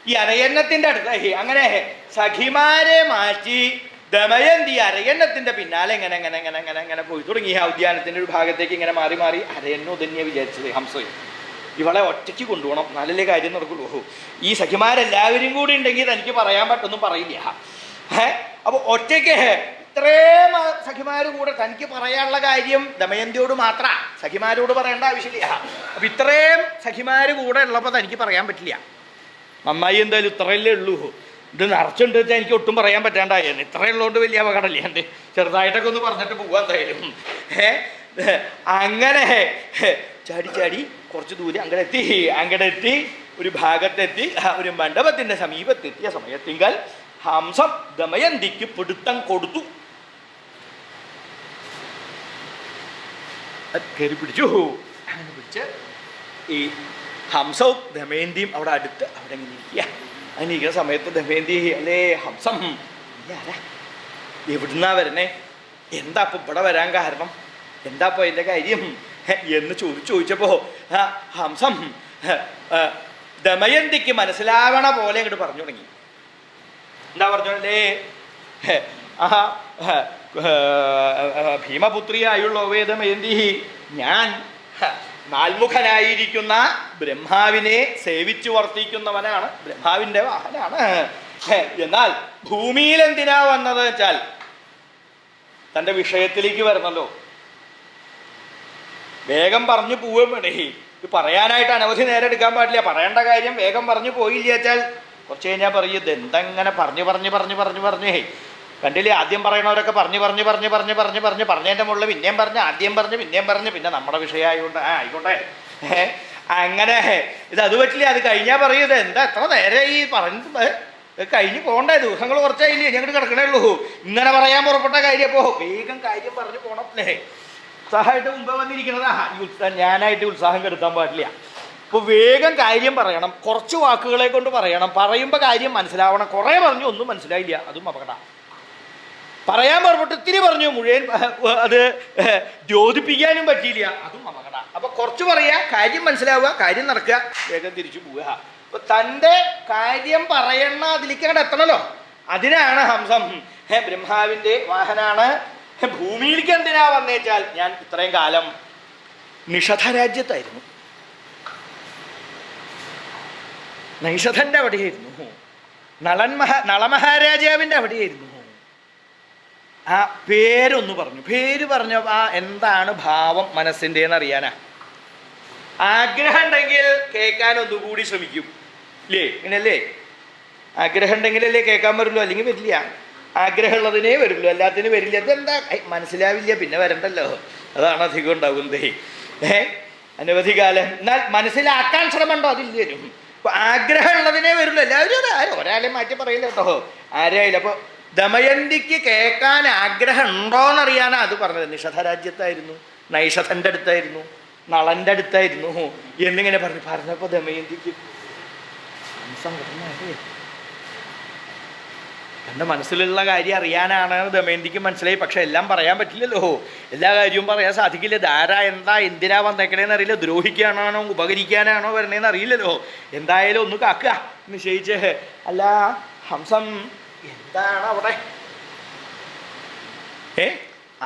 ഈ അരയന്നത്തിൻ്റെ അടുത്ത്. അങ്ങനെ സഖിമാരെ മാറ്റി ദമയന്തി അരയന്നത്തിൻ്റെ പിന്നാലെ ഇങ്ങനെ പോയി തുടങ്ങി. ആ ഉദ്യാനത്തിൻ്റെ ഒരു ഭാഗത്തേക്ക് ഇങ്ങനെ മാറി അരയന്നോ തന്നെയാ വിചാരിച്ചത് ഹംസയും. ഇവളെ ഒറ്റയ്ക്ക് കൊണ്ടുപോകണം, നല്ലല്ലേ കാര്യം നടക്കുള്ളൂ. ഈ സഖിമാരെല്ലാവരും കൂടി ഉണ്ടെങ്കിൽ തനിക്ക് പറയാൻ പറ്റൊന്നും പറയില്ല. അപ്പോൾ ഒറ്റയ്ക്ക് ഇത്രയും സഖിമാർ കൂടെ തനിക്ക് പറയാനുള്ള കാര്യം ദമയന്തിയോട് മാത്രമാണ്, സഖിമാരോട് പറയേണ്ട ആവശ്യമില്ല. അപ്പം ഇത്രയും സഖിമാർ കൂടെ ഉള്ളപ്പോൾ തനിക്ക് പറയാൻ പറ്റില്ല. നന്നായി, എന്തായാലും ഇത്രയല്ലേ ഉള്ളൂ. ഇത് നിറച്ചുണ്ട് വെച്ചാൽ എനിക്ക് ഒട്ടും പറയാൻ പറ്റാണ്ടായിരുന്നു. ഇത്രയുള്ളതുകൊണ്ട് വലിയ അപകടമില്ലാണ്ട് ചെറുതായിട്ടൊക്കെ ഒന്ന് പറഞ്ഞിട്ട് പോകാൻ എന്തായാലും. അങ്ങനെ ചാടി കുറച്ച് ദൂരം അങ്ങടെ എത്തി ഒരു ഭാഗത്തെത്തി ഒരു മണ്ഡപത്തിൻ്റെ സമീപത്തെത്തിയ സമയത്തിങ്കൽ ഹംസം ദമയന്തിക്ക് പിടുത്തം കൊടുത്തു. കയറി പിടിച്ചു. അങ്ങനെ പിടിച്ച് ഈ ഹംസവും ദമയന്തിയും അവിടെ അടുത്ത് അവിടെ ഇങ്ങനെ ഇരിക്കുക. അങ്ങനെ ഇരിക്കുന്ന സമയത്ത് ദമയന്തി, അല്ലേ ഹംസം, ആരാ, എവിടുന്നാ വരണേ, എന്താ ഇപ്പം ഇവിടെ വരാൻ കാരണം, എന്താ ഇപ്പോൾ അതിൻ്റെ കാര്യം എന്ന് ചോദിച്ചപ്പോൾ ഹംസം ദമയന്തിക്ക് മനസ്സിലാവണ പോലെ അങ്ങോട്ട് പറഞ്ഞു തുടങ്ങി. എന്താ പറഞ്ഞോളേ, ഭീമപുത്രിയായുള്ളവേ ദമയന്തി, ഞാൻ നാൽമുഖനായിരിക്കുന്ന ബ്രഹ്മാവിനെ സേവിച്ചു വർത്തിക്കുന്നവനാണ്, ബ്രഹ്മാവിൻ്റെ വാഹനാണ്. എന്നാൽ ഭൂമിയിൽ എന്തിനാ വന്നത് വെച്ചാൽ തൻ്റെ വിഷയത്തിലേക്ക് വരണല്ലോ. വേഗം പറഞ്ഞു പോവുകയും വേണേ. ഇത് പറയാനായിട്ട് അനവധി നേരം എടുക്കാൻ പാടില്ല. പറയേണ്ട കാര്യം വേഗം പറഞ്ഞു പോയില്ല വെച്ചാൽ കുറച്ച് കഴിഞ്ഞാൽ പറയും ഇത് എന്തെങ്ങനെ പറഞ്ഞ് കണ്ടില്ലേ, ആദ്യം പറയണവരൊക്കെ പറഞ്ഞതിൻ്റെ മുകളിൽ പിന്നെയും പറഞ്ഞ് പിന്നെ നമ്മുടെ വിഷയമായതുകൊണ്ട് ആയിക്കോട്ടെ. അങ്ങനെ അത് പറ്റില്ല. അത് കഴിഞ്ഞാൽ പറയും ഇത് എന്താ എത്ര നേരം ഈ പറഞ്ഞത്, കഴിഞ്ഞ് പോകണ്ടേ, ദിവസങ്ങൾ കുറച്ചായില്ലേ, ഞങ്ങൾ കിടക്കണേ ഉള്ളൂ. ഇങ്ങനെ പറയാൻ പുറപ്പെട്ട കാര്യം. അപ്പോൾ വേഗം കാര്യം പറഞ്ഞു പോകണല്ലേ. ഉത്സാഹമായിട്ട് മുമ്പ് വന്നിരിക്കണതാ, ഞാനായിട്ട് ഉത്സാഹം കെടുത്താൻ പാടില്ല. അപ്പോൾ വേഗം കാര്യം പറയണം, കുറച്ച് വാക്കുകളെ കൊണ്ട് പറയണം. പറയുമ്പോൾ കാര്യം മനസ്സിലാവണം. കുറേ പറഞ്ഞു ഒന്നും മനസ്സിലായില്ല, അതും അപകടം. പറയാൻ പുറപ്പെട്ട് ഇത്തിരി പറഞ്ഞു മുഴുവൻ അത് ദ്യോതിപ്പിക്കാനും പറ്റിയില്ല, അതും അപകടം. അപ്പോൾ കുറച്ച് പറയുക, കാര്യം മനസ്സിലാവുക, കാര്യം നടക്കുക, വേഗം തിരിച്ചു പോവുക. അപ്പോൾ തൻ്റെ കാര്യം പറയണ അതിലേക്ക് അങ്ങോട്ട് എത്തണമല്ലോ. അതിനാണ് ഹംസം ബ്രഹ്മാവിൻ്റെ വാഹനാണ്. ഭൂമിയിലേക്ക് എന്തിനാ വന്നേച്ചാൽ ഞാൻ ഇത്രയും കാലം നിഷധരാജ്യത്തായിരുന്നു, നൈഷധൻ്റെ അവിടെയായിരുന്നു, നളമഹാരാജാവിൻ്റെ അവിടെയായിരുന്നു. ആ പേരൊന്ന് പറഞ്ഞു. പേര് പറഞ്ഞപ്പോൾ എന്താണ് ഭാവം മനസ്സിൻ്റെന്ന് അറിയാനാ. ആഗ്രഹം ഉണ്ടെങ്കിൽ കേൾക്കാൻ ഒന്നുകൂടി ശ്രമിക്കും ഇല്ലേ? ഇങ്ങനെയല്ലേ? ആഗ്രഹം ഉണ്ടെങ്കിലല്ലേ കേൾക്കാൻ വരുള്ളൂ, അല്ലെങ്കിൽ വരില്ല. ആഗ്രഹമുള്ളതിനേ വരുള്ളൂ, എല്ലാത്തിനും വരില്ല. അതെന്താ മനസ്സിലാവില്ല, പിന്നെ വരണ്ടല്ലോ. അതാണ് അധികം ഉണ്ടാകുന്നതേ. അനവധി കാലം. എന്നാൽ മനസ്സിലാക്കാൻ ശ്രമമുണ്ടോ? അതില്ലേനും. അപ്പോൾ ആഗ്രഹമുള്ളതിനേ വരുള്ളൂ. എല്ലാവരും ഒരാളെ മാറ്റി പറയില്ല കേട്ടോ, ആരായാലും. അപ്പോൾ ദമയന്തിക്ക് കേൾക്കാൻ ആഗ്രഹം ഉണ്ടോയെന്നറിയാനാണ് അത് പറഞ്ഞത്. നിഷധരാജ്യത്തായിരുന്നു, നൈഷധൻ്റെ അടുത്തായിരുന്നു, നളൻ്റെ അടുത്തായിരുന്നു എന്നിങ്ങനെ പറഞ്ഞപ്പോൾ ദമയന്തിക്ക് എൻ്റെ മനസ്സിലുള്ള കാര്യം അറിയാനാണ് ദമയന്തിക്ക് മനസ്സിലായി. പക്ഷെ എല്ലാം പറയാൻ പറ്റില്ലല്ലോ, എല്ലാ കാര്യവും പറയാൻ സാധിക്കില്ല. ധാരാ എന്താ എന്തിനാ വന്നേക്കണേന്ന് അറിയില്ല, ദ്രോഹിക്കാനാണോ ഉപകരിക്കാനാണോ വരണേന്ന് അറിയില്ലല്ലോ. എന്തായാലും ഒന്ന് കാക്കുക നിശ്ചയിച്ച്. അല്ല ഹംസം എന്താണ് അവിടെ?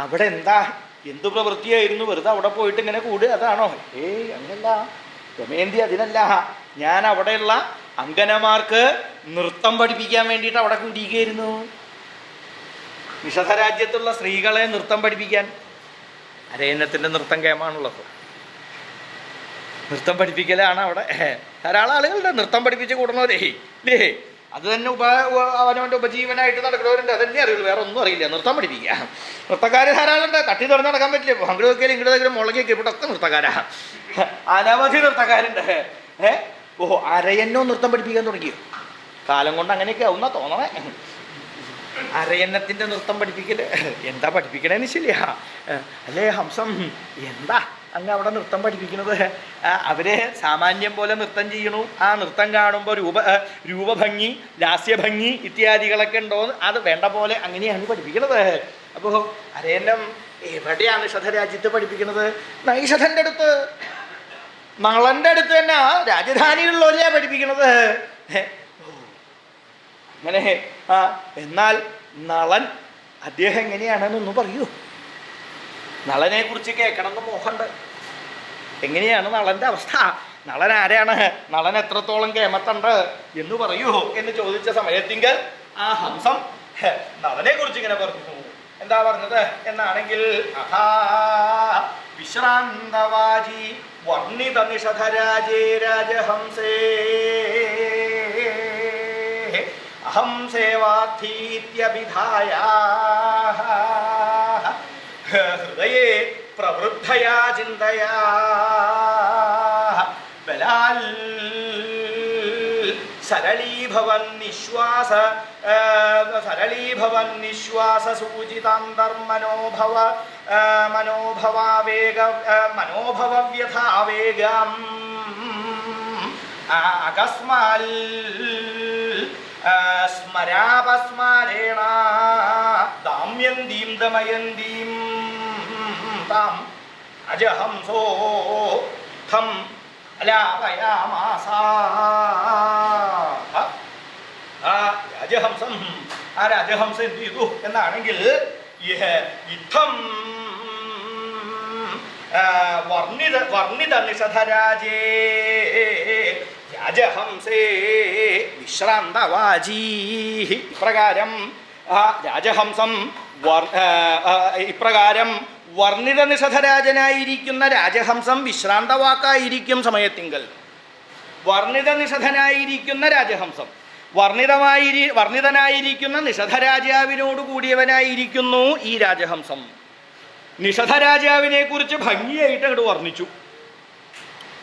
അവിടെ എന്താ, എന്തു പ്രവൃത്തിയായിരുന്നു? വെറുതെ അവിടെ പോയിട്ട് ഇങ്ങനെ കൂടുക അതാണോ? അങ്ങനല്ല ദമയന്തി, അതിനല്ല. ഞാൻ അവിടെയുള്ള അങ്കനമാർക്ക് നൃത്തം പഠിപ്പിക്കാൻ വേണ്ടിയിട്ട് അവിടെ കൂടിയിരിക്കുകയായിരുന്നു. നിഷധരാജ്യത്തുള്ള സ്ത്രീകളെ നൃത്തം പഠിപ്പിക്കാൻ. അരയന്നത്തിൻ്റെ നൃത്തം കേമാണുള്ളത്, നൃത്തം പഠിപ്പിക്കലാണ് അവിടെ. ധാരാളം ആളുകളുണ്ട് നൃത്തം പഠിപ്പിച്ച് കൂടണവരേ ഇല്ലേ? അത് തന്നെ അവനവൻ്റെ ഉപജീവനായിട്ട് നടക്കുന്നവരുണ്ട്. അതന്നെ അറിയുള്ളൂ, വേറെ ഒന്നും അറിയില്ല. നൃത്തം പഠിപ്പിക്കുക നൃത്തക്കാർ ധാരാളം ഉണ്ട്. തട്ടി തുറന്ന് നടക്കാൻ പറ്റില്ല. അങ്ങോട്ട് നോക്കിയാലും ഇങ്ങോട്ട് നോക്കിയാലും മുളകൊക്കെ ഇവിടൊക്കെ നൃത്തക്കാരാ, അനവധി നൃത്തക്കാരുണ്ട്. അരയന്നോ നൃത്തം പഠിപ്പിക്കാൻ തുടങ്ങിയോ? കാലം കൊണ്ട് അങ്ങനെയൊക്കെ ആവുന്ന തോന്നണേ. അരയന്നത്തിൻ്റെ നൃത്തം പഠിപ്പിക്കൽ എന്താ പഠിപ്പിക്കണേന്ന് ശരിയാ അല്ലേ ഹംസം? എന്താ അങ്ങ് അവിടെ നൃത്തം പഠിപ്പിക്കുന്നത്? അവരെ സാമാന്യം പോലെ നൃത്തം ചെയ്യണു. ആ നൃത്തം കാണുമ്പോൾ രൂപഭംഗി, ലാസ്യഭംഗി ഇത്യാദികളൊക്കെ ഉണ്ടോയെന്ന് അത് വേണ്ട പോലെ അങ്ങനെയാണ് പഠിപ്പിക്കുന്നത്. അപ്പോൾ അരയന്നം എവിടെയാണ് നിഷധരാജ്യത്ത് പഠിപ്പിക്കുന്നത്? നൈഷധൻ്റെ അടുത്ത്, നളൻ്റെ അടുത്ത് തന്നെ രാജധാനിയിലുള്ളവരെയാ പഠിപ്പിക്കുന്നത്. അങ്ങനെ എന്നാൽ നളൻ അദ്ദേഹം എങ്ങനെയാണെന്നൊന്ന് പറയൂ. നളനെ കുറിച്ച് കേൾക്കണമെന്ന് മോഹമുണ്ട്. എങ്ങനെയാണ് നളൻ്റെ അവസ്ഥ? നളൻ ആരാണ്? നളൻ എത്രത്തോളം കേമത്തുണ്ട് എന്ന് പറയൂ എന്ന് ചോദിച്ച സമയത്തിങ്കൽ ആ ഹംസം നളനെ കുറിച്ച് ഇങ്ങനെ പറഞ്ഞു. എന്താ പറഞ്ഞത് എന്നാണെങ്കിൽ, അഹാ വിശ്രാന്തവാജി വർണ്ണിത നിഷധരാജേ രാജഹംസേ അഹം സേവാർത്ഥീത്യഭിധായ ഹൃദയേ പ്രവൃദ്ധയാ ചിന്തയാ ബലാൽ സരളീഭവൻ നിശ്വാസ മനോഭവവ്യഥാവേഗം അകസ്മാൽ സ്മരാപസ്മാരേണ ദാമ്യന്തീം ദമയന്തീം താം അജഹംസോ ഥം അലാപയാമാസ. രാജഹംസം, ആ രാജഹംസം എന്ത് ചെയ്തു എന്നാണെങ്കിൽ, യുദ്ധം വർണ്ണിത നിഷധരാജേ രാജഹംസേ വിശ്രാന്തവാജീ. ഇപ്രകാരം ആ രാജഹംസം ഇപ്രകാരം വർണ്ണിത നിഷധരാജനായിരിക്കുന്ന രാജഹംസം വിശ്രാന്തവാക്കായിരിക്കും സമയത്തിങ്കൽ. വർണ്ണിത നിഷധനായിരിക്കുന്ന രാജഹംസം വർണ്ണിതനായിരിക്കുന്ന നിഷധരാജാവിനോട് കൂടിയവനായിരിക്കുന്നു ഈ രാജഹംസം. നിഷധരാജാവിനെ കുറിച്ച് ഭംഗിയായിട്ട് അങ്ങോട്ട് വർണ്ണിച്ചു.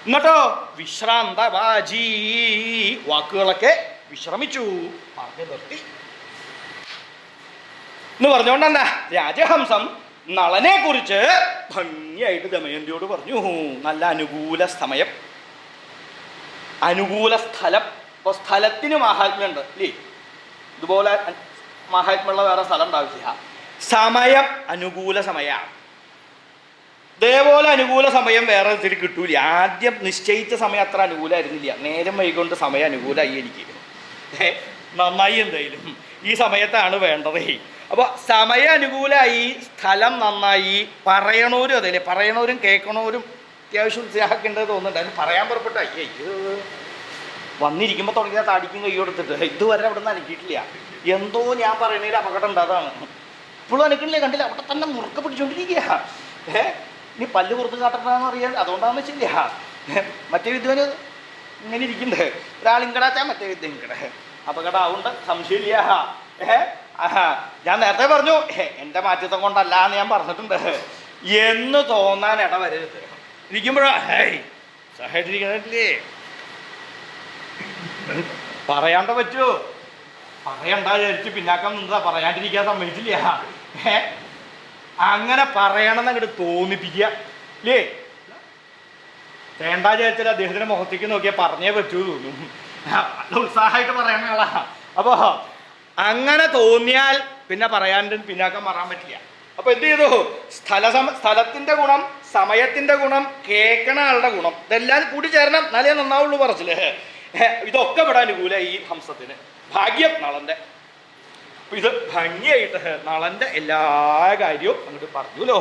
എന്നിട്ടോ വിശ്രാന്തവാജി, വാക്കുകളൊക്കെ വിശ്രമിച്ചു, പറഞ്ഞു നിർത്തി എന്ന് പറഞ്ഞുകൊണ്ടെന്താ രാജഹംസം നളനെ കുറിച്ച് ഭംഗിയായിട്ട് ദമയന്തിയോട് പറഞ്ഞു. നല്ല അനുകൂല സമയം, അനുകൂല സ്ഥലം. ഇപ്പോൾ സ്ഥലത്തിന് മാഹാത്മ്യമുണ്ട് അല്ലേ? ഇതുപോലെ മാഹാത്മ്യമുള്ള വേറെ സ്ഥലം ഉണ്ടാവില്ല. സമയം അനുകൂല സമയമാണ്. ഇതേപോലെ അനുകൂല സമയം വേറെ ഇതിൽ കിട്ടൂല. ആദ്യം നിശ്ചയിച്ച സമയം അത്ര അനുകൂലമായിരുന്നില്ല, നേരം വൈകൊണ്ട് സമയം അനുകൂലമായി എനിക്ക്. നന്നായി, എന്തായാലും ഈ സമയത്താണ് വേണ്ടത്. അപ്പോൾ സമയം അനുകൂലമായി, സ്ഥലം നന്നായി, പറയണവരും അതല്ലേ, പറയണവരും കേൾക്കണവരും അത്യാവശ്യം ഉത്സാഹമൊക്കെ ഉണ്ട് തോന്നുന്നുണ്ട്. അതിന് പറയാൻ പുറപ്പെട്ട അയ്യോ വന്നിരിക്കുമ്പോൾ തുടങ്ങിയ താടിക്കും കൈ കൊടുത്തിട്ട് ഇതുവരെ അവിടെ നിന്ന് അനക്കിയിട്ടില്ല. എന്തോ ഞാൻ പറയണതിൽ അപകടം ഉണ്ട്, അതാണ് ഇപ്പോഴും അനക്കണില്ലേ, കണ്ടില്ല, അവിടെ തന്നെ മുറുക്ക പിടിച്ചോണ്ടിരിക്കുക. ഇനി പല്ല് പുറത്ത് കാട്ടണമെന്ന് അറിയാൻ, അതുകൊണ്ടാണെന്ന് വെച്ചില്ല. മറ്റേ വിദ്വാന് ഇങ്ങനെ ഇരിക്കുന്നുണ്ട്, ഒരാൾ ഇങ്കടാച്ചാൽ മറ്റേ വിദ്യ ഇങ്കട, അപകടം ആവുണ്ട്, സംശയമില്ല. ഞാൻ നേരത്തെ പറഞ്ഞു എൻ്റെ മാറ്റത്തം കൊണ്ടല്ല എന്ന് ഞാൻ പറഞ്ഞിട്ടുണ്ട് എന്ന് തോന്നാൻ ഇട വരരുത്. ഇരിക്കുമ്പോഴോ സഹായിട്ടിരിക്കണല്ലേ, പറയാണ്ട പറ്റുമോ? പറയണ്ട വിചാരിച്ച് പിന്നാക്കം നിന്നതാ, പറയാണ്ടിരിക്കാൻ സമ്മതിച്ചില്ല. അങ്ങനെ പറയണമെന്ന് അങ്ങോട്ട് തോന്നിപ്പിക്കുക അല്ലേ? വേണ്ട വിചാരിച്ചാൽ അദ്ദേഹത്തിൻ്റെ മുഖത്തേക്ക് നോക്കിയാൽ പറഞ്ഞേ പറ്റൂ തോന്നും. നല്ല ഉത്സാഹമായിട്ട് പറയണ ആളാ. അപ്പോൾ അങ്ങനെ തോന്നിയാൽ പിന്നെ പറയാണ്ട് പിന്നാക്കം പറയാൻ പറ്റില്ല. അപ്പോൾ എന്ത് ചെയ്തു? സ്ഥലത്തിൻ്റെ ഗുണം, സമയത്തിൻ്റെ ഗുണം, കേൾക്കണ ആളുടെ ഗുണം, ഇതെല്ലാം കൂടി ചേരണം എന്നാലേ നന്നാവുള്ളൂ പറച്ചില്. ഇതൊക്കെ ഇവിടെ അനുകൂല ഈ ഹംസത്തിന്. ഭാഗ്യം നളൻ്റെ. ഇത് ഭംഗിയായിട്ട് നളൻ്റെ എല്ലാ കാര്യവും അങ്ങോട്ട് പറഞ്ഞുല്ലോ.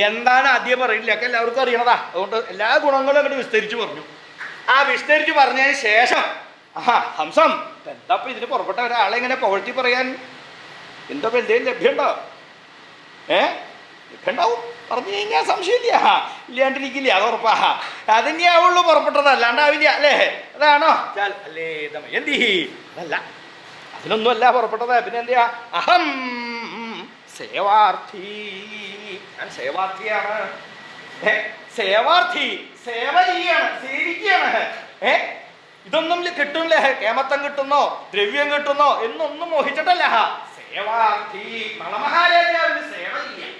എന്താണ് ആദ്യം പറയില്ല, ഒക്കെ എല്ലാവർക്കും അറിയണതാ. അതുകൊണ്ട് എല്ലാ ഗുണങ്ങളും അങ്ങോട്ട് വിസ്തരിച്ച് പറഞ്ഞു. ആ വിസ്തരിച്ച് പറഞ്ഞതിന് ശേഷം ഹംസം എന്താ ഇപ്പം ഇതിന് പുറപ്പെട്ട ഒരാളെ ഇങ്ങനെ പുകഴ്ത്തി പറയാൻ എന്താ എന്തെങ്കിലും ലഭ്യമുണ്ടോ? ലഭ്യമുണ്ടാവും, പറഞ്ഞു കഴിഞ്ഞാൽ സംശയമില്ല, ഇല്ലാണ്ടിരിക്കില്ല, അത് ഉറപ്പാ. അതിനെയാവുള്ളൂ പുറപ്പെട്ടത്, അല്ലാണ്ടാവില്ല അല്ലേ? അതാണോ അല്ലേ ദമയന്തി? അതല്ല, അതിനൊന്നുമല്ല പുറപ്പെട്ടത്. പിന്നെ എന്തിയാ? അഹം സേവാർത്ഥി, ഞാൻ സേവാർത്ഥിയാണ്. സേവാർത്ഥി, സേവ ചെയ്യാണ്, സേവിക്കുകയാണ്. ഇതൊന്നും കിട്ടുന്നില്ല, കേമത്തം കിട്ടുന്നോ ദ്രവ്യം കിട്ടുന്നോ എന്നൊന്നും മോഹിച്ചിട്ടല്ല. സേവാർത്ഥി, നളമഹാരാജാവിന് സേവ ചെയ്യാൻ,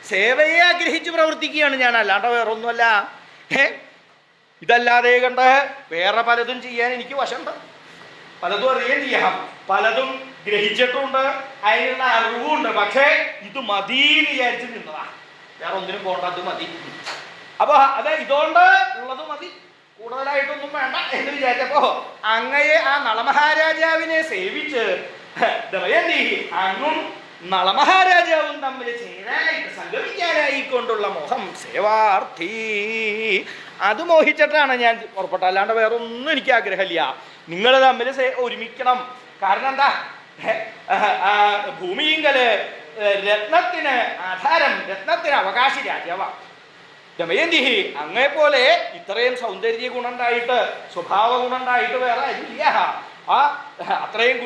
സേവയെ ആഗ്രഹിച്ച് പ്രവർത്തിക്കുകയാണ് ഞാൻ, അല്ലാണ്ട് വേറൊന്നുമല്ല. ഇതല്ലാതെ കണ്ട് വേറെ പലതും ചെയ്യാൻ എനിക്ക് വശമുണ്ട്, പലതും അറിയുകയും ചെയ്യാം, പലതും ഗ്രഹിച്ചിട്ടുണ്ട്, അതിനുള്ള അറിവുണ്ട്. പക്ഷേ ഇത് മതിന്ന് വിചാരിച്ച് നിന്നതാ, വേറെ ഒന്നിനും പോകണ്ടത് മതി. അപ്പൊ അത് ഇതുകൊണ്ട് ഉള്ളത് മതി, കൂടുതലായിട്ടൊന്നും വേണ്ട എന്ന് വിചാരിച്ചപ്പോ അങ്ങയെ ആ നളമഹാരാജാവിനെ സേവിച്ച് ദമയന്തി അങ്ങും നളമഹാരാജാവും തമ്മിൽ ചേരാനായിട്ട് സംഗമിക്കാനായിക്കൊണ്ടുള്ള മോഹം സേവാർത്ഥി, അത് മോഹിച്ചിട്ടാണ് ഞാൻ പുറപ്പെട്ട, അല്ലാണ്ട് വേറെ ഒന്നും എനിക്ക് ആഗ്രഹമില്ല. നിങ്ങൾ തമ്മിൽ ഒരുമിക്കണം. കാരണം എന്താ? ഭൂമിയിങ്കല് രത്നത്തിന് ആധാരം, രത്നത്തിന് അവകാശി രാജാവാണ് ദമയന്തി. അങ്ങേപ്പോലെ ഇത്രയും സൗന്ദര്യ ഗുണമുണ്ടായിട്ട്, സ്വഭാവ ഗുണമുണ്ടായിട്ട് വേറെ ഇല്ല. ആ അത്രയും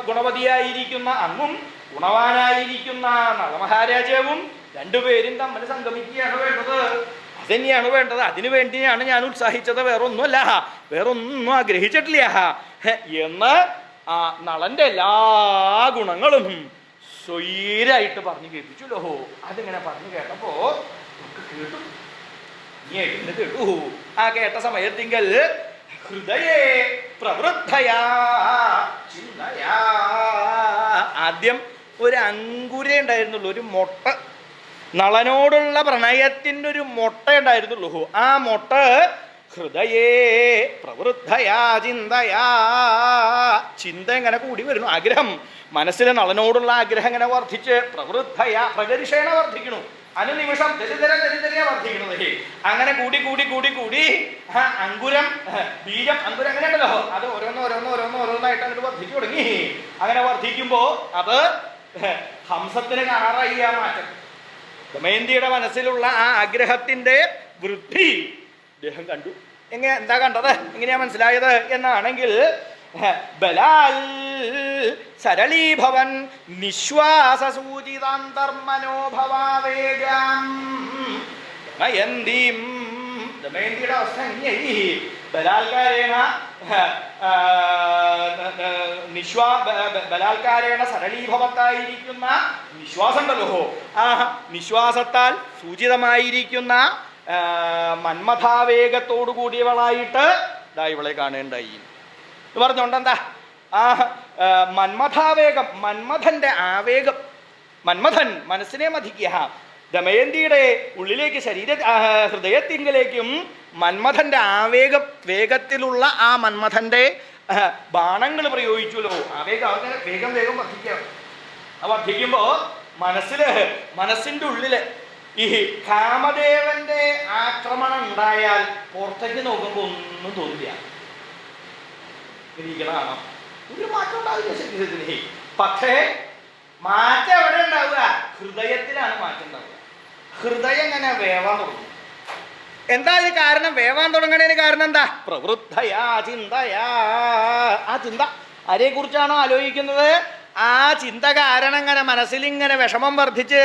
ഗുണവതിയായിരിക്കുന്ന അങ്ങും ഗുണവാനായിരിക്കുന്ന നളമഹാരാജാവും രണ്ടുപേരും തമ്മിൽ സംഗമിക്കുകയാണ് വേണ്ടത്. അതുതന്നെയാണ് വേണ്ടത്. അതിനു വേണ്ടിയാണ് ഞാൻ ഉത്സാഹിച്ചത്, വേറൊന്നുമല്ല, വേറൊന്നും ആഗ്രഹിച്ചിട്ടില്ല എന്ന് ആ നളന്റെ എല്ലാ ഗുണങ്ങളും സ്വൈരായിട്ട് പറഞ്ഞു കേൾപ്പിച്ചുല്ലോ. അതിങ്ങനെ പറഞ്ഞു കേട്ടപ്പോ കേട്ടു, കേട്ടു. ആ കേട്ട സമയത്തിങ്കൽ ഹൃദയേ പ്രവൃദ്ധയാ ചിന്തയാ, ആദ്യം ഒരു അങ്കുര ഉണ്ടായിരുന്നുള്ളൂ, ഒരു മൊട്ട, നളനോടുള്ള പ്രണയത്തിൻ്റെ ഒരു മൊട്ട ഉണ്ടായിരുന്നുള്ളൂ. ആ മൊട്ട ഹൃദയേ പ്രവൃദ്ധയാ ചിന്തയാ, ചിന്ത എങ്ങനെ കൂടി വരുന്നു, ആഗ്രഹം, മനസ്സിലെ നളനോടുള്ള ആഗ്രഹം എങ്ങനെ വർദ്ധിച്ച് പ്രവൃദ്ധയാ പ്രകർഷേണ വർദ്ധിക്കണു, അനുനിമിഷം ദരിദ്ര വർദ്ധിക്കുന്നത്. അങ്ങനെ കൂടി കൂടി കൂടി കൂടി അങ്കുരം, ബീജം, അങ്കുരം അങ്ങനെ ഉണ്ടല്ലോ, അത് ഓരോന്നായിട്ട് അങ്ങോട്ട് വർദ്ധിച്ചു തുടങ്ങി. അങ്ങനെ വർദ്ധിക്കുമ്പോ അത് ഹംസത്തിന് കാണാറായി ആ മാറ്റം. ദമയന്തിയുടെ മനസ്സിലുള്ള ആ ആഗ്രഹത്തിന്റെ വൃദ്ധി അദ്ദേഹം കണ്ടു. എന്താ കണ്ടത്, എങ്ങനെയാ മനസ്സിലായത് എന്നാണെങ്കിൽ ബലാൽ സരളീഭവൻ നിശ്വാസസൂചിതാന്തർമനോഭവാവേഗം ദമയന്തീം. ദമയന്തിയുടെ അവസ്ഥ എങ്ങനെയായി? ബലാൽക്കാരേണ ബലാൽക്കാരേണ സരളീഭവത്തായിരിക്കുന്ന നിശ്വാസം ഉണ്ടല്ലോ, ആ നിശ്വാസത്താൽ സൂചിതമായിരിക്കുന്ന മന്മഥാവേഗത്തോടു കൂടിയവളായിട്ട് ഇവളെ കാണേണ്ടായി എന്ന് പറഞ്ഞോണ്ടെന്താ ആ മന്മഥാവേഗം, മന്മഥന്റെ ആവേഗം, മന്മഥൻ മനസ്സിനെ മതിക്കുക. ദമയന്തിയുടെ ഉള്ളിലേക്ക് ഹൃദയത്തിങ്കലേക്കും മന്മഥന്റെ ആവേഗം, വേഗത്തിലുള്ള ആ മന്മഥന്റെ ബാണങ്ങൾ പ്രയോഗിച്ചുല്ലോ. ആവേഗം അങ്ങനെ വേഗം വേഗം വർദ്ധിക്കുക. വർദ്ധിക്കുമ്പോ മനസ്സിന്റെ ഉള്ളില് ഈ കാമദേവന്റെ ആക്രമണം ഉണ്ടായാൽ പുറത്തേക്ക് നോക്കുമ്പോ ഒന്നും തോന്നില്ല. ഇരിക്കണതാണ് ഒരു മാറ്റം ഉണ്ടാവില്ല ശരീരത്തിന്. പക്ഷേ മാറ്റം എവിടെ ഉണ്ടാവുക? ഹൃദയത്തിലാണ് മാറ്റം ഉണ്ടാവുക. ഹൃദയം ഇങ്ങനെ വേവാൻ തുടങ്ങും. എന്താ ഇത് കാരണം? വേവാൻ തുടങ്ങണതിന് കാരണം എന്താ? പ്രവൃദ്ധയാ ചിന്തയാ. ആ ചിന്ത ആരെ കുറിച്ചാണോ ആലോചിക്കുന്നത് ആ ചിന്ത കാരണം ഇങ്ങനെ മനസ്സിലിങ്ങനെ വിഷമം വർദ്ധിച്ച്.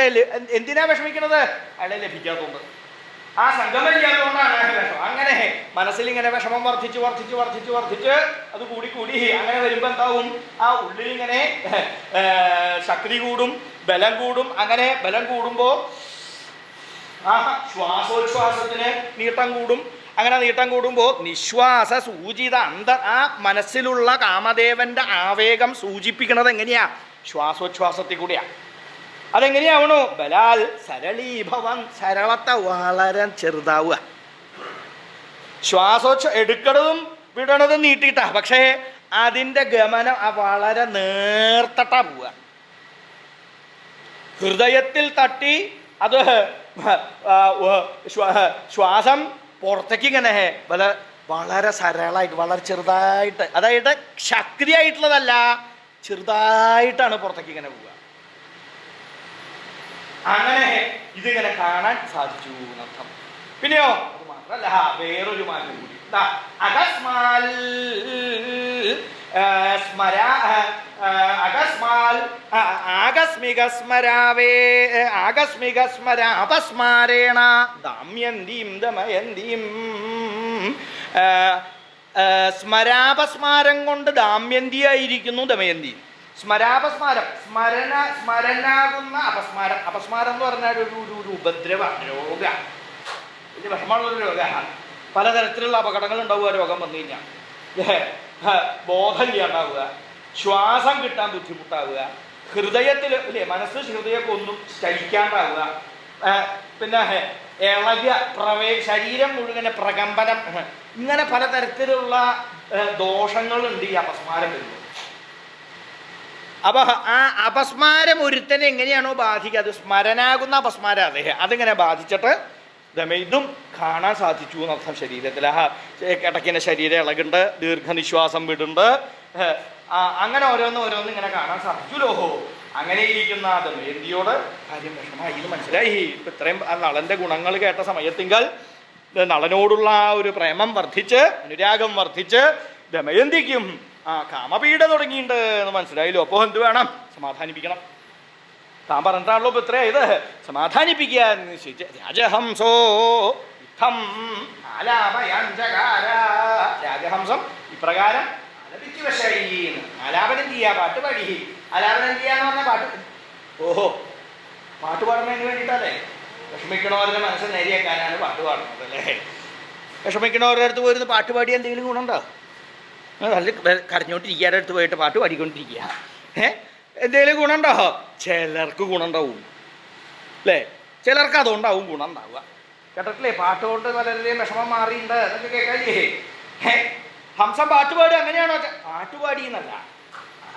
എന്തിനാ വിഷമിക്കുന്നത്? അയാളെ ലഭിക്കാത്തതുകൊണ്ട്, ആ സംഗമം ചെയ്യാത്തതുകൊണ്ടാണ് വിഷമം. അങ്ങനെ മനസ്സിലിങ്ങനെ വിഷമം വർദ്ധിച്ച് വർദ്ധിച്ച് വർദ്ധിച്ച് വർദ്ധിച്ച് അത് കൂടി അങ്ങനെ വരുമ്പോ എന്താവും? ആ ഉള്ളിലിങ്ങനെ ശക്തി കൂടും, ബലം കൂടും. അങ്ങനെ ബലം കൂടുമ്പോ ആ ശ്വാസോച്ഛ്വാസത്തിന് നീട്ടം കൂടും. അങ്ങനെ നീട്ടം കൂടുമ്പോൾ നിശ്വാസ സൂചിത ആ മനസ്സിലുള്ള കാമദേവന്റെ ആവേഗം സൂചിപ്പിക്കുന്നത് എങ്ങനെയാ? ശ്വാസോച്ഛ്വാസത്തിൽ കൂടിയാ. അതെങ്ങനെയാവണോ? ബലാൽ സരളീഭവൻ, സരളത്തെ വളരെ ചെറുതാവുക. എടുക്കണതും വിടണതും നീട്ടിയിട്ടാ, പക്ഷേ അതിൻ്റെ ഗമനം വളരെ നേർത്തട്ടാ പോവുക. ഹൃദയത്തിൽ തട്ടി അത് ശ്വാസം പുറത്തേക്ക് ഇങ്ങനെ വളരെ സരളമായിട്ട്, വളരെ ചെറുതായിട്ട്, അതായത് ശക്തിയായിട്ടുള്ളതല്ല, ചെറുതായിട്ടാണ് പുറത്തേക്ക് ഇങ്ങനെ പോവുക. അങ്ങനെ ഇതിങ്ങനെ കാണാൻ സാധിച്ചു എന്നർത്ഥം. പിന്നെയോ അത് മാത്രല്ല, വേറൊരു മാറ്റം കൂടി. അകസ്മാൽ അപസ്മാരേണ ദാമ്യന്തീം ദമയന്തീം. സ്മരാപസ്മാരം കൊണ്ട് ദാമ്യന്തിയായിരിക്കുന്നു ദമയന്തി. സ്മരാപസ്മാരം, സ്മരനാകുന്ന അപസ്മാരം. അപസ്മാരം എന്ന് പറഞ്ഞാൽ ഒരു ഉപദ്രവ രോഗ, വലിയ വിഷമമുള്ളൊരു രോഗമാണ്. പലതരത്തിലുള്ള അപകടങ്ങൾ ഉണ്ടാവുക രോഗം വന്നു കഴിഞ്ഞാൽ. ബോധം ഉണ്ടാവുക, ശ്വാസം കിട്ടാൻ ബുദ്ധിമുട്ടാവുക, ഹൃദയത്തിൽ അല്ലേ മനസ്സ് ഹൃദയമൊക്കെ ഒന്നും ചലിക്കാണ്ടാവുക, പിന്നെ ഇളകിയ ശരീരം മുഴുവനെ പ്രകമ്പനം, ഇങ്ങനെ പലതരത്തിലുള്ള ദോഷങ്ങളുണ്ട് ഈ അപസ്മാരം വരുന്നത്. അപ്പൊ ആ അപസ്മാരം ഒരുത്തനെ എങ്ങനെയാണോ ബാധിക്കുക, അത് സ്മരനാകുന്ന അപസ്മാരം അദ്ദേഹം അതിങ്ങനെ ബാധിച്ചിട്ട് ഇതും കാണാൻ സാധിച്ചു എന്നർത്ഥം. ശരീരത്തിൽ ഇടയ്ക്കിൻ്റെ ശരീരം ഇളകുണ്ട്, ദീർഘനിശ്വാസം വിടുണ്ട്, അങ്ങനെ ഓരോന്ന് ഇങ്ങനെ കാണാൻ സാധിച്ചുല്ലോ. അങ്ങനെ ഇരിക്കുന്ന ദമയന്തിയോട് കാര്യം വിഷമായി എന്ന് മനസ്സിലായി. ഇപ്പം ഇത്രയും നളന്റെ ഗുണങ്ങൾ കേട്ട സമയത്തിങ്കൽ നളനോടുള്ള ആ ഒരു പ്രേമം വർദ്ധിച്ച്, അനുരാഗം വർദ്ധിച്ച് ദമയന്തിക്കും കാമപീഡ തുടങ്ങിയിട്ടുണ്ട് എന്ന് മനസ്സിലായല്ലോ. അപ്പോൾ എന്ത് വേണം? സമാധാനിപ്പിക്കണം. താൻ പറഞ്ഞിട്ടാണല്ലോ ഇപ്പം ഇത്രയായത്, സമാധാനിപ്പിക്കുക എന്ന് നിശ്ചയിച്ച് രാജഹംസോ യുദ്ധം ആലാപയാഞ്ചകാര. രാജഹംസം ഇപ്രകാരം ആലപിച്ചു വശായി. ആലാപനം ചെയ്യുക, പാട്ട് പാടി. ആലാപനം ചെയ്യാന്ന് പറഞ്ഞാൽ പാട്ട്. ഓഹോ, പാട്ട് പാടുന്നതിന് വേണ്ടിയിട്ടല്ലേ? വിഷമിക്കണവരുടെ മനസ്സ് നേരെയാക്കാനാണ് പാട്ട് പാടുന്നത് അല്ലേ? വിഷമിക്കണവരുടെ അടുത്ത് പോയിരുന്ന് പാട്ട് പാടി എന്തെങ്കിലും ഗുണമുണ്ടോ? നല്ല കരഞ്ഞോണ്ടിരിക്കാരുടെ അടുത്ത് പോയിട്ട് പാട്ട് പാടിക്കൊണ്ടിരിക്കുക, എന്തെങ്കിലും ഗുണമുണ്ടോ? ചിലർക്ക് ഗുണമുണ്ടാവും അല്ലേ? ചിലർക്ക് അതുകൊണ്ടാവും ഗുണം ഉണ്ടാവുക. കേട്ടിട്ടില്ലേ? പാട്ട് കൊണ്ട് പലരുടെയും വിഷമം മാറിയിട്ടുണ്ട് എന്നൊക്കെ കേൾക്കാല്ലേ? ഹംസം പാട്ടുപാടി അങ്ങനെയാണോ? പാട്ടുപാടി എന്നല്ല,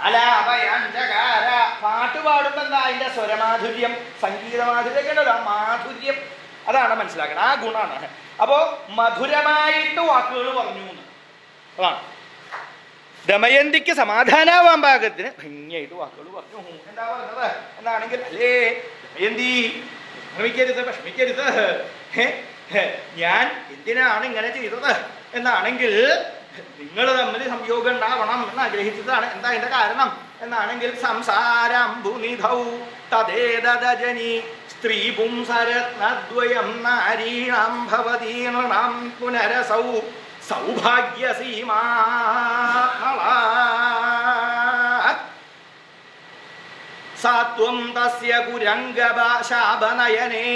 ആലാപയാഞ്ചകാര. പാട്ട് പാടുമ്പോ എന്താ? അതിന്റെ സ്വരമാധുര്യം, സംഗീതമാധുര്യം ഉണ്ടല്ലോ, ആ മാധുര്യം അതാണ് മനസ്സിലാക്കണം, ആ ഗുണമാണ്. അപ്പോ മധുരമായിട്ട് വാക്കുകൾ പറഞ്ഞു അതാണ്. ദമയന്തിക്ക് സമാധാനാവാൻ പാകത്തിന് ഭംഗിയായിട്ട് വാക്കുകൾ പറഞ്ഞു. എന്താ പറഞ്ഞത് എന്നാണെങ്കിൽ, അല്ലേ ദമയന്തി, വിഷമിക്കരുത്. ഞാൻ എന്തിനാണ് ഇങ്ങനെ ചെയ്തത് എന്നാണെങ്കിൽ, നിങ്ങൾ തമ്മിൽ സംയോഗം ഉണ്ടാവണം എന്ന് ആഗ്രഹിച്ചതാണ്. എന്താ അതിന്റെ കാരണം എന്നാണെങ്കിൽ, സംസാരംബുനിധൗ തദേദജനി സ്ത്രീ പുംസരത്നദ്വയം നാരീണാം ഭവതീർണാം പുനരസൗ സൗഭാഗ്യസീമാ സാത്വം തസ്യ കുരംഗശാപനയനേ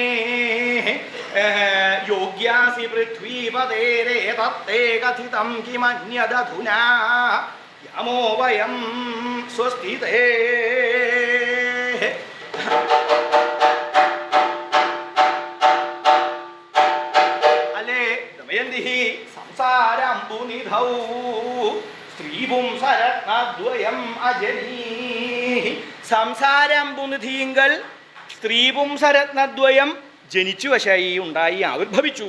യോഗ്യാസി പൃഥ്വീപതേരേ തത്തേ കഥിതം കിമന്യദധുനാ യമോ വയം സ്വസ്തിതേ. അല്ലേ ദമയന്തി സംസാരംബുനിധൗ സ്ത്രീപുംസരത്നദ്വയം അജനീ. സംസാരംബുനിധിങ്കൽ സ്ത്രീപുംസരത്നദ്വയം ജനിച്ചു വശായി, ഉണ്ടായി, ആവിർഭവിച്ചു.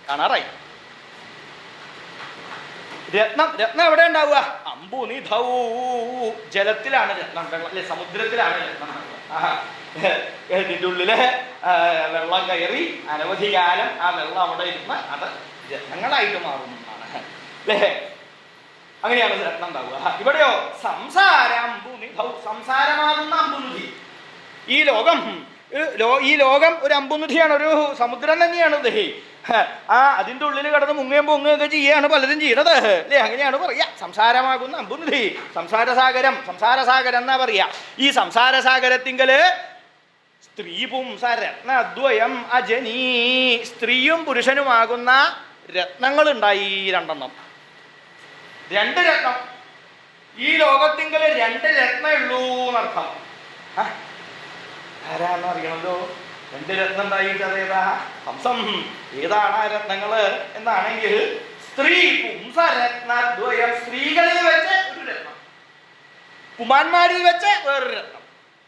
കാണാറായി. രത്നം എവിടെ ഉണ്ടാവുക? അമ്പുനിധൗ, ജലത്തിലാണ് രത്നം, അല്ലെ സമുദ്രത്തിലാണ് രത്നം. ഇതിൻ്റെ ഉള്ളില് വെള്ളം കയറി അനവധി കാലം ആ വെള്ളം അവിടെ ഇരുന്ന് അത് രത്നങ്ങളായിട്ട് മാറുന്നതാണ്, അല്ലേ? അങ്ങനെയാണ് രത്നം ഉണ്ടാവുക. ഇവിടെയോ സംസാരംബുനിധൗ, സംസാരമാകുന്ന അമ്പുനിധി. ഈ ലോകം ഒരു അമ്പുനിധിയാണ്, ഒരു സമുദ്രം തന്നെയാണ്. അതിൻ്റെ ഉള്ളിൽ കിടന്ന് മുങ്ങയും പൊങ്ങുകയൊക്കെ ചെയ്യാണ് പലരും ചെയ്യണത്, അല്ലേ? അങ്ങനെയാണ് പറയാ. സംസാരമാകുന്ന അമ്പുനിധി, സംസാരസാഗരം എന്നാ പറയാ. ഈ സംസാരസാഗരത്തിങ്കല് സ്ത്രീ പുംസരത്നദ്വയം അജനീ, സ്ത്രീയും പുരുഷനുമാകുന്ന രത്നങ്ങൾ ഉണ്ടായി, രണ്ടെണ്ണം. രണ്ട് രത്നം. ഈ ലോകത്തിങ്കല് രണ്ട് രത്നേ ഉള്ളൂ എന്നർത്ഥം. ആരാന്ന് അറിയണല്ലോ. രണ്ട് രത്നം ഉണ്ടായിട്ട് അതേതാ? ഹംസം. ഏതാണ് ആ രത്നങ്ങള് എന്നാണെങ്കിൽ, സ്ത്രീ പുംസരത്നദ്വയം, സ്ത്രീകളിൽ വെച്ച് ഒരു രത്നം, പുമാന്മാരിൽ വെച്ച് വേറൊരു രത്നം.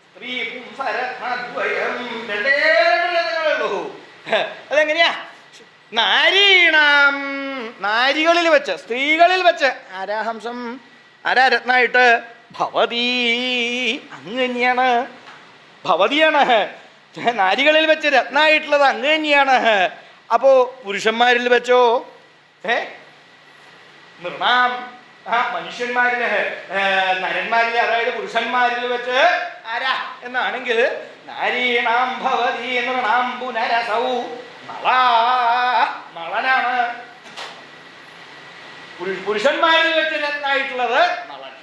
സ്ത്രീ പുംസരത്നദ്വയം, രണ്ടേ രണ്ട് രത്നങ്ങളേ ഉള്ളൂ. അതെങ്ങനെയാ? നാരീണാം, നാരികളിൽ വെച്ച്, സ്ത്രീകളിൽ വെച്ച്. ആരാ ഹംസം? ആരാ രത്നായിട്ട്? ഭവതീ, അങ്ങ് തന്നെയാണ്, ഭവതിയാണ്. നാരികളിൽ വെച്ച് രത്നായിട്ടുള്ളത് അങ്ങ് തന്നെയാണ്. അപ്പോ പുരുഷന്മാരിൽ വെച്ചോ? നൃണാം, മനുഷ്യന്മാരില്, നരന്മാരിൽ, അതായത് പുരുഷന്മാരിൽ വെച്ച് ആരാ എന്നാണെങ്കിൽ, നാരീണാം ഭവതി നൃണാം പുനരസൗ, നളനാണ്. പുരുഷന്മാരിൽ വെച്ച് രത്നായിട്ടുള്ളത് നളൻ,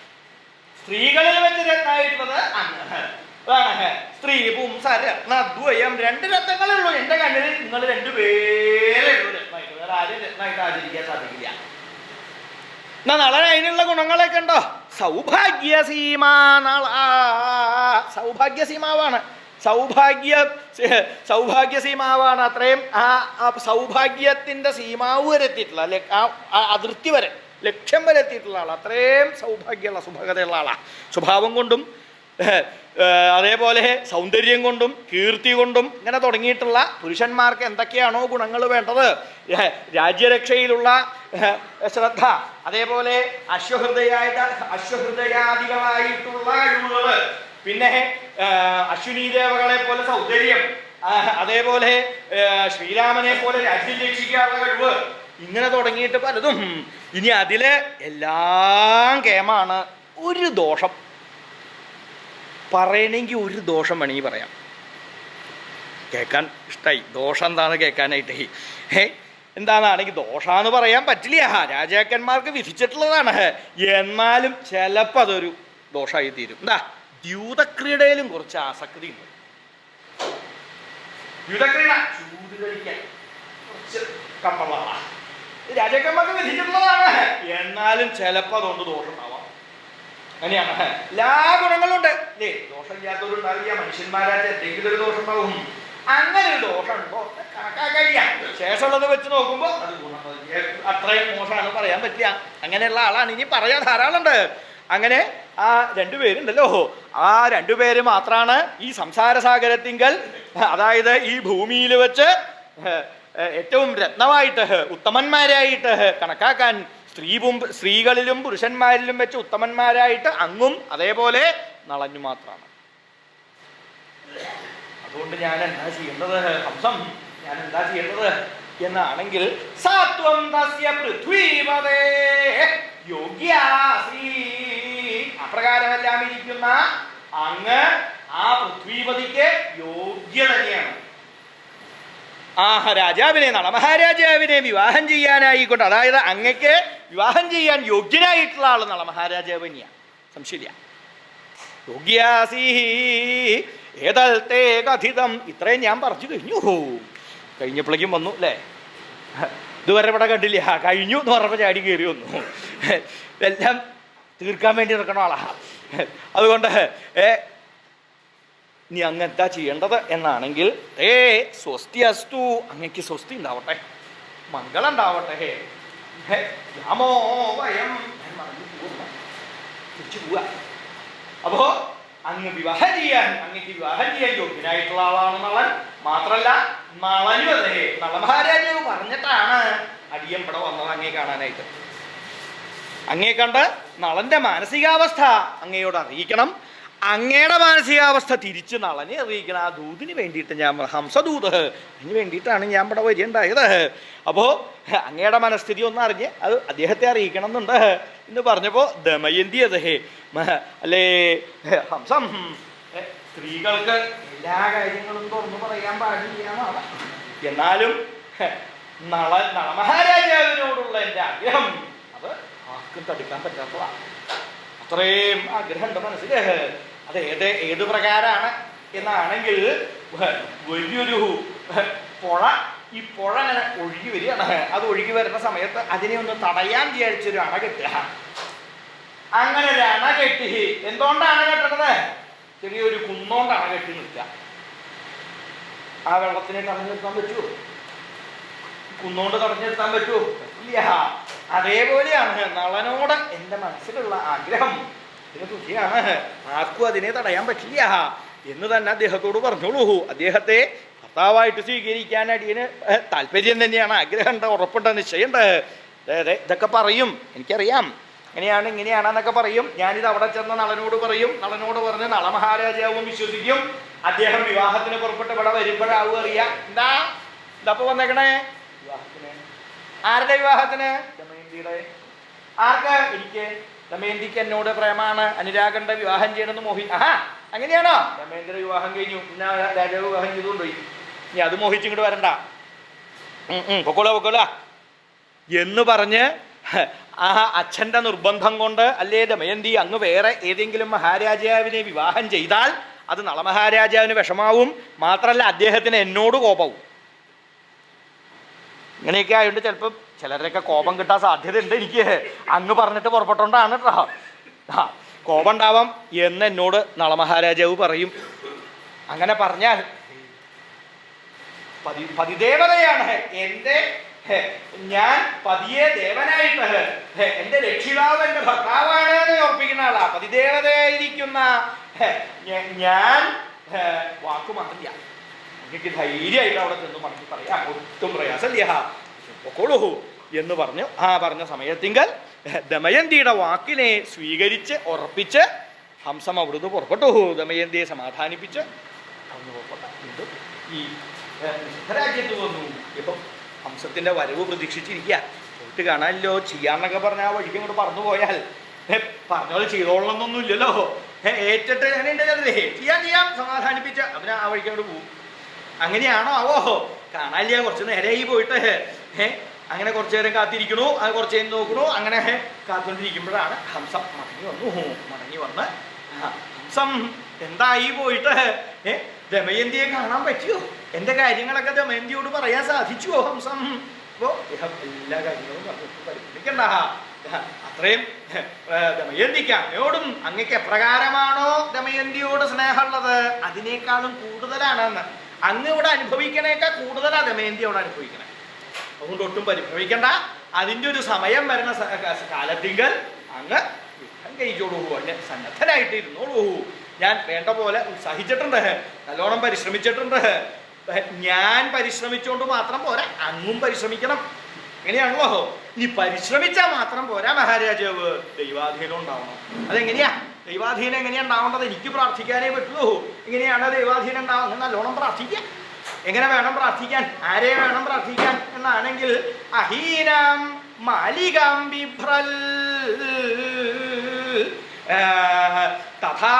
സ്ത്രീകളിൽ വെച്ച് രത്നായിട്ടുള്ളത് അങ്ങ്. സ്ത്രീ പുംസരത്നദ്വയം, രണ്ട് രത്നങ്ങളേ ഉള്ളൂ എന്റെ കണ്ണിൽ. നിങ്ങൾ രണ്ടുപേരേ ഉള്ളൂ രത്നമായിട്ട്, വേറെ ആരും രത്നമായിട്ട് ആചരിക്കാൻ സാധിക്കില്ല. എന്നാ നളൻ അതിനുള്ള ഗുണങ്ങളൊക്കെ ഉണ്ടോ? സൗഭാഗ്യസീമാ നള, സൗഭാഗ്യസീമാവാണ്. സൗഭാഗ്യസീമാവാണ്. അത്രയും ആ സൗഭാഗ്യത്തിന്റെ സീമാവ് വരെ എത്തിയിട്ടുള്ള, ആ അതിർത്തി വരെ, ലക്ഷ്യം വരെ എത്തിയിട്ടുള്ള ആളാണ്. അത്രയും സൗഭാഗ്യമുള്ള, സുഭഗതയുള്ള ആളാണ്. സ്വഭാവം കൊണ്ടും അതേപോലെ സൗന്ദര്യം കൊണ്ടും കീർത്തി കൊണ്ടും ഇങ്ങനെ തുടങ്ങിയിട്ടുള്ള പുരുഷന്മാർക്ക് എന്തൊക്കെയാണോ ഗുണങ്ങൾ വേണ്ടത്, രാജ്യരക്ഷയിലുള്ള ശ്രദ്ധ, അതേപോലെ അശ്വഹൃദയാദികളായിട്ടുള്ള കഴിവുകൾ, പിന്നെ അശ്വിനി ദേവകളെ പോലെ സൗന്ദര്യം, അതേപോലെ ശ്രീരാമനെ പോലെ രാജ്യം രക്ഷിക്കാനുള്ള കഴിവ്, ഇങ്ങനെ തുടങ്ങിയിട്ട് പലതും. ഇനി അതില് എല്ലാം കേമാണ്. ഒരു ദോഷം പറയണമെങ്കിൽ ഒരു ദോഷം വേണമെങ്കിൽ പറയാം. കേൾക്കാൻ ഇഷ്ടമായി. ദോഷം എന്താണെന്ന് കേൾക്കാനായിട്ട് എന്താണെന്നാണെങ്കിൽ ദോഷാന്ന് പറയാൻ പറ്റില്ല, രാജാക്കന്മാർക്ക് വിധിച്ചിട്ടുള്ളതാണ്. എന്നാലും ചിലപ്പോൾ അതൊരു ദോഷമായി തീരും. എന്താ? ദ്യൂതക്രീഡയിലും കുറച്ച് ആസക്തി ഉണ്ട്. ദ്യൂതക്രീഡ, ചൂട് കഴിക്കാൻ കുറച്ച് കമ്പളമാണ്, രാജാക്കന്മാർക്ക് വിധിച്ചിട്ടുള്ളതാണ്. എന്നാലും ചിലപ്പോൾ അതുകൊണ്ട് ദോഷം ഉണ്ടാവാം. അങ്ങനെയാണ്. എല്ലാ ഗുണങ്ങളും ഉണ്ട്, അല്ലേ? ദോഷമില്ലാത്തവരുണ്ടാവില്ല. മനുഷ്യന്മാരായിട്ട് എന്തെങ്കിലും ഒരു ദോഷം ഉണ്ടാവും. അങ്ങനെ ഒരു ദോഷം ഉണ്ടോ കണക്കാക്കില്ല. ശേഷമുള്ളത് വെച്ച് നോക്കുമ്പോൾ അത് ഗുണം അത്രയും മോശമാണ് പറയാൻ പറ്റില്ല. അങ്ങനെയുള്ള ആളാണ്. ഇനി പറയാൻ ധാരാളമുണ്ട്. അങ്ങനെ ആ രണ്ടുപേരുണ്ടല്ലോ, ആ രണ്ടുപേര് മാത്രമാണ് ഈ സംസാരസാഗരത്തിങ്കൽ, അതായത് ഈ ഭൂമിയിൽ വെച്ച് ഏറ്റവും രത്നമായിട്ട് ഉത്തമന്മാരായിട്ട് കണക്കാക്കാൻ സ്ത്രീകളിലും പുരുഷന്മാരിലും വെച്ച് ഉത്തമന്മാരായിട്ട് അങ്ങും അതേപോലെ നളഞ്ഞു മാത്രമാണ്. അതുകൊണ്ട് ഞാൻ എന്താ ചെയ്യേണ്ടത് ഹംസം, ഞാൻ എന്താ ചെയ്യേണ്ടത് എന്നാണെങ്കിൽ സത്വം തസ്യ പൃഥ്വീപദേ യോഗ്യാസി, അപ്രകാരമെല്ലാം ഇരിക്കുന്ന അങ്ങ് ആ പൃഥ്വീപതിക്ക് യോഗ്യ തന്നെയാണ്. ആ രാജാവിനെ, നളമഹാരാജാവിനെ വിവാഹം ചെയ്യാനായിക്കൊണ്ട്, അതായത് അങ്ങക്ക് വിവാഹം ചെയ്യാൻ യോഗ്യനായിട്ടുള്ള ആള് നളമഹാരാജാവ് തന്നെയാണ്, സംശയമില്ല. യോഗ്യാസി ഏതൽ തേ കഥിതം, ഇത്രയും ഞാൻ പറഞ്ഞു കഴിഞ്ഞപ്പോഴേക്കും വന്നു അല്ലേ. ഇതുവരെ ഇവിടെ കണ്ടില്ല, കഴിഞ്ഞു എന്ന് പറഞ്ഞപ്പോൾ ചാടി കയറി വന്നു. എല്ലാം തീർക്കാൻ വേണ്ടി നിൽക്കണ ആളാ. അതുകൊണ്ട് നീ അങ്ങ് എന്താ ചെയ്യേണ്ടത് എന്നാണെങ്കിൽ സ്വസ്തി അസ്തു, അങ്ങക്ക് സ്വസ്തി ഉണ്ടാവട്ടെ, മംഗളം ഉണ്ടാവട്ടെ. രാമോ വയം, തിരിച്ചു പോവുക. അപ്പോ അങ്ങ് വിവാഹം ചെയ്യാൻ, അങ്ങക്ക് വിവാഹം ചെയ്യാൻ യോഗ്യനായിട്ടുള്ള ആളാണ് നളൻ. മാത്രല്ല നളനും അതെ, നളമഹാരാജാവ് പറഞ്ഞിട്ടാണ് അടിയൻ ഇവിടെ വന്നത് അങ്ങേ കാണാനായിട്ട്. അങ്ങേ കണ്ട് നളന്റെ മാനസികാവസ്ഥ അങ്ങയോട് അറിയിക്കണം, അങ്ങയുടെ മാനസികാവസ്ഥ തിരിച്ച് നളനെ അറിയിക്കണം. ആ ദൂതിന് വേണ്ടിയിട്ട് ഞാൻ, ഹംസദൂത്, അതിന് വേണ്ടിയിട്ടാണ് ഞാൻ ഇവിടെ വരികയുണ്ടായത്. അപ്പോൾ അങ്ങയുടെ മനസ്ഥിതി ഒന്ന് അറിഞ്ഞ് അത് അദ്ദേഹത്തെ അറിയിക്കണം എന്നുണ്ട് എന്ന് പറഞ്ഞപ്പോൾ ദമയന്തി അതേ അല്ലേ ഹംസം, സ്ത്രീകൾക്ക് എല്ലാ കാര്യങ്ങളും തുറന്നു പറയാൻ പാടില്ല എന്നാണ്. എന്നാലും നളമഹാരാജാവിനോടുള്ള എൻ്റെ ആഗ്രഹം അത് ആർക്കും തടുക്കാൻ പറ്റാത്തതാണ്. അത്രയും ആഗ്രഹമുണ്ട് മനസ്സിൽ. അത് ഏത് പ്രകാരമാണ് എന്നാണെങ്കിൽ വലിയൊരു പുഴ, ഈ പുഴ അങ്ങനെ ഒഴുകി വരികയാണ്. അത് ഒഴുകി വരുന്ന സമയത്ത് അതിനെ ഒന്ന് തടയാൻ വിചാരിച്ചൊരു അണ കെട്ടുക. അങ്ങനെ ഒരു അണ കെട്ടി, എന്തുകൊണ്ടാണ് കെട്ടണത്? ചെറിയൊരു കുന്നോണ്ട് അണ കെട്ടി നിൽക്കുക. ആ വെള്ളത്തിനെ തടഞ്ഞു നിർത്താൻ പറ്റുമോ? കുന്നോണ്ട് തടഞ്ഞു നിർത്താൻ പറ്റുമോ? ഇല്ല. അതേപോലെയാണ് നളനോട് എൻ്റെ മനസ്സിലുള്ള ആഗ്രഹം. ഇതിന് തുല്യാണ്, ആർക്കും അതിനെ തടയാൻ പറ്റില്ല എന്ന് തന്നെ അദ്ദേഹത്തോട് പറഞ്ഞോളൂ. അദ്ദേഹത്തെ ഭർത്താവായിട്ട് സ്വീകരിക്കാൻ അടിയന് താല്പര്യം തന്നെയാണ്, ആഗ്രഹമുണ്ട്, ഉറപ്പുണ്ട്, നിശ്ചയമുണ്ട്. അതെ, ഇതൊക്കെ പറയും, എനിക്കറിയാം, ഇങ്ങനെയാണ് ഇങ്ങനെയാണെന്നൊക്കെ പറയും. ഞാനിത് അവിടെ ചെന്ന നളനോട് പറയും. നളനോട് പറഞ്ഞ് നളമഹാരാജാവും വിശ്വസിക്കും. അദ്ദേഹം വിവാഹത്തിന് പുറപ്പെട്ട് ഇവിടെ വരുമ്പോഴാവും അറിയാം. എന്താ ഇതപ്പോ വന്നേക്കണേ വിവാഹത്തിന്? ആരുടെ വിവാഹത്തിന്? ദമയന്തിയുടെ. ആർക്ക്? എനിക്ക്. ദമയന്തിക്ക് എന്നോട് പ്രേമാണ്, അനുരാഗണ്ട, വിവാഹം ചെയ്യണമെന്ന് മോഹി. ആഹാ, അങ്ങനെയാണോ? ദമയന്തിയുടെ വിവാഹം കഴിഞ്ഞു, പിന്നെ രാജാവ് വിവാഹം ചെയ്തുകൊണ്ടുപോയി. ഇനി അത് മോഹിച്ചിങ്ങോട്ട് വരണ്ട, പൊക്കോളാ എന്ന് പറഞ്ഞ് ആ അച്ഛൻ്റെ നിർബന്ധം കൊണ്ട്, അല്ലേ ദമയന്തി അങ്ങ് വേറെ ഏതെങ്കിലും മഹാരാജാവിനെ വിവാഹം ചെയ്താൽ അത് നളമഹാരാജാവിന് വിഷമാവും. മാത്രമല്ല അദ്ദേഹത്തിന് എന്നോട് കോപവും. ഇങ്ങനെയൊക്കെ ആയതുകൊണ്ട് ചിലപ്പോൾ ചിലരൊക്കെ കോപം കിട്ടാൻ സാധ്യതയുണ്ട്. എനിക്ക് അങ്ങ് പറഞ്ഞിട്ട് പുറപ്പെട്ടോണ്ടാണ് കേട്ടോ. കോപം ഉണ്ടാവാം എന്ന് എന്നോട് നളമഹാരാജാവ് പറയും. അങ്ങനെ പറഞ്ഞാൽ പതിദേവതയാണ് എൻ്റെ, ഞാൻ പതിയെ ദേവനായിട്ട് എൻ്റെ രക്ഷിതാവ് എൻ്റെ ഭർത്താവാണ് എന്ന് ഓർപ്പിക്കുന്ന ആളാ. പതിദേവതയായിരിക്കുന്ന ഞാൻ വാക്കു മാറില്ല. എനിക്ക് ധൈര്യമായിട്ട് അവിടെ ചെന്ന് മടക്കി പറയാം, ഒട്ടും പ്രയാസമില്ല, പൊക്കോളൂ എന്ന് പറഞ്ഞു. പറഞ്ഞ സമയത്തിങ്കൽ ദമയന്തിയുടെ വാക്കിനെ സ്വീകരിച്ച് ഉറപ്പിച്ച് ഹംസം അവിടുന്ന് പുറപ്പെട്ടു. ദമയന്തിയെ സമാധാനിപ്പിച്ച് അവിടുന്ന് പുറപ്പെട്ടു. ഈ രാജ്യത്ത് വന്നു. ഇപ്പം ഹംസത്തിൻ്റെ വരവ് പ്രതീക്ഷിച്ചിരിക്കുക. പോയിട്ട് കാണാമല്ലോ, ചെയ്യാന്നൊക്കെ പറഞ്ഞാൽ ആ വഴിക്ക് ഇങ്ങോട്ട് പറന്നു പോയാൽ പറഞ്ഞത് ചെയ്തോളണമെന്നൊന്നുമില്ലല്ലോ. ഏറ്റിട്ട് ഞാനുണ്ട് ചെയ്യാം സമാധാനിപ്പിച്ച് അവന് ആ വഴിക്ക് അങ്ങോട്ട് പോകും. അങ്ങനെയാണോ ആവോ? കാണാനില്ല, കുറച്ച് നേരമായി പോയിട്ട്. അങ്ങനെ കുറച്ചു നേരം കാത്തിരിക്കണു, അത് കുറച്ച് നേരം നോക്കണു. അങ്ങനെ കാത്തുകൊണ്ടിരിക്കുമ്പോഴാണ് ഹംസം മടങ്ങി വന്ന് ഹംസം എന്തായി പോയിട്ട് ദമയന്തിയെ കാണാൻ പറ്റിയോ? എൻ്റെ കാര്യങ്ങളൊക്കെ ദമയന്തിയോട് പറയാൻ സാധിച്ചുവോ ഹംസം? അപ്പോൾ എല്ലാ കാര്യങ്ങളും പറഞ്ഞിട്ട് പരിഗണിക്കണ്ട. അത്രയും ദമയന്തിക്ക് അങ്ങയോടും അങ്ങക്ക് എപ്രകാരമാണോ ദമയന്തിയോട് സ്നേഹമുള്ളത് അതിനേക്കാളും കൂടുതലാണെന്ന്, അങ്ങയോട് അനുഭവിക്കണേക്കാൾ കൂടുതലാണ് ദമയന്തിയോട് അനുഭവിക്കണേ. അതുകൊണ്ട് ഒട്ടും പരിഭ്രമിക്കണ്ട. അതിൻ്റെ ഒരു സമയം വരുന്ന കാലത്തിങ്കൽ അങ്ങ് യുദ്ധം കഴിച്ചോളൂ, അല്ലെ സന്നദ്ധനായിട്ട് ഇരുന്നോളൂ. ഞാൻ വേണ്ട പോലെ ഉത്സാഹിച്ചിട്ടുണ്ട്, നല്ലോണം പരിശ്രമിച്ചിട്ടുണ്ട്. ഞാൻ പരിശ്രമിച്ചുകൊണ്ട് മാത്രം പോരാ, അങ്ങും പരിശ്രമിക്കണം. അങ്ങനെയാണല്ലോ. ഇനി പരിശ്രമിച്ചാൽ മാത്രം പോരാ മഹാരാജാവ്, ദൈവാധീനം ഉണ്ടാവണം. അതെങ്ങനെയാ ദൈവാധീനം എങ്ങനെയാ ഉണ്ടാവേണ്ടത്? എനിക്ക് പ്രാർത്ഥിക്കാനേ പറ്റുള്ളൂ. എങ്ങനെയാണ് ദൈവാധീനം ഉണ്ടാവുന്നത്? നല്ലോണം പ്രാർത്ഥിക്കാം. എങ്ങനെ വേണം പ്രാർത്ഥിക്കാൻ? ആരെ വേണം പ്രാർത്ഥിക്കാൻ എന്നാണെങ്കിൽ അഹീനാം മാലികാം ബിഭ്രൽ തഥാ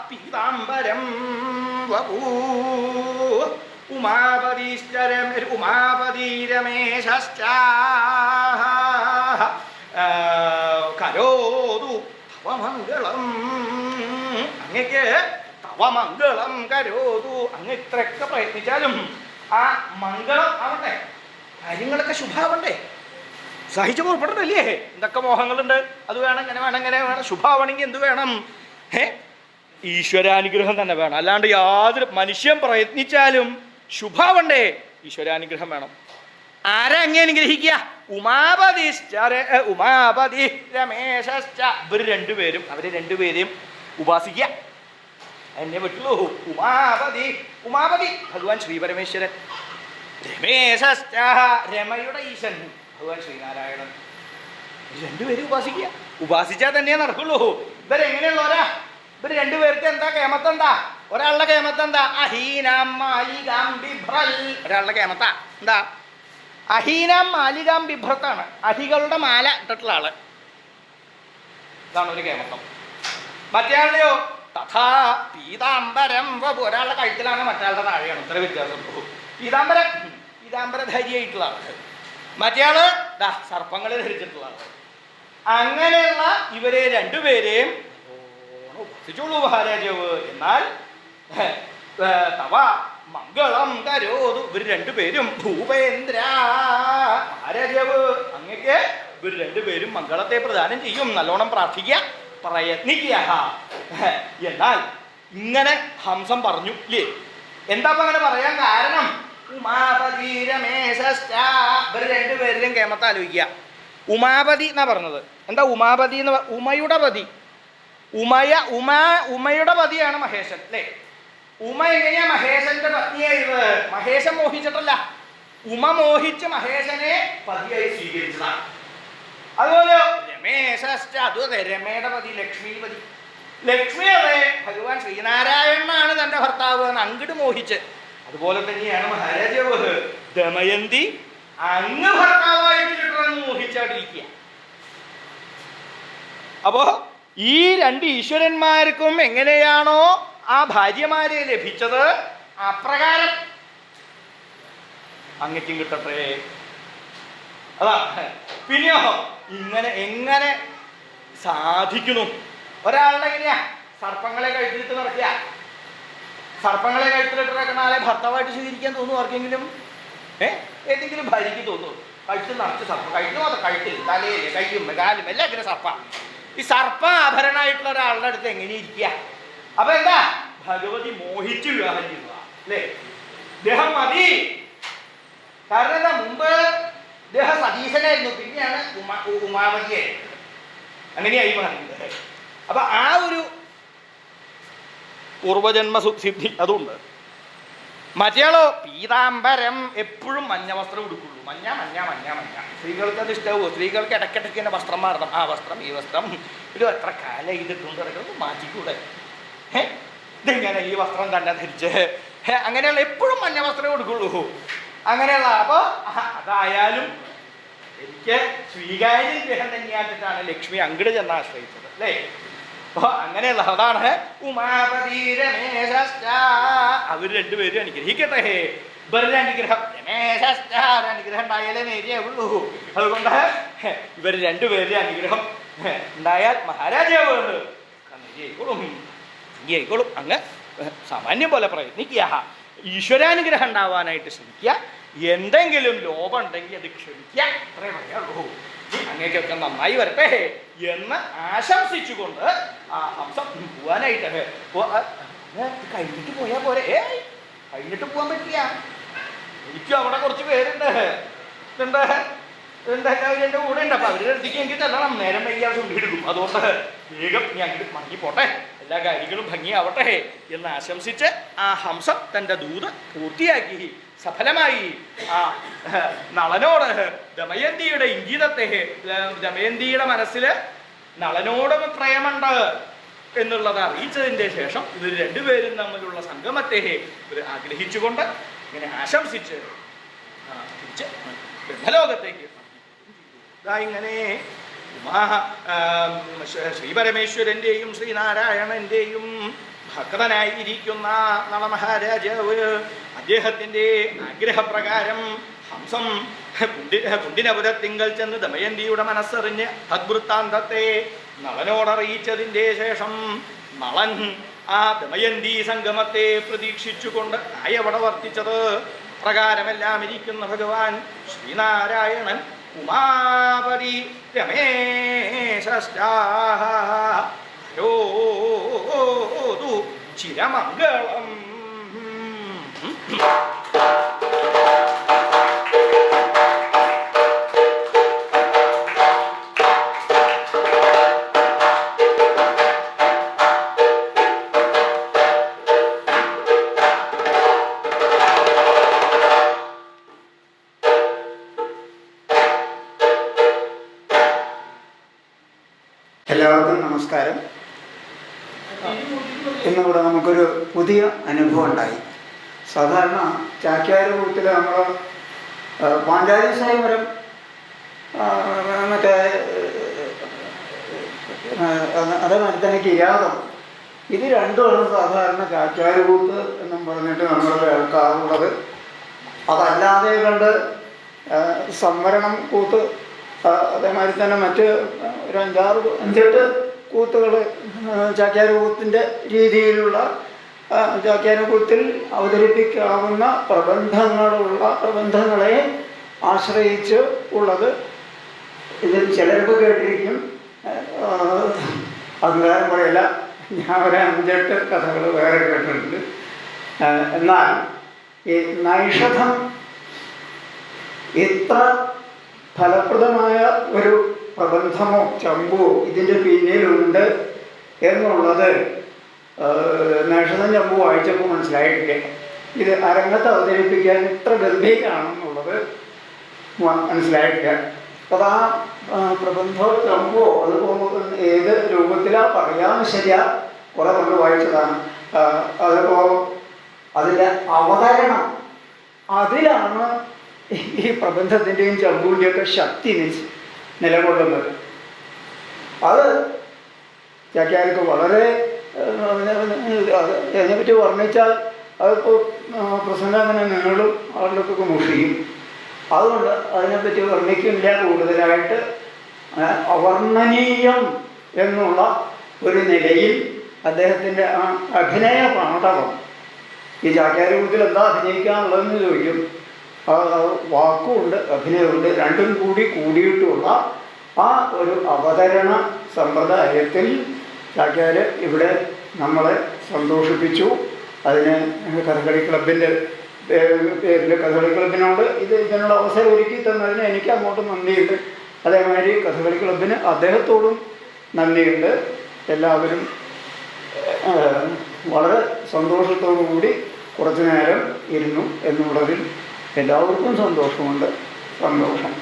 പീതാംബരം വപൂ ഉമാപതിരമേശ്ച കരോതു തവ മംഗളം. അങ്ങക്ക് തവ മംഗളം കരോതു. അങ്ങ് ഇത്രയൊക്കെ പ്രയത്നിച്ചാലും ആ മംഗളം ആവട്ടെ, കാര്യങ്ങളൊക്കെ ശുഭാവണ്ടേ, സഹിച്ചു പുറപ്പെടണ്ടല്ലേ. എന്തൊക്കെ മോഹങ്ങളുണ്ട്, അത് വേണം, ഇങ്ങനെ വേണം, ഇങ്ങനെ വേണം. ശുഭാവണമെങ്കിൽ എന്ത് വേണം? ഈശ്വരാനുഗ്രഹം തന്നെ വേണം. അല്ലാണ്ട് യാതൊരു മനുഷ്യൻ പ്രയത്നിച്ചാലും ശുഭാവണ്ടേ, ഈശ്വരാനുഗ്രഹം വേണം. ആരെ അങ്ങേ അനുഗ്രഹിക്കുക? ഉമാപതി രമേശ്ച. ഇവർ രണ്ടുപേരും, അവരെ രണ്ടുപേരെയും ഉപാസിക്കുക. എന്നെ പറ്റുള്ളൂ. ഉമാപതി ഭഗവാൻ ശ്രീപരമേശ്വരൻ, രമേശ്ച രമയുടെ ഈശൻ ഭഗവാൻ ശ്രീനാരായണൻ. രണ്ടുപേരും ഉപാസിക്കുക. ഉപാസിച്ചാൽ തന്നെ നടക്കുള്ളൂ. ഇവരെങ്ങനെയുള്ളവരാ? ഇവർ രണ്ടുപേർക്ക് എന്താ കേമത്ത്? എന്താ ഒരാളുടെ കേമത്ത്? എന്താ? അഹീനാം മാലികാം ബിഭ്രൽ. ഒരാളുടെ കേമത്ത എന്താ? അഹീനാം മാലികാം ബിഭ്രത്താണ്. അഹികളുടെ മാല ഇട്ടിട്ടുള്ള ആള്, ഇതാണ് ഒരു കേമത്തം. മറ്റേ ആളുടെയോ തഥാ പീതാംബരം വപു. ഒരാളുടെ കഴുത്തിലാണ്, മറ്റയാളുടെ താഴെയാണ്. ഇത്ര വ്യത്യാസം. പീതാംബരധാരിയായിട്ടുള്ള ആള്. മറ്റേ ആള് സർപ്പങ്ങളെ ധരിച്ചിട്ടുള്ള ആള്. അങ്ങനെയുള്ള ഇവരെ രണ്ടുപേരെയും ഉപസിച്ചുള്ളൂ മഹാരാജാവ്. എന്നാൽ തവ മംഗളം കരോതു. ഇവർ രണ്ടുപേരും ഭൂപേന്ദ്ര മഹാരാജാവ്, അങ്ങക്ക് ഇവർ രണ്ടുപേരും മംഗളത്തെ പ്രദാനം ചെയ്യും. നല്ലോണം പ്രാർത്ഥിക്കുക, പ്രയത്നിക്കുക. എന്നാൽ ഇങ്ങനെ ഹംസം പറഞ്ഞു ഇല്ലേ? എന്താ അങ്ങനെ പറയാൻ കാരണം? ഉമാപതി രമേശ്ച. ഇവർ രണ്ടുപേരിലും കേമത്തെ ആലോചിക്കുക. ഉമാപതി എന്നാ പറഞ്ഞത്. എന്താ ഉമാപതി എന്ന്? ഉമയുടെ പതി. ഉമയുടെ പതിയാണ് മഹേശൻ അല്ലേ? ഉമ എങ്ങനെയാ മഹേശന്റെ പത്നിയായത്? മഹേശൻ മോഹിച്ചിട്ടല്ല, ഉമ മോഹിച്ച് മഹേശനെ പതിയായി സ്വീകരിച്ചതാണ്. അതുപോലെ രമേശ്ച, അതും അതെ, രമയുടെ പതി ലക്ഷ്മീപതി. ലക്ഷ്മി അതെ, ഭഗവാൻ ശ്രീനാരായണനാണ് തന്റെ ഭർത്താവ് എന്ന് അങ്ങോട്ട് മോഹിച്ച്. അതുപോലെ തന്നെയാണ് മഹാരാജാവ് ദമയന്തി അങ്ങ് ഭർത്താവായിട്ട് കിട്ടണമെന്ന് മോഹിച്ചാട്ടിരിക്കുക. അപ്പോ ഈ രണ്ട് ഈശ്വരന്മാർക്കും എങ്ങനെയാണോ ആ ഭാര്യമാരെ ലഭിച്ചത്, അപ്രകാരം അങ്ങക്കും കിട്ടട്ടെ. അതാ. പിന്നെയോ ഇങ്ങനെ എങ്ങനെ സാധിക്കുന്നു? ഒരാളുടെ എങ്ങനെയാ സർപ്പങ്ങളെ കഴുത്തിലിട്ട് നടക്കുക. സർപ്പങ്ങളെ കഴുത്തിലിട്ട് നടക്കുന്ന ആളെ ഭർത്താവായിട്ട് സ്വീകരിക്കാൻ തോന്നുന്നു ആർക്കെങ്കിലും? ഏതെങ്കിലും ഭാര്യയ്ക്ക് തോന്നുന്നു? കഴുത്തിൽ നിറച്ച് സർപ്പം, കഴുത്തിൽ മാത്രം, കഴുത്തിൽ, തലയില്, കയ്യും കാലും എല്ലാം ഇങ്ങനെ സർപ്പ. ഈ സർപ്പ ആഭരണമായിട്ടുള്ള ഒരാളുടെ അടുത്ത് എങ്ങനെ ഇരിക്കുക? അപ്പൊ എന്താ? ഭഗവതി മോഹിച്ച് വിവാഹം ചെയ്യുക അല്ലേ? ദേഹം മതി. കാരണം എന്താ? മുമ്പ് ദേഹ സതീശനായിരുന്നു, പിന്നെയാണ് ഉമാപതിയായി. അങ്ങനെയായി മാറിയത്. അപ്പൊ ആ ഒരു പൂർവജന്മ സിദ്ധി അതുണ്ട്. മറ്റേയാളോ പീതാംബരം, എപ്പോഴും മഞ്ഞ വസ്ത്രം ഉടുക്കുള്ളൂ. മഞ്ഞ മഞ്ഞ മഞ്ഞ മഞ്ഞ. സ്ത്രീകൾക്ക് അത് ഇഷ്ടമാവോ? സ്ത്രീകൾക്ക് ഇടയ്ക്കിടയ്ക്ക് തന്നെ വസ്ത്രം മാറണം. ആ വസ്ത്രം, ഈ വസ്ത്രം, ഇത് എത്ര കാലം ഇതിട്ടുണ്ട് കിടക്കുന്നത്, മാറ്റിക്കൂടെ? ഇതെങ്ങനെ ഈ വസ്ത്രം തന്നെ ധരിച്ച്? അങ്ങനെയുള്ള എപ്പോഴും മഞ്ഞ വസ്ത്രമേ കൊടുക്കുള്ളൂ. അങ്ങനെയുള്ള അപ്പോൾ അതായാലും എനിക്ക് സ്വീകാര്യ ഗ്രഹം തന്നെയായിട്ടാണ് ലക്ഷ്മി അങ്ങട് ചെന്ന് ആശ്രയിച്ചത് അല്ലേ? അപ്പോൾ അങ്ങനെയുള്ള അതാണ് ഉമാപതി രമേശ്ച. അവർ രണ്ടുപേരും അനുഗ്രഹിക്കട്ടെ. ഇവരുടെ അനുഗ്രഹം, രമേശ്ച അനുഗ്രഹം ഉണ്ടായാലേ നേരിയുള്ളൂ. അതുകൊണ്ട് ഇവർ രണ്ടുപേരുടെ അനുഗ്രഹം ഉണ്ടായാൽ മഹാരാജാവ് ആയിക്കോളും. അങ്ങ് സാമാന്യം പോലെ പ്രയത്നിക്കുക, ഈശ്വരാനുഗ്രഹം ഉണ്ടാവാനായിട്ട് ശ്രമിക്കുക. എന്തെങ്കിലും ലോപം ഉണ്ടെങ്കിൽ അത് ക്ഷമിക്കുക, അത്രേ പറയുള്ളൂ. അങ്ങേക്കൊക്കെ നന്നായി വരട്ടെ എന്ന് ആശംസിച്ചുകൊണ്ട് ആ ഹംസം പോവാനായിട്ട് കഴിഞ്ഞിട്ട് പോയാൽ പോരെ? കഴിഞ്ഞിട്ട് പോകാൻ പറ്റില്ല. എനിക്കും അവിടെ കുറച്ച് പേരുണ്ട്, എല്ലാവരും എൻ്റെ കൂടെ ഉണ്ട്. അപ്പൊ അവരുടെ അടുത്തേക്ക് എനിക്ക് ചെല്ലണം. നേരം വൈകിയാൽ ചുണ്ടിയെടുക്കും. അതുകൊണ്ട് വേഗം ഞാൻ അങ്ങോട്ട് മടങ്ങി പോട്ടെ, എല്ലാ കാര്യങ്ങളും ഭംഗിയാവട്ടെ എന്ന് ആശംസിച്ച് ആ ഹംസം തൻ്റെ ദൂത് പൂർത്തിയാക്കി സഫലമായി ആ നളനോട് ദമയന്തിയുടെ ഇംഗിതത്തെ, ദമയന്തിയുടെ മനസ്സിൽ നളനോടും പ്രേമുണ്ട് എന്നുള്ളത് അറിയിച്ചതിൻ്റെ ശേഷം ഇവർ രണ്ടുപേരും തമ്മിലുള്ള സംഗമത്തെ ഇവർ ആഗ്രഹിച്ചുകൊണ്ട് ഇങ്ങനെ ആശംസിച്ച് ബ്രഹ്മലോകത്തേക്ക് ഇങ്ങനെ ശ്രീപരമേശ്വരൻ്റെയും ശ്രീനാരായണൻ്റെയും ഭക്തനായിരിക്കുന്ന നളമഹാരാജാവ് അദ്ദേഹത്തിൻ്റെ ആഗ്രഹപ്രകാരം ഹംസം കുന്തിനപുരത്തിങ്കൽ ചെന്ന് ദമയന്തിയുടെ മനസ്സറിഞ്ഞ് തദ്വൃത്താന്തത്തെ നളനോടറിയിച്ചതിൻ്റെ ശേഷം നളൻ ആ ദമയന്തി സംഗമത്തെ പ്രതീക്ഷിച്ചുകൊണ്ട് ആയവിടെ വർത്തിച്ചത് പ്രകാരമെല്ലാം ഇരിക്കുന്ന ഭഗവാൻ ശ്രീനാരായണൻ ഉമാപതി രമേശോതു ചിരമംഗളം. എല്ലാവർക്കും നമസ്കാരം. ഇന്നിവിടെ നമുക്കൊരു പുതിയ അനുഭവം ഉണ്ടായി. സാധാരണ ചാക്യാരകൂത്തിൽ നമ്മൾ പാഞ്ചാലി സ്വയംവരം, മറ്റേ അതേമാതിരി തന്നെ കിരാതം, ഇത് രണ്ടുമാണ് സാധാരണ ചാക്യാരകൂത്ത് എന്നും പറഞ്ഞിട്ട് നമ്മൾ കേൾക്കാറുള്ളത്. അതല്ലാതെ കണ്ട് സംവരണം കൂത്ത്, അതേമാതിരി തന്നെ മറ്റ് ഒരു 5-8 കൂത്തുകൾ ചാക്യാരകൂത്തിൻ്റെ രീതിയിലുള്ള ചാക്യാരകൂത്തിൽ അവതരിപ്പിക്കാവുന്ന പ്രബന്ധങ്ങളെ ആശ്രയിച്ച് ഉള്ളത്. ഇതിൽ ചിലർക്ക് കേട്ടിരിക്കും, അഹങ്കാരം പറയില്ല, ഞാൻ ഒരു 5-8 കഥകൾ വേറെ കേട്ടിട്ടുണ്ട്. എന്നാൽ ഈ നൈഷധം ഇത്ര ഫലപ്രദമായ ഒരു പ്രബന്ധമോ ചമ്പുവോ ഇതിൻ്റെ പിന്നിലുണ്ട് എന്നുള്ളത് നൈഷധം ചമ്പു വായിച്ചപ്പോൾ മനസ്സിലായിട്ടില്ല. ഇത് അരങ്ങത്ത് അവതരിപ്പിക്കാൻ ഇത്ര ഗംഭീരമാണെന്നുള്ളത് മനസ്സിലായിട്ടില്ല. അപ്പോൾ ആ പ്രബന്ധമോ ചമ്പുവോ അതുപോലെ ഏത് രൂപത്തിലാണ് പറയാൻ ശരിയാ കുറെ കൊണ്ട് വായിച്ചതാണ്. അതിപ്പോൾ അതിൻ്റെ അവതരണം, അതിലാണ് ഈ പ്രബന്ധത്തിൻ്റെയും ചമ്പുവിൻ്റെയൊക്കെ ശക്തി നിലകൊള്ളുന്നത്. അത് ചാക്യാർക്ക് വളരെ അതിനെപ്പറ്റി വർണ്ണിച്ചാൽ അതിപ്പോൾ പ്രസംഗം അങ്ങനെ നീളും, ആളുകൾക്കൊക്കെ മുഷിയും. അതുകൊണ്ട് അതിനെപ്പറ്റി വർണ്ണിക്കില്ല. കൂടുതലായിട്ട് അവർണ്ണനീയം എന്നുള്ള ഒരു നിലയിൽ അദ്ദേഹത്തിൻ്റെ ആ അഭിനയ പാഠകം, ഈ ചാക്യാരകൂത്തിൽ എന്താ അഭിനയിക്കാനുള്ളതെന്ന് ചോദിക്കും. വാക്കുമുണ്ട് അഭിനയമുണ്ട്, രണ്ടും കൂടിയിട്ടുള്ള ആ ഒരു അവതരണ സമ്പ്രദായത്തിൽ ചാക്യാർ ഇവിടെ നമ്മളെ സന്തോഷിപ്പിച്ചു. അതിന് കഥകളി ക്ലബിൻ്റെ പേരിൽ കഥകളി ക്ലബിനോട് ഇതിനുള്ള അവസരം ഒരുക്കി തന്നതിന് എനിക്ക് അങ്ങോട്ട് നന്ദിയുണ്ട്. അതേമാതിരി കഥകളി ക്ലബിന് അദ്ദേഹത്തോടും നന്ദിയുണ്ട്. എല്ലാവരും വളരെ സന്തോഷത്തോടു കൂടി കുറച്ചു നേരം ഇരുന്നു എന്നുള്ളതിൽ എല്ലാവർക്കും സന്തോഷമുണ്ട്. സന്തോഷം.